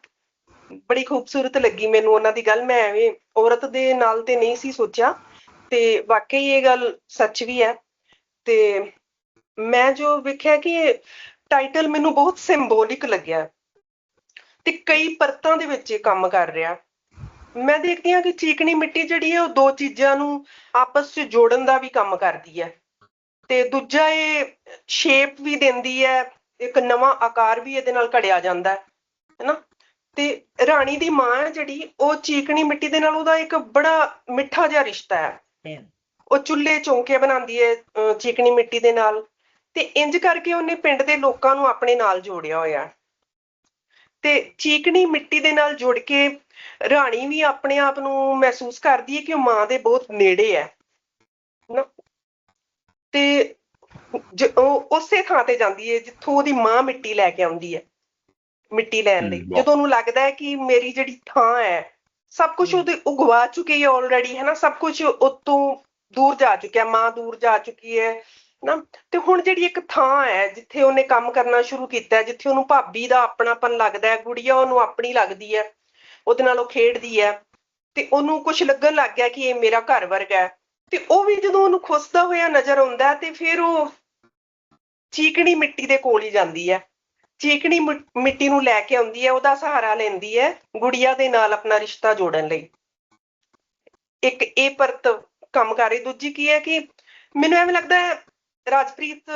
ਬੜੀ ਖੂਬਸੂਰਤ ਲੱਗੀ ਮੈਨੂੰ ਉਹਨਾਂ ਦੀ ਗੱਲ। ਮੈਂ ਐਵੇਂ ਔਰਤ ਦੇ ਨਾਲ ਤੇ ਨਹੀਂ ਸੀ ਸੋਚਿਆ, ਤੇ ਵਾਕਈ ਇਹ ਗੱਲ ਸੱਚ ਵੀ ਹੈ। ਤੇ ਮੈਂ ਜੋ ਵੇਖਿਆ ਕਿ ਟਾਈਟਲ ਮੈਨੂੰ ਬਹੁਤ ਸਿੰਬੋਲਿਕ ਲੱਗਿਆ ਤੇ ਕਈ ਪਰਤਾਂ ਦੇ ਵਿੱਚ ਇਹ ਕੰਮ ਕਰ ਰਿਹਾ। ਮੈਂ ਦੇਖਦੀ ਹਾਂ ਕਿ ਚੀਕਣੀ ਮਿੱਟੀ ਜਿਹੜੀ ਹੈ ਉਹ ਦੋ ਚੀਜ਼ਾਂ ਨੂੰ ਆਪਸ 'ਚ ਜੋੜਨ ਦਾ ਵੀ ਕੰਮ ਕਰਦੀ ਹੈ, ਤੇ ਦੂਜਾ ਇਹ ਸ਼ੇਪ ਵੀ ਦਿੰਦੀ ਹੈ, ਇੱਕ ਨਵਾਂ ਆਕਾਰ ਵੀ ਇਹਦੇ ਨਾਲ ਘੜਿਆ ਜਾਂਦਾ ਹੈ ਨਾ। ਤੇ ਰਾਣੀ ਦੀ ਮਾਂ ਹੈ ਜਿਹੜੀ, ਉਹ ਚੀਕਣੀ ਮਿੱਟੀ ਦੇ ਨਾਲ ਉਹਦਾ ਇੱਕ ਬੜਾ ਮਿੱਠਾ ਜਿਹਾ ਰਿਸ਼ਤਾ ਹੈ। ਉਹ ਚੁੱਲ੍ਹੇ ਚੌਂਕੇ ਬਣਾਉਂਦੀ ਹੈ ਚੀਕਣੀ ਮਿੱਟੀ ਦੇ ਨਾਲ, ਤੇ ਇੰਜ ਕਰਕੇ ਉਹਨੇ ਪਿੰਡ ਦੇ ਲੋਕਾਂ ਨੂੰ ਆਪਣੇ ਨਾਲ ਜੋੜਿਆ ਹੋਇਆ। ਤੇ ਚੀਕਣੀ ਮਿੱਟੀ ਦੇ ਨਾਲ ਜੁੜ ਕੇ ਰਾਣੀ ਵੀ ਆਪਣੇ ਆਪ ਨੂੰ ਮਹਿਸੂਸ ਕਰਦੀ ਹੈ ਕਿ ਉਹ ਮਾਂ ਦੇ ਬਹੁਤ ਨੇੜੇ ਹੈ ਨਾ। ਤੇ ਉਹ ਉਸੇ ਥਾਂ ਤੇ ਜਾਂਦੀ ਹੈ ਜਿੱਥੋਂ ਉਹਦੀ ਮਾਂ ਮਿੱਟੀ ਲੈ ਕੇ ਆਉਂਦੀ ਹੈ, ਮਿੱਟੀ ਲੈਣ ਲਈ। ਜਦੋਂ ਉਹਨੂੰ ਲੱਗਦਾ ਹੈ ਕਿ ਮੇਰੀ ਜਿਹੜੀ ਥਾਂ ਹੈ, ਸਭ ਕੁਛ ਉਹ ਗਵਾ ਚੁੱਕੀ ਹੈ ਆਲਰੇਡੀ, ਹੈ ਨਾ। ਸਭ ਕੁਛ ਉਤੋਂ ਦੂਰ ਜਾ ਚੁੱਕਿਆ, ਮਾਂ ਦੂਰ ਜਾ ਚੁੱਕੀ ਹੈ ਨਾ। ਤੇ ਹੁਣ ਜਿਹੜੀ ਇੱਕ ਥਾਂ ਹੈ ਜਿੱਥੇ ਉਹਨੇ ਕੰਮ ਕਰਨਾ ਸ਼ੁਰੂ ਕੀਤਾ, ਜਿੱਥੇ ਉਹਨੂੰ ਭਾਬੀ ਦਾ ਆਪਣਾਪਨ ਲੱਗਦਾ ਹੈ, ਗੁੜੀਆ ਉਹਨੂੰ ਆਪਣੀ ਲੱਗਦੀ ਹੈ, ਉਹਦੇ ਨਾਲ ਉਹ ਖੇਡਦੀ ਹੈ, ਤੇ ਉਹਨੂੰ ਕੁਛ ਲੱਗਣ ਲੱਗ ਗਿਆ ਕਿ ਇਹ ਮੇਰਾ ਘਰ ਵਰਗਾ ਹੈ। ਤੇ ਉਹ ਵੀ ਜਦੋਂ ਉਹਨੂੰ ਖੁੱਸਦਾ ਹੋਇਆ ਨਜ਼ਰ ਆਉਂਦਾ ਤੇ ਫਿਰ ਉਹ ਚੀਕਣੀ ਮਿੱਟੀ ਦੇ ਕੋਲ ਹੀ ਜਾਂਦੀ ਹੈ, ਚੀਕਣੀ ਮਿੱਟੀ ਨੂੰ ਲੈ ਕੇ ਆਉਂਦੀ ਹੈ, ਉਹਦਾ ਸਹਾਰਾ ਲੈਂਦੀ ਹੈ ਗੁੜੀਆ ਦੇ ਨਾਲ ਆਪਣਾ ਰਿਸ਼ਤਾ ਜੋੜਨ ਲਈ। ਇੱਕ ਇਹ ਪਰਤ ਕੰਮ ਕਰ ਰਹੀ। ਦੂਜੀ ਕੀ ਹੈ ਕਿ ਮੈਨੂੰ ਐਵੇਂ ਲੱਗਦਾ ਹੈ ਰਾਜਪ੍ਰੀਤ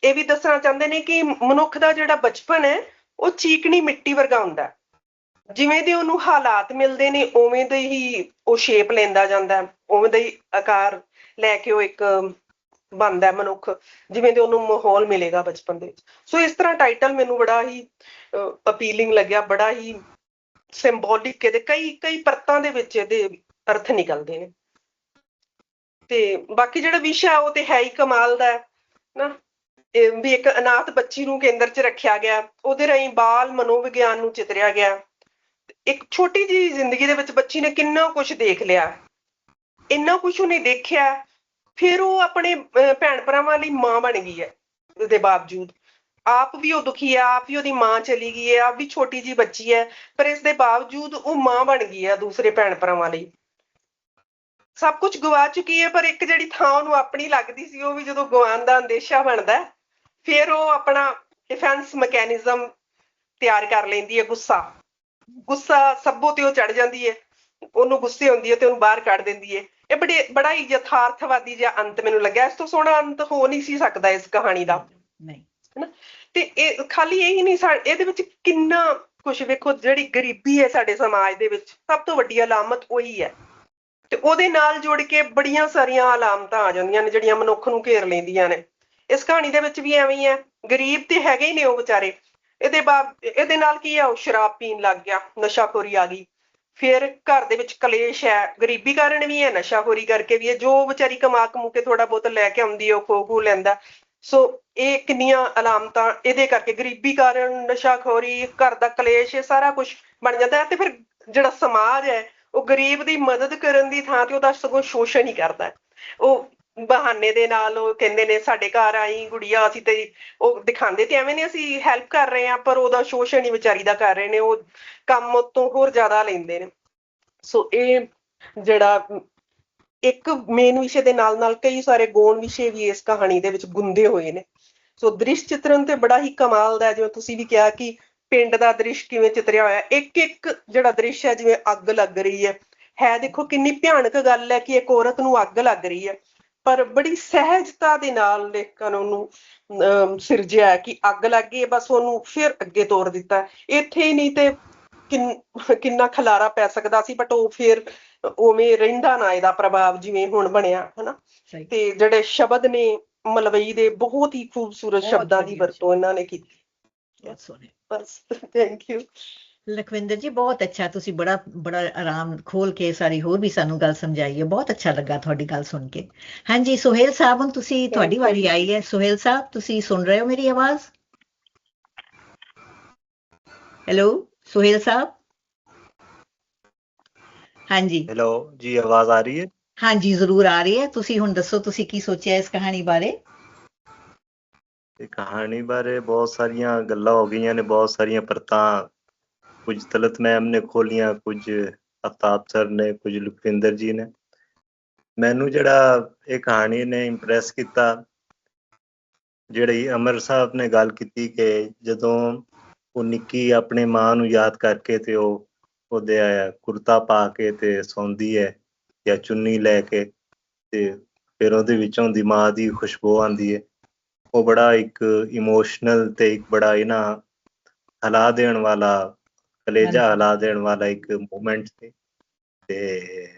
ਇਹ ਵੀ ਦੱਸਣਾ ਚਾਹੁੰਦੇ ਨੇ ਕਿ ਮਨੁੱਖ ਦਾ ਜਿਹੜਾ ਬਚਪਨ ਹੈ ਉਹ ਚੀਕਣੀ ਮਿੱਟੀ ਵਰਗਾ ਹੁੰਦਾ, ਜਿਵੇਂ ਦੇ ਉਹਨੂੰ ਹਾਲਾਤ ਮਿਲਦੇ ਨੇ ਉਵੇਂ ਦੇ ਹੀ ਉਹ ਸ਼ੇਪ ਲੈਂਦਾ ਜਾਂਦਾ, ਉਵੇਂ ਦਾ ਹੀ ਆਕਾਰ ਲੈ ਕੇ ਉਹ ਇੱਕ ਬਣਦਾ ਮਨੁੱਖ, ਜਿਵੇਂ ਦੇ ਉਹਨੂੰ ਮਾਹੌਲ ਮਿਲੇਗਾ ਬਚਪਨ ਦੇ ਵਿੱਚ। ਸੋ ਇਸ ਤਰ੍ਹਾਂ ਟਾਈਟਲ ਮੈਨੂੰ ਬੜਾ ਹੀ ਅਪੀਲਿੰਗ ਲੱਗਿਆ, ਬੜਾ ਹੀ ਸਿੰਬੋਲਿਕ, ਇਹਦੇ ਕਈ ਕਈ ਪਰਤਾਂ ਦੇ ਵਿੱਚ ਇਹਦੇ ਅਰਥ ਨਿਕਲਦੇ ਨੇ। ਤੇ ਬਾਕੀ ਜਿਹੜਾ ਵਿਸ਼ਾ ਉਹ ਤੇ ਹੈ ਹੀ ਕਮਾਲ ਦਾ ਨਾ, ਵੀ ਇੱਕ ਅਨਾਥ ਬੱਚੀ ਨੂੰ ਕੇਂਦਰ 'ਚ ਰੱਖਿਆ ਗਿਆ, ਉਹਦੇ ਰਾਹੀਂ ਬਾਲ ਮਨੋਵਿਗਿਆਨ ਨੂੰ ਚਿਤਰਿਆ ਗਿਆ। ਇੱਕ ਛੋਟੀ ਜਿਹੀ ਜ਼ਿੰਦਗੀ ਦੇ ਵਿੱਚ ਬੱਚੀ ਨੇ ਕਿੰਨਾ ਕੁਝ ਦੇਖ ਲਿਆ, ਇੰਨਾ ਕੁਝ ਉਹਨੇ ਦੇਖਿਆ, ਫਿਰ ਉਹ ਆਪਣੇ ਭੈਣ ਭਰਾਵਾਂ ਲਈ ਮਾਂ ਬਣ ਗਈ ਹੈ। ਉਹਦੇ ਬਾਵਜੂਦ ਆਪ ਵੀ ਉਹ ਦੁਖੀ ਹੈ, ਆਪ ਵੀ ਉਹਦੀ ਮਾਂ ਚਲੀ ਗਈ ਹੈ, ਆਪ ਵੀ ਛੋਟੀ ਜਿਹੀ ਬੱਚੀ ਹੈ, ਪਰ ਇਸ ਦੇ ਬਾਵਜੂਦ ਉਹ ਮਾਂ ਬਣ ਗਈ ਹੈ ਦੂਸਰੇ ਭੈਣ ਭਰਾਵਾਂ ਲਈ। ਸਭ ਕੁਝ ਗਵਾ ਚੁੱਕੀ ਹੈ, ਪਰ ਇੱਕ ਜਿਹੜੀ ਥਾਂ ਉਹਨੂੰ ਆਪਣੀ ਲੱਗਦੀ ਸੀ, ਉਹ ਵੀ ਜਦੋਂ ਗਵਾਉਣ ਦਾ ਅੰਦੇਸ਼ਾ ਬਣਦਾ, ਫਿਰ ਉਹ ਆਪਣਾ ਡਿਫੈਂਸ ਮੈਕੈਨਿਜ਼ਮ ਤਿਆਰ ਕਰ ਲੈਂਦੀ ਹੈ। ਗੁੱਸਾ ਸੱਭੋ ਤੇ ਉਹ ਚੜ ਜਾਂਦੀ ਹੈ, ਉਹਨੂੰ ਗੁੱਸੇ ਹੁੰਦੀ ਹੈ ਤੇ ਉਹਨੂੰ ਬਾਹਰ ਕੱਢ ਦਿੰਦੀ ਹੈ। ਇਹ ਬੜਾ ਹੀ ਯਥਾਰਥਵਾਦੀ ਜਿਹਾ ਅੰਤ ਮੈਨੂੰ ਲੱਗਿਆ। ਇਸ ਤੋਂ ਸੋਹਣਾ ਅੰਤ ਹੋ ਨਹੀਂ ਸੀ ਸਕਦਾ ਇਸ ਕਹਾਣੀ ਦਾ, ਨਹੀਂ ਹਨਾ। ਤੇ ਇਹ ਖਾਲੀ ਇਹੀ ਨਹੀਂ, ਇਹਦੇ ਵਿੱਚ ਕਿੰਨਾ ਕੁਛ ਵੇਖੋ, ਜਿਹੜੀ ਗਰੀਬੀ ਹੈ ਸਾਡੇ ਸਮਾਜ ਦੇ ਵਿੱਚ ਸਭ ਤੋਂ ਵੱਡੀ ਅਲਾਮਤ ਉਹੀ ਹੈ, ਤੇ ਉਹਦੇ ਨਾਲ ਜੁੜ ਕੇ ਬੜੀਆਂ ਸਾਰੀਆਂ ਅਲਾਮਤਾਂ ਆ ਜਾਂਦੀਆਂ ਨੇ ਜਿਹੜੀਆਂ ਮਨੁੱਖ ਨੂੰ ਘੇਰ ਲੈਂਦੀਆਂ ਨੇ। ਇਸ ਕਹਾਣੀ ਦੇ ਵਿੱਚ ਵੀ ਐਵੇਂ ਹੀ ਹੈ, ਗਰੀਬ ਤੇ ਹੈਗੇ ਹੀ ਨੇ ਉਹ ਵਿਚਾਰੇ, ਇਹਦੇ ਨਾਲ ਕੀ ਆ, ਉਹ ਸ਼ਰਾਬ ਪੀਣ ਲੱਗ ਗਿਆ, ਨਸ਼ਾਖੋਰੀ ਆ ਗਈ। ਫਿਰ ਘਰ ਦੇ ਵਿੱਚ ਕਲੇਸ਼ ਹੈ, ਗਰੀਬੀ ਕਾਰਨ ਵੀ ਹੈ, ਨਸ਼ਾਖੋਰੀ ਕਰਕੇ ਵੀ ਹੈ। ਜੋ ਵਿਚਾਰੀ ਕਮਾ ਕਮੂ ਕੇ ਥੋੜਾ ਬਹੁਤ ਲੈ ਕੇ ਆਉਂਦੀ ਹੈ ਉਹ ਖੋ ਲੈਂਦਾ। ਸੋ ਇਹ ਕਿੰਨੀਆਂ ਅਲਾਮਤਾਂ ਇਹਦੇ ਕਰਕੇ, ਗਰੀਬੀ ਕਾਰਨ, ਨਸ਼ਾਖੋਰੀ, ਘਰ ਦਾ ਕਲੇਸ਼, ਇਹ ਸਾਰਾ ਕੁਝ ਬਣ ਜਾਂਦਾ ਹੈ। ਤੇ ਫਿਰ ਜਿਹੜਾ ਸਮਾਜ ਹੈ ਉਹ ਗਰੀਬ ਦੀ ਮਦਦ ਕਰਨ ਦੀ ਥਾਂ ਤੇ ਉਹਦਾ ਸਗੋਂ ਸ਼ੋਸ਼ਣ ਹੀ ਕਰਦਾ। ਉਹ ਬਹਾਨੇ ਦੇ ਨਾਲ ਉਹ ਕਹਿੰਦੇ ਨੇ ਸਾਡੇ ਘਰ ਆਈ ਗੁੜੀਆ, ਅਸੀਂ ਤੇ ਉਹ ਦਿਖਾਉਂਦੇ ਤੇ ਐਵੇਂ ਨੇ ਅਸੀਂ ਹੈਲਪ ਕਰ ਰਹੇ ਹਾਂ, ਪਰ ਉਹਦਾ ਸ਼ੋਸ਼ਣ ਹੀ ਵਿਚਾਰੀ ਦਾ ਕਰ ਰਹੇ ਨੇ, ਉਹ ਕੰਮ ਉਤੋਂ ਹੋਰ ਜ਼ਿਆਦਾ ਲੈਂਦੇ ਨੇ। ਸੋ ਇਹ ਜਿਹੜਾ ਇੱਕ ਮੇਨ ਵਿਸ਼ੇ ਦੇ ਨਾਲ ਨਾਲ ਕਈ ਸਾਰੇ ਗੌਣ ਵਿਸ਼ੇ ਵੀ ਇਸ ਕਹਾਣੀ ਦੇ ਵਿੱਚ ਗੁੰਦੇ ਹੋਏ ਨੇ। ਸੋ ਦ੍ਰਿਸ਼ ਚਿਤਰਨ ਤੇ ਬੜਾ ਹੀ ਕਮਾਲ ਦਾ, ਜਿਵੇਂ ਤੁਸੀਂ ਵੀ ਕਿਹਾ ਕਿ ਪਿੰਡ ਦਾ ਦ੍ਰਿਸ਼ ਕਿਵੇਂ ਚਿਤਰਿਆ ਹੋਇਆ, ਇੱਕ ਇੱਕ ਜਿਹੜਾ ਦ੍ਰਿਸ਼ ਹੈ, ਜਿਵੇਂ ਅੱਗ ਲੱਗ ਰਹੀ ਹੈ ਦੇਖੋ ਕਿੰਨੀ ਭਿਆਨਕ ਗੱਲ ਹੈ ਕਿ ਇੱਕ ਔਰਤ ਨੂੰ ਅੱਗ ਲੱਗ ਰਹੀ ਹੈ, ਪਰ ਬੜੀ ਸਹਿਜਤਾ ਦੇ ਨਾਲ ਲੇਖਕਾਂ ਨੇ ਉਹਨੂੰ ਸਿਰਜਿਆ ਕਿ ਅੱਗ ਲੱਗ ਗਈ, ਬਸ ਉਹਨੂੰ ਫਿਰ ਅੱਗੇ ਤੋਰ ਦਿੱਤਾ। ਇੱਥੇ ਹੀ ਨਹੀਂ ਤੇ ਕਿੰਨਾ ਖਲਾਰਾ ਪੈ ਸਕਦਾ ਸੀ, ਬਟ ਉਹ ਫਿਰ ਉਵੇਂ ਰਹਿੰਦਾ ਨਾ, ਇਹਦਾ ਪ੍ਰਭਾਵ ਜਿਵੇਂ ਹੁਣ ਬਣਿਆ, ਹਨਾ। ਤੇ ਜਿਹੜੇ ਸ਼ਬਦ ਨੇ ਮਲਵਈ ਦੇ, ਬਹੁਤ ਹੀ ਖੂਬਸੂਰਤ ਸ਼ਬਦਾਂ ਦੀ ਵਰਤੋਂ ਇਹਨਾਂ ਨੇ ਕੀਤੀ। ਬਹੁਤ ਸੋਹਣੇ। ਬਸ ਥੈਂਕ ਯੂ ਲਖਵਿੰਦਰ ਜੀ, ਬਹੁਤ ਅੱਛਾ, ਤੁਸੀਂ ਬੜਾ ਆਰਾਮ ਖੋਲ ਕੇ ਸਾਰੀ ਹੋਰ ਵੀ ਸਾਨੂੰ ਗੱਲ ਸਮਝਾਈ ਹੈ, ਬਹੁਤ ਅੱਛਾ ਲੱਗਾ ਤੁਹਾਡੀ ਗੱਲ ਸੁਣ ਕੇ। ਹਾਂਜੀ ਸੁਹੇਲ ਸਾਹਿਬ, ਹੁਣ ਤੁਸੀਂ, ਤੁਹਾਡੀ ਵਾਰੀ ਆਈ ਹੈ। ਸੁਹੇਲ ਸਾਹਿਬ, ਤੁਸੀਂ ਸੁਣ ਰਹੇ ਹੋ ਮੇਰੀ ਆਵਾਜ਼? ਹੈਲੋ ਸੁਹੇਲ ਸਾਹਿਬ। ਹਾਂਜੀ ਹੈਲੋ ਜੀ, ਆਵਾਜ਼ ਆ ਰਹੀ ਹੈ? ਹਾਂਜੀ ਜ਼ਰੂਰ ਆ ਰਹੀ ਹੈ। ਤੁਸੀਂ ਹੁਣ ਦੱਸੋ, ਤੁਸੀਂ ਕੀ ਸੋਚਿਆ ਇਸ ਕਹਾਣੀ ਬਾਰੇ? ਇਹ ਕਹਾਣੀ ਬਾਰੇ ਬਹੁਤ ਸਾਰੀਆਂ ਗੱਲਾਂ ਹੋ ਗਈਆਂ ਨੇ, ਬਹੁਤ ਸਾਰੀਆਂ ਪਰਤਾਂ, ਕੁਝ ਤਲਤ ਮੈਮ ਨੇ ਖੋਲੀਆਂ, ਕੁਝ ਅਫਤਾਬ ਸਰ ਨੇ, ਕੁਝ ਲਖਵਿੰਦਰ ਜੀ ਨੇ। ਮੈਨੂੰ ਜਿਹੜਾ ਇਹ ਕਹਾਣੀ ਨੇ ਇੰਪ੍ਰੈਸ ਕੀਤਾ, ਜਿਹੜੀ ਅਮਰ ਸਾਹਿਬ ਨੇ ਗੱਲ ਕੀਤੀ ਕਿ ਜਦੋਂ ਉਹ ਨਿੱਕੀ ਆਪਣੇ ਮਾਂ ਨੂੰ ਯਾਦ ਕਰਕੇ ਤੇ ਉਹ ਉਹਦੇ ਕੁਰਤਾ ਪਾ ਕੇ ਤੇ ਸੌਂਦੀ ਹੈ ਜਾਂ ਚੁੰਨੀ ਲੈ ਕੇ, ਤੇ ਫਿਰ ਉਹਦੇ ਵਿੱਚੋਂ ਦੀ ਮਾਂ ਦੀ ਖੁਸ਼ਬੂ ਆਉਂਦੀ ਹੈ। ਉਹ ਬੜਾ ਇੱਕ ਇਮੋਸ਼ਨਲ ਤੇ ਇੱਕ ਬੜਾ ਇਹਨਾਂ ਹਿਲਾ ਦੇਣ ਵਾਲਾ, ਕਲੇਜਾ ਹਿਲਾ ਦੇਣ ਵਾਲਾ ਇੱਕ ਮੂਮੈਂਟ ਸੀ। ਤੇ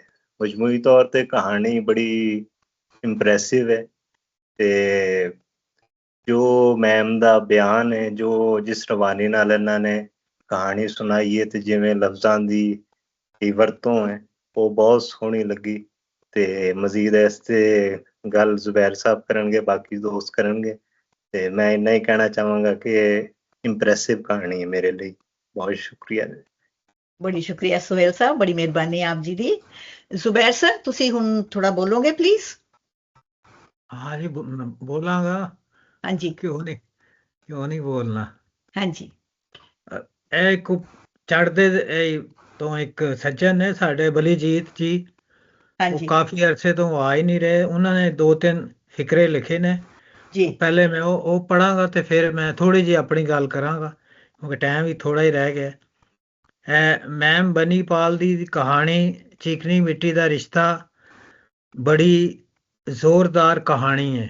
ਮਜਮੂਈ ਤੌਰ ਤੇ ਕਹਾਣੀ ਬੜੀ ਇੰਪ੍ਰੈਸਿਵ ਹੈ। ਤੇ ਜੋ ਮੈਮ ਦਾ ਬਿਆਨ ਹੈ, ਜੋ ਜਿਸ ਰਵਾਨੀ ਨਾਲ ਇਹਨਾਂ ਨੇ ਕਹਾਣੀ ਸੁਣਾਈ ਹੈ, ਤੇ ਜਿਵੇਂ ਲਫ਼ਜ਼ਾਂ ਦੀ ਵਰਤੋਂ ਹੈ, ਉਹ ਬਹੁਤ ਸੋਹਣੀ ਲੱਗੀ। ਤੇ ਮਜ਼ੀਦ ਇਸ ਤੇ ਗੱਲ ਜ਼ੁਬੈਰ ਸਾਹਿਬ ਕਰਨਗੇ, ਬਾਕੀ ਦੋਸਤ ਕਰਨਗੇ। ਤੇ ਮੈਂ ਇੰਨਾ ਹੀ ਕਹਿਣਾ ਚਾਹਾਂਗਾ ਕਿ ਇੰਪ੍ਰੈਸਿਵ ਕਹਾਣੀ ਹੈ ਮੇਰੇ ਲਈ। ਬਹੁਤ ਸ਼ੁਕਰੀਆ। ਬੜੀ ਸ਼ੁਕਰੀਆ ਸੁਹੇਲ ਸਾਹਿਬ, ਬੜੀ ਮਿਹਰਬਾਨੀ ਆਪ ਜੀ ਦੀ। ਜ਼ੁਬੈਰ ਸਰ, ਤੁਸੀਂ ਹੁਣ ਥੋੜਾ ਬੋਲੋਗੇ ਪਲੀਜ਼? ਹਾਂਜੀ ਬੋਲਾਂਗਾ। ਹਾਂਜੀ ਕਿਉਂ ਨਹੀਂ ਬੋਲਣਾ। ਹਾਂਜੀ। ਇਹ ਇੱਕ ਚੜ੍ਹਦੇ ਤੋਂ ਇੱਕ ਸੱਜਣ ਨੇ ਸਾਡੇ, ਬਲੀਜੀਤ ਜੀ, ਉਹ ਹਾਂਜੀ ਕਾਫੀ ਅਰਸੇ ਤੋਂ ਆ ਹੀ ਨਹੀਂ ਰਹੇ। ਉਹਨਾਂ ਨੇ 2-3 ਫਿਕਰੇ ਲਿਖੇ ਨੇ। ਜੀ ਪਹਿਲੇ ਮੈਂ ਉਹ ਪੜਾਂਗਾ ਤੇ ਫਿਰ ਮੈਂ ਥੋੜੀ ਜਿਹੀ ਆਪਣੀ ਗੱਲ ਕਰਾਂਗਾ, ਕਿਉਂਕਿ ਟਾਈਮ ਵੀ ਥੋੜਾ ਹੀ ਰਹਿ ਗਿਆ। ਮੈਮ ਬਨੀਪਾਲ ਦੀ ਕਹਾਣੀ ਚੀਕਣੀ ਮਿੱਟੀ ਦਾ ਰਿਸ਼ਤਾ ਬੜੀ ਜ਼ੋਰਦਾਰ ਕਹਾਣੀ ਹੈ।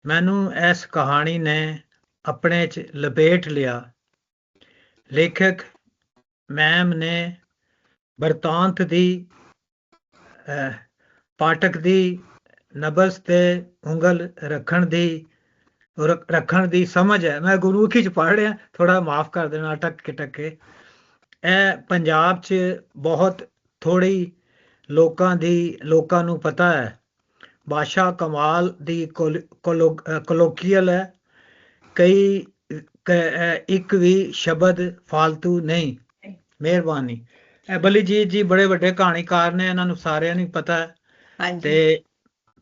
ਮੈਨੂੰ ਇਸ ਕਹਾਣੀ ਨੇ ਆਪਣੇ 'ਚ ਲਪੇਟ ਲਿਆ। ਲੇਖਕ ਮੈਮ ਨੇ ਬਰਤਾਂਤ ਦੀ ਪਾਠਕ ਦੀ ਨਬਜ਼ ਤੇ ਉਂਗਲ ਰੱਖਣ ਦੀ ਸਮਝ ਹੈ। ਮੈਂ ਗੁਰਮੁਖੀ ਚ ਪੜ੍ਹ ਰਿਹਾ, ਥੋੜਾ ਮਾਫ ਕਰ ਦੇਣਾ ਟੱਕੇ। ਇਹ ਪੰਜਾਬ 'ਚ ਬਹੁਤ ਥੋੜੀ ਲੋਕਾਂ ਨੂੰ ਪਤਾ ਹੈ। ਭਾਸ਼ਾ ਕਮਾਲ ਦੀ ਕੋਲੋਕੀਅਲ ਹੈ, ਇੱਕ ਵੀ ਸ਼ਬਦ ਫਾਲਤੂ ਨਹੀਂ। ਮਿਹਰਬਾਨੀ। ਇਹ ਬਲੀਜੀਤ ਜੀ ਬੜੇ ਵੱਡੇ ਕਹਾਣੀਕਾਰ ਨੇ, ਇਹਨਾਂ ਨੂੰ ਸਾਰਿਆਂ ਨੂੰ ਪਤਾ ਹੈ। ਹਾਂਜੀ ਤੇ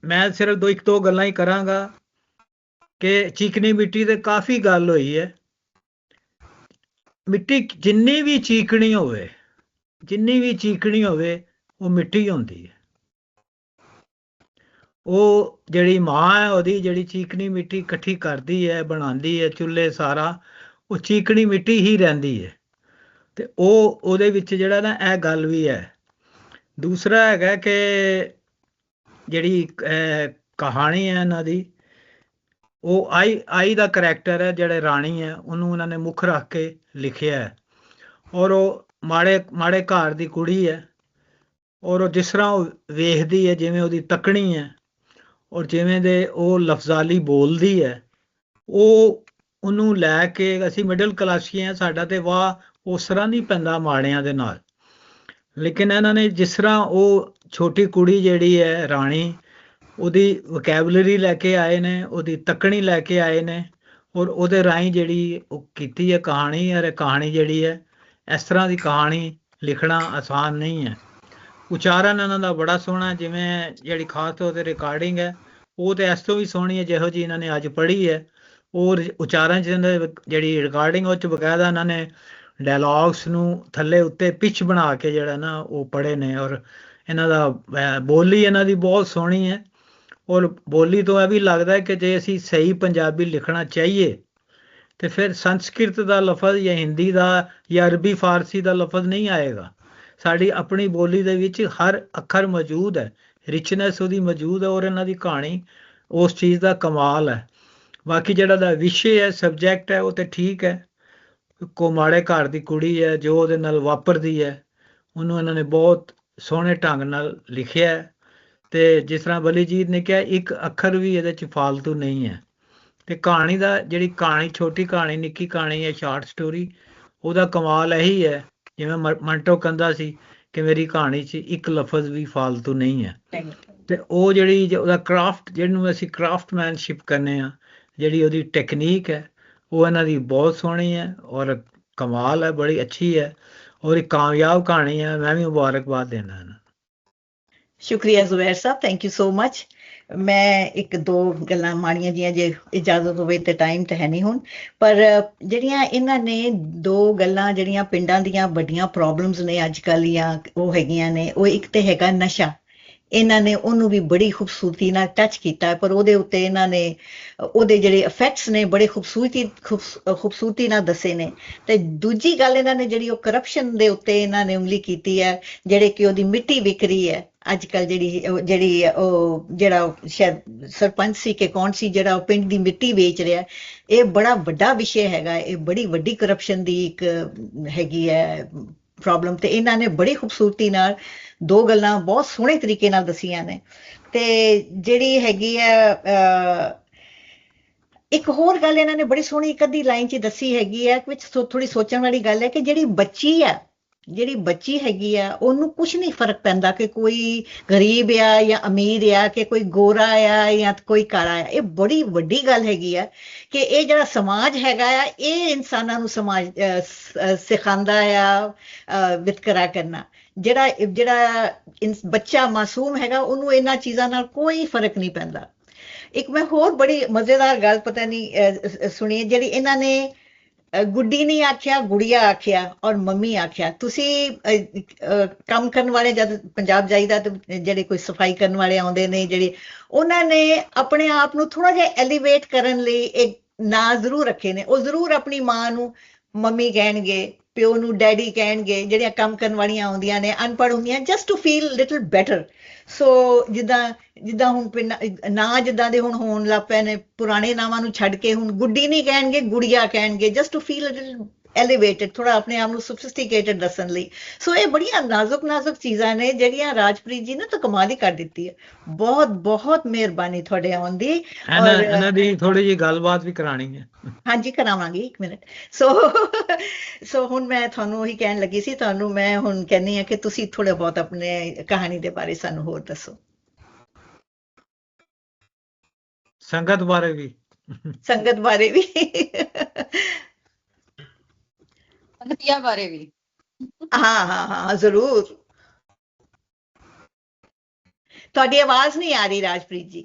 ਮੈਂ ਸਿਰਫ ਇੱਕ ਦੋ ਗੱਲਾਂ ਹੀ ਕਰਾਂਗਾ ਕਿ ਚੀਕਣੀ ਮਿੱਟੀ ਤੇ ਕਾਫੀ ਗੱਲ ਹੋਈ ਹੈ। ਮਿੱਟੀ ਜਿੰਨੀ ਵੀ ਚੀਕਣੀ ਹੋਵੇ ਉਹ ਮਿੱਟੀ ਹੁੰਦੀ ਹੈ। ਉਹ ਜਿਹੜੀ ਮਾਂ ਹੈ, ਉਹਦੀ ਜਿਹੜੀ ਚੀਕਣੀ ਮਿੱਟੀ ਇਕੱਠੀ ਕਰਦੀ ਹੈ, ਬਣਾਉਂਦੀ ਹੈ ਚੁੱਲ੍ਹੇ ਸਾਰਾ, ਉਹ ਚੀਕਣੀ ਮਿੱਟੀ ਹੀ ਰਹਿੰਦੀ ਹੈ। ਤੇ ਉਹਦੇ ਵਿੱਚ ਜਿਹੜਾ ਨਾ ਇਹ ਗੱਲ ਵੀ ਹੈ। ਦੂਸਰਾ ਹੈਗਾ ਕਿ ਜਿਹੜੀ ਕਹਾਣੀ ਹੈ ਇਹਨਾਂ ਦੀ, ਉਹ ਆਈ ਦਾ ਕਰੈਕਟਰ ਹੈ, ਜਿਹੜੇ ਰਾਣੀ ਹੈ, ਉਹਨੂੰ ਉਹਨਾਂ ਨੇ ਮੁੱਖ ਰੱਖ ਕੇ ਲਿਖਿਆ ਹੈ। ਔਰ ਉਹ ਮਾੜੇ ਘਰ ਦੀ ਕੁੜੀ ਹੈ, ਔਰ ਉਹ ਜਿਸ ਤਰ੍ਹਾਂ ਉਹ ਵੇਖਦੀ ਹੈ, ਜਿਵੇਂ ਉਹਦੀ ਤੱਕਣੀ ਹੈ, ਔਰ ਜਿਵੇਂ ਦੇ ਉਹ ਲਫ਼ਜ਼ਾਲੀ ਬੋਲਦੀ ਹੈ, ਉਹਨੂੰ ਲੈ ਕੇ ਅਸੀਂ ਮਿਡਲ ਕਲਾਸੀ ਹਾਂ, ਸਾਡਾ ਤੇ ਵਾਹ ਉਸ ਤਰ੍ਹਾਂ ਨਹੀਂ ਪੈਂਦਾ ਮਾੜਿਆਂ ਦੇ ਨਾਲ। ਲੇਕਿਨ ਇਹਨਾਂ ਨੇ ਜਿਸ ਤਰ੍ਹਾਂ ਉਹ ਛੋਟੀ ਕੁੜੀ ਜਿਹੜੀ ਹੈ ਰਾਣੀ, ਉਹਦੀ ਵੋਕੈਬਲਰੀ ਲੈ ਕੇ ਆਏ ਨੇ, ਉਹਦੀ ਤੱਕਣੀ ਲੈ ਕੇ ਆਏ ਨੇ, ਔਰ ਉਹਦੇ ਰਾਹੀਂ ਜਿਹੜੀ ਉਹ ਕੀਤੀ ਹੈ ਕਹਾਣੀ। ਔਰ ਕਹਾਣੀ ਜਿਹੜੀ ਹੈ, ਇਸ ਤਰ੍ਹਾਂ ਦੀ ਕਹਾਣੀ ਲਿਖਣਾ ਆਸਾਨ ਨਹੀਂ ਹੈ। ਉਚਾਰਨ ਇਹਨਾਂ ਦਾ ਬੜਾ ਸੋਹਣਾ, ਜਿਵੇਂ ਜਿਹੜੀ ਖਾਸ ਤੌਰ 'ਤੇ ਰਿਕਾਰਡਿੰਗ ਹੈ, ਉਹ ਤਾਂ ਇਸ ਤੋਂ ਵੀ ਸੋਹਣੀ ਹੈ ਜਿਹੋ ਜਿਹੀ ਇਹਨਾਂ ਨੇ ਅੱਜ ਪੜ੍ਹੀ ਹੈ। ਔਰ ਉਚਾਰਨ 'ਚ ਜਿਹੜੀ ਰਿਕਾਰਡਿੰਗ ਉਹ 'ਚ ਬਕਾਇਦਾ ਇਹਨਾਂ ਨੇ ਡਾਇਲੌਗਸ ਨੂੰ ਥੱਲੇ ਉੱਤੇ ਪਿੱਚ ਬਣਾ ਕੇ ਜਿਹੜਾ ਨਾ ਉਹ ਪੜ੍ਹੇ ਨੇ। ਔਰ ਇਹਨਾਂ ਦਾ ਬੋਲੀ ਇਹਨਾਂ ਦੀ ਬਹੁਤ ਸੋਹਣੀ ਹੈ। ਔਰ ਬੋਲੀ ਤੋਂ ਇਹ ਵੀ ਲੱਗਦਾ ਹੈ ਕਿ ਜੇ ਅਸੀਂ ਸਹੀ ਪੰਜਾਬੀ ਲਿਖਣਾ ਚਾਹੀਏ ਤੇ ਫਿਰ ਸੰਸਕ੍ਰਿਤ ਦਾ ਲਫ਼ਜ਼ ਜਾਂ ਹਿੰਦੀ ਦਾ ਜਾਂ ਅਰਬੀ ਫਾਰਸੀ ਦਾ ਲਫ਼ਜ਼ ਨਹੀਂ ਆਏਗਾ। ਸਾਡੀ ਆਪਣੀ ਬੋਲੀ ਦੇ ਵਿੱਚ ਹਰ ਅੱਖਰ ਮੌਜੂਦ ਹੈ, ਰਿਚਨੈਸ ਉਹਦੀ ਮੌਜੂਦ ਹੈ। ਔਰ ਇਹਨਾਂ ਦੀ ਕਹਾਣੀ ਉਸ ਚੀਜ਼ ਦਾ ਕਮਾਲ ਹੈ। ਬਾਕੀ ਜਿਹੜਾ ਦਾ ਵਿਸ਼ੇ ਹੈ, ਸਬਜੈਕਟ ਹੈ, ਉਹ ਤਾਂ ਠੀਕ ਹੈ। ਕੋ ਮਾੜੇ ਘਰ ਦੀ ਕੁੜੀ ਹੈ, ਜੋ ਉਹਦੇ ਨਾਲ ਵਾਪਰਦੀ ਹੈ, ਉਹਨੂੰ ਇਹਨਾਂ ਨੇ ਬਹੁਤ ਸੋਹਣੇ ਢੰਗ ਨਾਲ ਲਿਖਿਆ ਹੈ। ਤੇ ਜਿਸ ਤਰ੍ਹਾਂ ਬਲੀਜੀਤ ਨੇ ਕਿਹਾ, ਇੱਕ ਅੱਖਰ ਵੀ ਇਹਦੇ 'ਚ ਫਾਲਤੂ ਨਹੀਂ ਹੈ। ਤੇ ਕਹਾਣੀ ਦਾ ਜਿਹੜੀ ਕਹਾਣੀ, ਛੋਟੀ ਕਹਾਣੀ, ਨਿੱਕੀ ਕਹਾਣੀ ਹੈ, ਸ਼ਾਰਟ ਸਟੋਰੀ, ਉਹਦਾ ਕਮਾਲ ਇਹੀ ਹੈ, ਜਿਵੇਂ ਮੰਟੋ ਕਹਿੰਦਾ ਸੀ ਕਿ ਮੇਰੀ ਕਹਾਣੀ 'ਚ ਇੱਕ ਲਫ਼ਜ਼ ਵੀ ਫਾਲਤੂ ਨਹੀਂ ਹੈ। ਤੇ ਉਹ ਜਿਹੜੀ ਉਹਦਾ ਕਰਾਫਟ, ਜਿਹਨੂੰ ਅਸੀਂ ਕਰਾਫਟਮੈਨਸ਼ਿਪ ਕਹਿੰਦੇ ਹਾਂ, ਜਿਹੜੀ ਉਹਦੀ ਟੈਕਨੀਕ ਹੈ, ਉਹ ਇਹਨਾਂ ਦੀ ਬਹੁਤ ਸੋਹਣੀ ਹੈ ਔਰ ਕਮਾਲ ਹੈ, ਬੜੀ ਅੱਛੀ ਹੈ। ਔਰ ਇੱਕ ਕਾਮਯਾਬ ਕਹਾਣੀ ਹੈ। ਮੈਂ ਵੀ ਮੁਬਾਰਕਬਾਦ ਦੇਣਾ ਇਹਨਾਂ। ਸ਼ੁਕਰੀਆ ਜ਼ੁਬੈਰ ਸਾਹਿਬ, ਥੈਂਕ ਯੂ ਸੋ ਮਚ। ਮੈਂ ਇੱਕ ਦੋ ਗੱਲਾਂ ਮਾੜੀਆਂ ਜੀਆਂ, ਜੇ ਇਜਾਜ਼ਤ ਹੋਵੇ ਤੇ ਟਾਈਮ ਤਾਂ ਹੈ ਨਹੀਂ ਹੁਣ, ਪਰ ਜਿਹੜੀਆਂ ਇਹਨਾਂ ਨੇ ਦੋ ਗੱਲਾਂ ਜਿਹੜੀਆਂ ਪਿੰਡਾਂ ਦੀਆਂ ਵੱਡੀਆਂ ਪ੍ਰੋਬਲਮਸ ਨੇ ਅੱਜ ਕੱਲ੍ਹ, ਜਾਂ ਉਹ ਹੈਗੀਆਂ ਨੇ, ਉਹ ਇੱਕ ਤੇ ਹੈਗਾ ਨਸ਼ਾ। ਇਹਨਾਂ ਨੇ ਉਹਨੂੰ ਵੀ ਬੜੀ ਖੂਬਸੂਰਤੀ ਨਾਲ ਟੱਚ ਕੀਤਾ, ਪਰ ਉਹਦੇ ਉੱਤੇ ਇਹਨਾਂ ਨੇ ਉਹਦੇ ਜਿਹੜੇ ਇਫੈਕਟਸ ਨੇ ਬੜੇ ਖੂਬਸੂਰਤੀ ਨਾਲ ਦੱਸੇ ਨੇ। ਤੇ ਦੂਜੀ ਗੱਲ ਇਹਨਾਂ ਨੇ ਜਿਹੜੀ ਉਹ ਕਰਪਸ਼ਨ ਦੇ ਉੱਤੇ ਇਹਨਾਂ ਨੇ ਉਂਗਲੀ ਕੀਤੀ ਹੈ, ਜਿਹੜੇ ਕਿ ਉਹਦੀ ਮਿੱਟੀ ਵਿਕ ਰਹੀ ਹੈ ਅੱਜ ਕੱਲ੍ਹ, ਜਿਹੜਾ ਸ਼ਾਇਦ ਸਰਪੰਚ ਸੀ ਕਿ ਕੌਣ ਸੀ, ਜਿਹੜਾ ਉਹ ਪਿੰਡ ਦੀ ਮਿੱਟੀ ਵੇਚ ਰਿਹਾ। ਇਹ ਬੜਾ ਵੱਡਾ ਵਿਸ਼ੇ ਹੈਗਾ, ਇਹ ਬੜੀ ਵੱਡੀ ਕਰਪਸ਼ਨ ਦੀ ਇੱਕ ਹੈਗੀ ਹੈ ਪ੍ਰੋਬਲਮ। ਤੇ ਇਹਨਾਂ ਨੇ ਬੜੀ ਖੂਬਸੂਰਤੀ ਨਾਲ ਦੋ ਗੱਲਾਂ ਬਹੁਤ ਸੋਹਣੇ ਤਰੀਕੇ ਨਾਲ ਦੱਸੀਆਂ ਨੇ। ਤੇ ਜਿਹੜੀ ਹੈਗੀ ਹੈ ਇੱਕ ਹੋਰ ਗੱਲ ਇਹਨਾਂ ਨੇ ਬੜੀ ਸੋਹਣੀ ਇੱਕ ਅੱਧੀ ਲਾਈਨ 'ਚ ਦੱਸੀ ਹੈਗੀ ਹੈ, ਵਿੱਚ ਥੋੜੀ ਸੋਚਣ ਵਾਲੀ ਗੱਲ ਹੈ ਕਿ ਜਿਹੜੀ ਬੱਚੀ ਹੈਗੀ ਆ, ਉਹਨੂੰ ਕੁਛ ਨਹੀਂ ਫਰਕ ਪੈਂਦਾ ਕਿ ਕੋਈ ਗਰੀਬ ਆ ਜਾਂ ਅਮੀਰ ਆ, ਕਿ ਕੋਈ ਗੋਰਾ ਆ ਜਾਂ ਕੋਈ ਕਾਲਾ ਆ। ਇਹ ਬੜੀ ਵੱਡੀ ਗੱਲ ਹੈਗੀ ਆ ਕਿ ਇਹ ਜਿਹੜਾ ਸਮਾਜ ਹੈਗਾ ਆ, ਇਹ ਇਨਸਾਨਾਂ ਨੂੰ ਸਿਖਾਉਂਦਾ ਆ ਵਿਤਕਰਾ ਕਰਨਾ। ਜਿਹੜਾ ਬੱਚਾ ਮਾਸੂਮ ਹੈਗਾ, ਉਹਨੂੰ ਇਹਨਾਂ ਚੀਜ਼ਾਂ ਨਾਲ ਕੋਈ ਫਰਕ ਨਹੀਂ ਪੈਂਦਾ। ਇੱਕ ਮੈਂ ਹੋਰ ਬੜੀ ਮਜ਼ੇਦਾਰ ਗੱਲ ਪਤਾ ਨਹੀਂ ਸੁਣੀ, ਜਿਹੜੀ ਇਹਨਾਂ ਨੇ ਗੁੱਡੀ ਨਹੀਂ ਆਖਿਆ, ਗੁੜੀਆ ਆਖਿਆ ਔਰ ਮੰਮੀ ਆਖਿਆ। ਤੁਸੀਂ ਕੰਮ ਕਰਨ ਵਾਲੇ ਜਦ ਪੰਜਾਬ ਜਾਈਦਾ ਤੇ ਜਿਹੜੇ ਕੋਈ ਸਫਾਈ ਕਰਨ ਵਾਲੇ ਆਉਂਦੇ ਨੇ, ਜਿਹੜੇ ਉਹਨਾਂ ਨੇ ਆਪਣੇ ਆਪ ਨੂੰ ਥੋੜਾ ਜਿਹਾ ਐਲੀਵੇਟ ਕਰਨ ਲਈ ਇੱਕ ਨਾਂ ਜ਼ਰੂਰ ਰੱਖੇ ਨੇ। ਉਹ ਜ਼ਰੂਰ ਆਪਣੀ ਮਾਂ ਨੂੰ ਮੰਮੀ ਕਹਿਣਗੇ, ਪਿਓ ਨੂੰ ਡੈਡੀ ਕਹਿਣਗੇ। ਜਿਹੜੀਆਂ ਕੰਮ ਕਰਨ ਵਾਲੀਆਂ ਆਉਂਦੀਆਂ ਨੇ, ਅਨਪੜ੍ਹ ਹੁੰਦੀਆਂ, just to feel little better. So ਜਿੱਦਾਂ ਹੁਣ ਨਾਂ ਜਿੱਦਾਂ ਦੇ ਹੁਣ ਹੋਣ ਲੱਗ ਪਏ ਨੇ, ਪੁਰਾਣੇ ਨਾਵਾਂ ਨੂੰ ਛੱਡ ਕੇ ਹੁਣ ਗੁੱਡੀ ਨਹੀਂ ਕਹਿਣਗੇ, ਗੁੜੀਆ ਕਹਿਣਗੇ, ਜਸਟ ਟੂ ਫੀਲ ਐਲੀਵੇਟਡ, ਥੋੜਾ ਆਪਣੇ ਆਪ ਨੂੰ ਸੋਫਿਸਟੀਕੇਟਡ ਦੱਸਣ ਲਈ। ਸੋ ਇਹ ਬੜੀਆਂ ਨਾਜ਼ੁਕ ਚੀਜ਼ਾਂ ਨੇ ਜਿਹੜੀਆਂ ਰਾਜਪ੍ਰੀਤ ਜੀ ਨੇ ਤਾਂ ਕਮਾਲ ਹੀ ਕਰ ਦਿੱਤੀ ਹੈ। ਬਹੁਤ ਬਹੁਤ ਮਿਹਰਬਾਨੀ ਤੁਹਾਡੇ ਆਉਣ ਦੀ। ਔਰ ਇਹਨਾਂ ਦੀ ਥੋੜੀ ਜਿਹੀ ਗੱਲਬਾਤ ਵੀ ਕਰਾਣੀ ਹੈ। ਹਾਂਜੀ ਕਰਾਵਾਂਗੀ, 1 ਮਿੰਟ। ਸੋ ਹੁਣ ਮੈਂ ਤੁਹਾਨੂੰ ਉਹੀ ਕਹਿਣ ਲੱਗੀ ਸੀ, ਤੁਹਾਨੂੰ ਮੈਂ ਹੁਣ ਕਹਿੰਦੀ ਹਾਂ ਕਿ ਤੁਸੀਂ ਥੋੜਾ ਬਹੁਤ ਆਪਣੇ ਕਹਾਣੀ ਦੇ ਬਾਰੇ ਸਾਨੂੰ ਹੋਰ ਦੱਸੋ। ਸੰਗਤ ਬਾਰੇ ਵੀ ਸੰਗਤ ਬਾਰੇ ਵੀ ਸੰਗਤੀਆ ਬਾਰੇ ਵੀ। ਹਾਂ ਜ਼ਰੂਰ। ਤੁਹਾਡੀ ਆਵਾਜ਼ ਨਹੀਂ ਆ ਰਹੀ ਰਾਜਪ੍ਰੀਤ ਜੀ।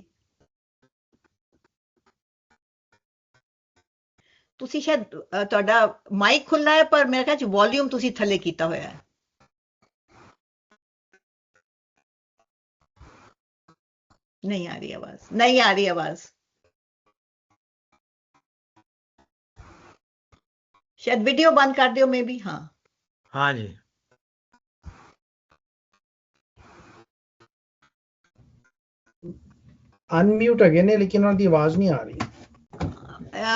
ਤੁਸੀਂ ਸ਼ਾਇਦ ਤੁਹਾਡਾ ਮਾਈਕ ਖੁੱਲਾ ਹੈ, ਪਰ ਮੇਰੇ ਖਿਆਲ ਚ ਵੋਲਿਊਮ ਤੁਸੀਂ ਥੱਲੇ ਕੀਤਾ ਹੋਇਆ ਹੈ। ਨਹੀਂ ਆ ਰਹੀ ਆਵਾਜ਼, ਨਹੀਂ ਆ ਰਹੀ ਆਵਾਜ਼। शायद वीडियो बंद कर दियो मे भी। हाँ जी अनम्यूट है ने, लेकिन उनकी आवाज नहीं आ रही।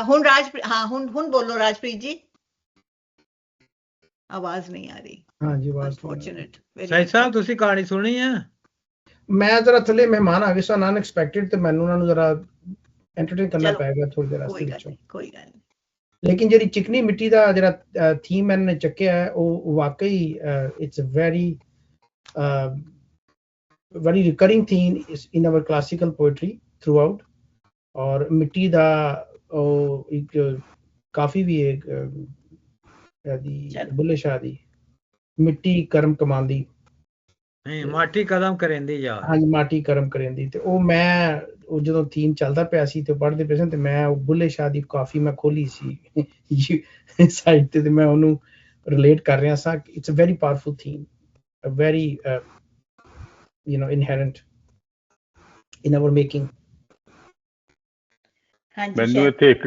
हुन राजप्रीत, हाँ हुन बोलो राजप्रीत जी। आवाज नहीं आ रही। हाँ जी आवाज। अनफॉर्चुनेट। सही साहब तुसी कहानी सुनी है? मैं जरा थले मेहमान आ गए सन अनएक्सपेक्टेड, ते मैनू उन्हां नू जरा एंटरटेन करना पेगा थोड़ी देर वास्ते विचों। कोई गल नहीं। लेकिन जी चिकनी मिट्टी का जो थीम मैंने चुकया है वो वाकई it's very recurring theme in our classical poetry throughout. और मिट्टी का एक काफी भी एक बुल्ले शाह दी मिट्टी कर्म कमांदी, माटी कदम करेंदी यार। हाँ माटी कर्म करेंदी। ते ओ मैं जो थीम चलता पिया सी ते पढ़दे पे सन ते मैं बुल्ले शाह दी काफी मैं खोली सी साइड ते मैं ओनू रिलेट कर रहा सा। It's a very powerful theme, a very inherent in our making. ਮੈਨੂੰ ਇੱਥੇ ਇੱਕ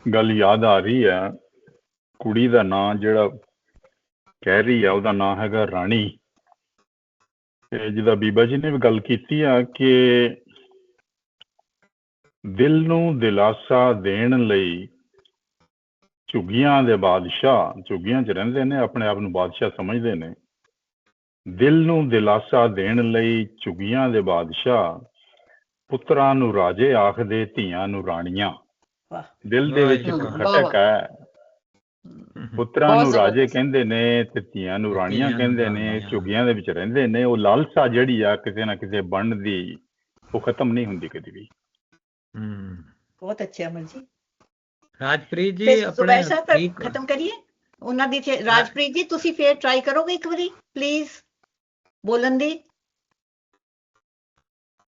ਗੱਲ ਯਾਦ ਆ ਰਹੀ ਹੈ। ਕੁੜੀ ਦਾ ਨਾਂ ਜਿਹੜਾ ਕਹਿ ਰਹੀ ਆ ਉਹਦਾ ਨਾਂ ਹੈਗਾ ਰਾਣੀ। ਤੇ ਜਿਹਦਾ ਬੀਬਾ ਜੀ ਨੇ ਵੀ ਗੱਲ ਕੀਤੀ ਆ ਕਿ ਦਿਲ ਨੂੰ ਦਿਲਾਸਾ ਦੇਣ ਲਈ ਝੁੱਗੀਆਂ ਦੇ ਬਾਦਸ਼ਾਹ, ਝੁੱਗੀਆਂ 'ਚ ਰਹਿੰਦੇ ਨੇ, ਆਪਣੇ ਆਪ ਨੂੰ ਬਾਦਸ਼ਾਹ ਸਮਝਦੇ ਨੇ। ਦਿਲ ਨੂੰ ਦਿਲਾਸਾ ਦੇਣ ਲਈ ਝੁੱਗੀਆਂ ਦੇ ਬਾਦਸ਼ਾਹ, ਪੁੱਤਰਾਂ ਨੂੰ ਰਾਜੇ ਆਖਦੇ, ਧੀਆਂ ਨੂੰ ਰਾਣੀਆਂ। ਦਿਲ ਦੇ ਵਿੱਚ ਖਟਕ ਹੈ, ਪੁੱਤਰਾਂ ਨੂੰ ਰਾਜੇ ਕਹਿੰਦੇ ਨੇ ਤੇ ਧੀਆਂ ਨੂੰ ਰਾਣੀਆਂ ਕਹਿੰਦੇ ਨੇ। ਝੁੱਗੀਆਂ ਦੇ ਵਿੱਚ ਰਹਿੰਦੇ ਨੇ। ਉਹ ਲਾਲਸਾ ਜਿਹੜੀ ਆ ਕਿਸੇ ਨਾ ਕਿਸੇ ਬਣਨ ਦੀ, ਉਹ ਖਤਮ ਨਹੀਂ ਹੁੰਦੀ ਕਦੀ ਵੀ। ਬਹੁਤ ਅੱਛਾ ਅਮਰ ਜੀ। ਰਾਜਪ੍ਰੀਤ ਜੀ ਆਪਣੇ ਖਤਮ ਕਰੀਏ ਉਹਨਾਂ ਦੀ। ਰਾਜਪ੍ਰੀਤ ਜੀ ਤੁਸੀਂ ਫੇਰ ਟਰਾਈ ਕਰੋਗੇ ਇੱਕ ਵਾਰੀ ਪਲੀਜ਼ ਬੋਲਣ ਦੀ?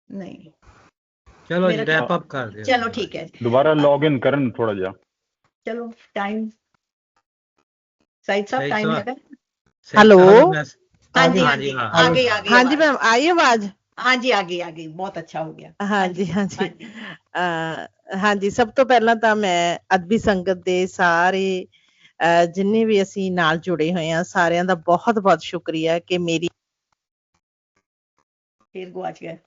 ਨਹੀਂ ਚਲੋ ਜੀ ਰੈਪ ਅਪ ਕਰ ਦਿਓ। ਚਲੋ ਠੀਕ ਹੈ, ਦੁਬਾਰਾ ਲੌਗਇਨ ਕਰਨ ਥੋੜਾ ਜਿਹਾ। ਚਲੋ ਟਾਈਮ ਸਾਈਡ ਸਾਹਿਬ ਟਾਈਮ ਹੈਗਾ। हेलो हाँ जी आ गई हाँ जी मैम आई आवाज? हाँ जी आ गई बहुत अच्छा हो गया। हाँ जी हाँ जी ਸਭ ਤੋਂ ਪਹਿਲਾਂ ਤਾਂ ਮੈਂ ਅਦਬੀ ਸੰਗਤ ਦੇ ਸਾਰੇ ਜਿੰਨੇ ਵੀ ਅਸੀਂ ਨਾਲ ਜੁੜੇ ਹੋਏ ਆ ਸਾਰਿਆਂ ਦਾ ਬਹੁਤ ਬਹੁਤ ਸ਼ੁਕਰੀਆ ਕਿ ਮੇਰੀ ਫਿਰ ਗੁਆਚ ਗਏ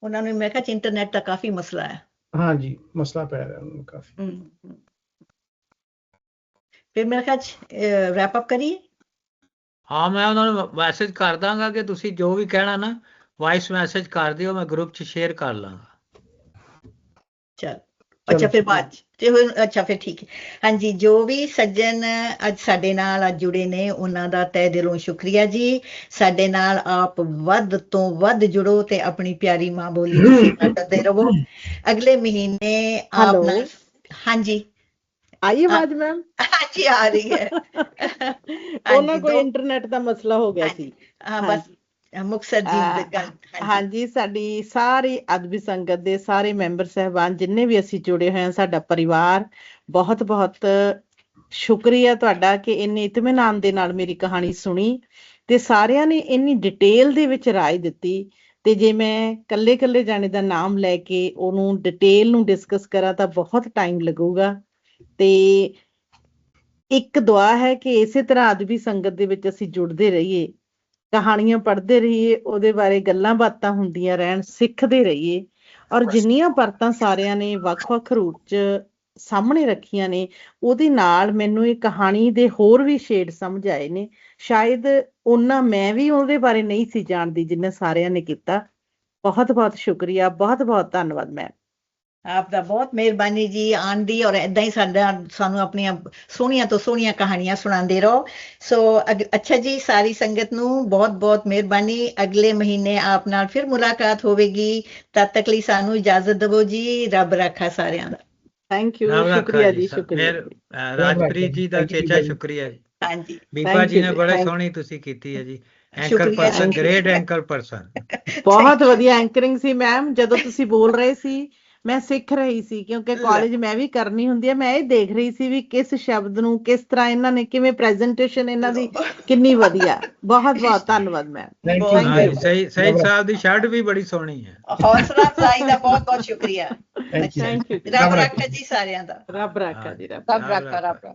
ਉਹਨਾਂ ਨੂੰ। ਮੈਂ ਕਿਹਾ ਇੰਟਰਨੈਟ ਦਾ ਕਾਫੀ ਮਸਲਾ ਹੈ। हाँ जी मसला पै रहा है काफी। ਫਿਰ ਮੇਰੇ ਖਿਆਲ ਰੈਪ ਅਪ ਕਰੀਏ। ਹਾਂ ਮੈਂ ਉਹਨਾਂ ਨੂੰ ਮੈਸੇਜ ਕਰ ਦਾਂਗਾ ਕਿ ਤੁਸੀਂ ਜੋ ਵੀ ਕਹਿਣਾ ਨਾ ਵਾਇਸ ਮੈਸੇਜ ਕਰ ਦਿਓ, ਮੈਂ ਗਰੁੱਪ 'ਚ ਸ਼ੇਅਰ ਕਰ ਲਾਂਗਾ। ਚਲ ਅੱਛਾ ਫਿਰ ਬਾਅਦ ਤੇ ਅੱਛਾ ਫਿਰ ਠੀਕ ਹੈ। ਹਾਂਜੀ ਜੋ ਵੀ ਸੱਜਣ ਅੱਜ ਸਾਡੇ ਨਾਲ ਅੱਜ ਜੁੜੇ ਨੇ ਉਹਨਾਂ ਦਾ ਤਹਿ ਦਿਲੋਂ ਸ਼ੁਕਰੀਆ ਜੀ। ਸਾਡੇ ਨਾਲ ਆਪ ਵੱਧ ਤੋਂ ਵੱਧ ਜੁੜੋ ਤੇ ਆਪਣੀ ਪਿਆਰੀ ਮਾਂ ਬੋਲੀ ਦੀ ਸੇਵਾ ਕਰਦੇ ਰਹੋ। ਅਗਲੇ ਮਹੀਨੇ ਆਪ ਨਾਲ। ਹਾਂਜੀ आई आवाज मैम? हाँ जी आ रही है। ਉਹਨਾਂ ਕੋਈ ਇੰਟਰਨੈਟ ਦਾ ਮਸਲਾ ਹੋ ਗਿਆ ਸੀ। ਹਾਂ ਬਸ ਮੁਕਤਸਰ ਜੀ ਦੀ ਗੱਲ। ਹਾਂਜੀ ਸਾਡੀ ਸਾਰੀ ਅਦਬੀ ਸੰਗਤ ਦੇ ਸਾਰੇ ਮੈਂਬਰ ਸਹਿਬਾਨ ਜਿੰਨੇ ਵੀ ਅਸੀਂ ਜੁੜੇ ਹੋਏ ਹਾਂ, ਸਾਡਾ ਪਰਿਵਾਰ, ਬਹੁਤ ਬਹੁਤ ਸ਼ੁਕਰੀਆ ਤੁਹਾਡਾ ਕਿ ਇੰਨੇ ਇਤਮੀਨਾਨ ਦੇ ਨਾਲ ਮੇਰੀ ਕਹਾਣੀ ਸੁਣੀ ਤੇ ਸਾਰਿਆਂ ਨੇ ਇੰਨੀ ਡਿਟੇਲ ਦੇ ਵਿੱਚ ਰਾਏ ਦਿੱਤੀ। ਤੇ ਜੇ ਮੈਂ ਕੱਲੇ ਜਾਣੇ ਦਾ ਨਾਮ ਲੈ ਕੇ ਉਹਨੂੰ ਡਿਟੇਲ ਨੂੰ ਡਿਸਕਸ ਕਰਾਂ ਤਾਂ ਬਹੁਤ ਟਾਈਮ ਲੱਗੂਗਾ। ਤੇ ਇੱਕ ਦੁਆ ਹੈ ਕਿ ਇਸੇ ਤਰ੍ਹਾਂ ਅਦਬੀ ਸੰਗਤ ਦੇ ਵਿੱਚ ਅਸੀਂ ਜੁੜਦੇ ਰਹੀਏ, ਕਹਾਣੀਆਂ ਪੜ੍ਹਦੇ ਰਹੀਏ, ਉਹਦੇ ਬਾਰੇ ਗੱਲਾਂ ਬਾਤਾਂ ਹੁੰਦੀਆਂ ਰਹਿਣ, ਸਿੱਖਦੇ ਰਹੀਏ। ਔਰ ਜਿੰਨੀਆਂ ਪਰਤਾਂ ਸਾਰਿਆਂ ਨੇ ਵੱਖ-ਵੱਖ ਰੂਪ 'ਚ ਸਾਹਮਣੇ ਰੱਖੀਆਂ ਨੇ, ਉਹਦੇ ਨਾਲ ਮੈਨੂੰ ਇਹ ਕਹਾਣੀ ਦੇ ਹੋਰ ਵੀ ਸ਼ੇਡ ਸਮਝ ਆਏ ਨੇ। ਸ਼ਾਇਦ ਉਹਨਾਂ ਮੈਂ ਵੀ ਉਹਦੇ ਬਾਰੇ ਨਹੀਂ ਸੀ ਜਾਣਦੀ ਜਿੰਨਾ ਸਾਰਿਆਂ ਨੇ ਕੀਤਾ। ਬਹੁਤ ਬਹੁਤ ਸ਼ੁਕਰੀਆ, ਬਹੁਤ ਬਹੁਤ ਧੰਨਵਾਦ ਮੈਮ। ਆਪ ਦਾ ਬਹੁਤ ਮਿਹਰਬਾਨੀ ਜੀ ਆਉਣ ਦੀ, ਔਰ ਏਦਾਂ ਹੀ ਸਾਨੂੰ ਆਪਣੀਆਂ ਸੋਹਣੀਆਂ ਤੋਂ ਸੋਹਣੀਆਂ ਕਹਾਣੀਆਂ ਸੁਣਾਉਂਦੇ ਰਹੋ। ਸੋ ਅੱਛਾ ਜੀ, ਸਾਰੀ ਸੰਗਤ ਨੂੰ ਬਹੁਤ ਬਹੁਤ ਮਿਹਰਬਾਨੀ। ਅਗਲੇ ਮਹੀਨੇ ਆਪ ਨਾਲ ਫਿਰ ਮੁਲਾਕਾਤ ਹੋਵੇਗੀ। ਤਦ ਤੱਕ ਲਈ ਸਾਨੂੰ ਇਜਾਜ਼ਤ ਦਿਵੋ ਜੀ। ਰੱਬ ਰਾਖਾ ਸਾਰਿਆਂ ਦਾ। ਥੈਂਕ ਯੂ, ਰਾਮ ਸ਼ੁਕਰੀਆ ਰਾਖਾ ਜੀ, ਜੀ। ਸ਼ੁਕਰੀਆ। ਰਾਜਪ੍ਰੀਤ ਜੀ ਦਾ ਚੇਚਾ ਸ਼ੁਕਰੀਆ ਜੀ। ਹਾਂਜੀ, ਬੀਬਾ ਜੀ ਨੇ ਬੜਾ ਸੋਹਣੀ ਤੁਸੀਂ ਕੀਤੀ ਹੈ ਜੀ। ਐਂਕਰ ਸ਼ੁਕਰੀਆ ਪਰਸਨ, ਜੀ। Great anchor person. ਬਹੁਤ ਵਧੀਆ ਐਂਕਰਿੰਗ ਸੀ ਮੈਮ। ਜਦੋਂ ਤੁਸੀਂ ਬੋਲ ਰਹੇ ਸੀ ਮੈਂ ਸਿੱਖ ਰਹੀ ਸੀ, ਕਿਉਂਕਿ ਕਾਲਜ ਮੈਂ ਵੀ ਕਰਨੀ ਹੁੰਦੀ ਹੈ। ਮੈਂ ਇਹ ਦੇਖ ਰਹੀ ਸੀ ਵੀ ਕਿਸ ਸ਼ਬਦ ਨੂੰ ਕਿਸ ਤਰ੍ਹਾਂ ਇਹਨਾਂ ਨੇ, ਕਿਵੇਂ ਪ੍ਰੈਜੈਂਟੇਸ਼ਨ ਇਹਨਾਂ ਦੀ ਕਿੰਨੀ ਵਧੀਆ। ਬਹੁਤ ਬਹੁਤ ਧੰਨਵਾਦ ਮੈਮ। ਹਾਂਜੀ, ਸਹੀ ਸਾਹਿਬ ਦੀ ਸ਼ਰਟ ਵੀ ਬੜੀ ਸੋਹਣੀ ਹੈ। ਹੌਸਲਾ ਅਫਜ਼ਾਈ ਦਾ ਬਹੁਤ ਬਹੁਤ ਸ਼ੁਕਰੀਆ। Thank you. ਰੱਬ ਰਾਖਾ ਜੀ ਸਾਰਿਆਂ ਦਾ। ਰੱਬ ਰਾਖਾ ਜੀ, ਰੱਬ ਰੱਬ ਰਾਖਾ, ਰੱਬ ਰਾਖਾ।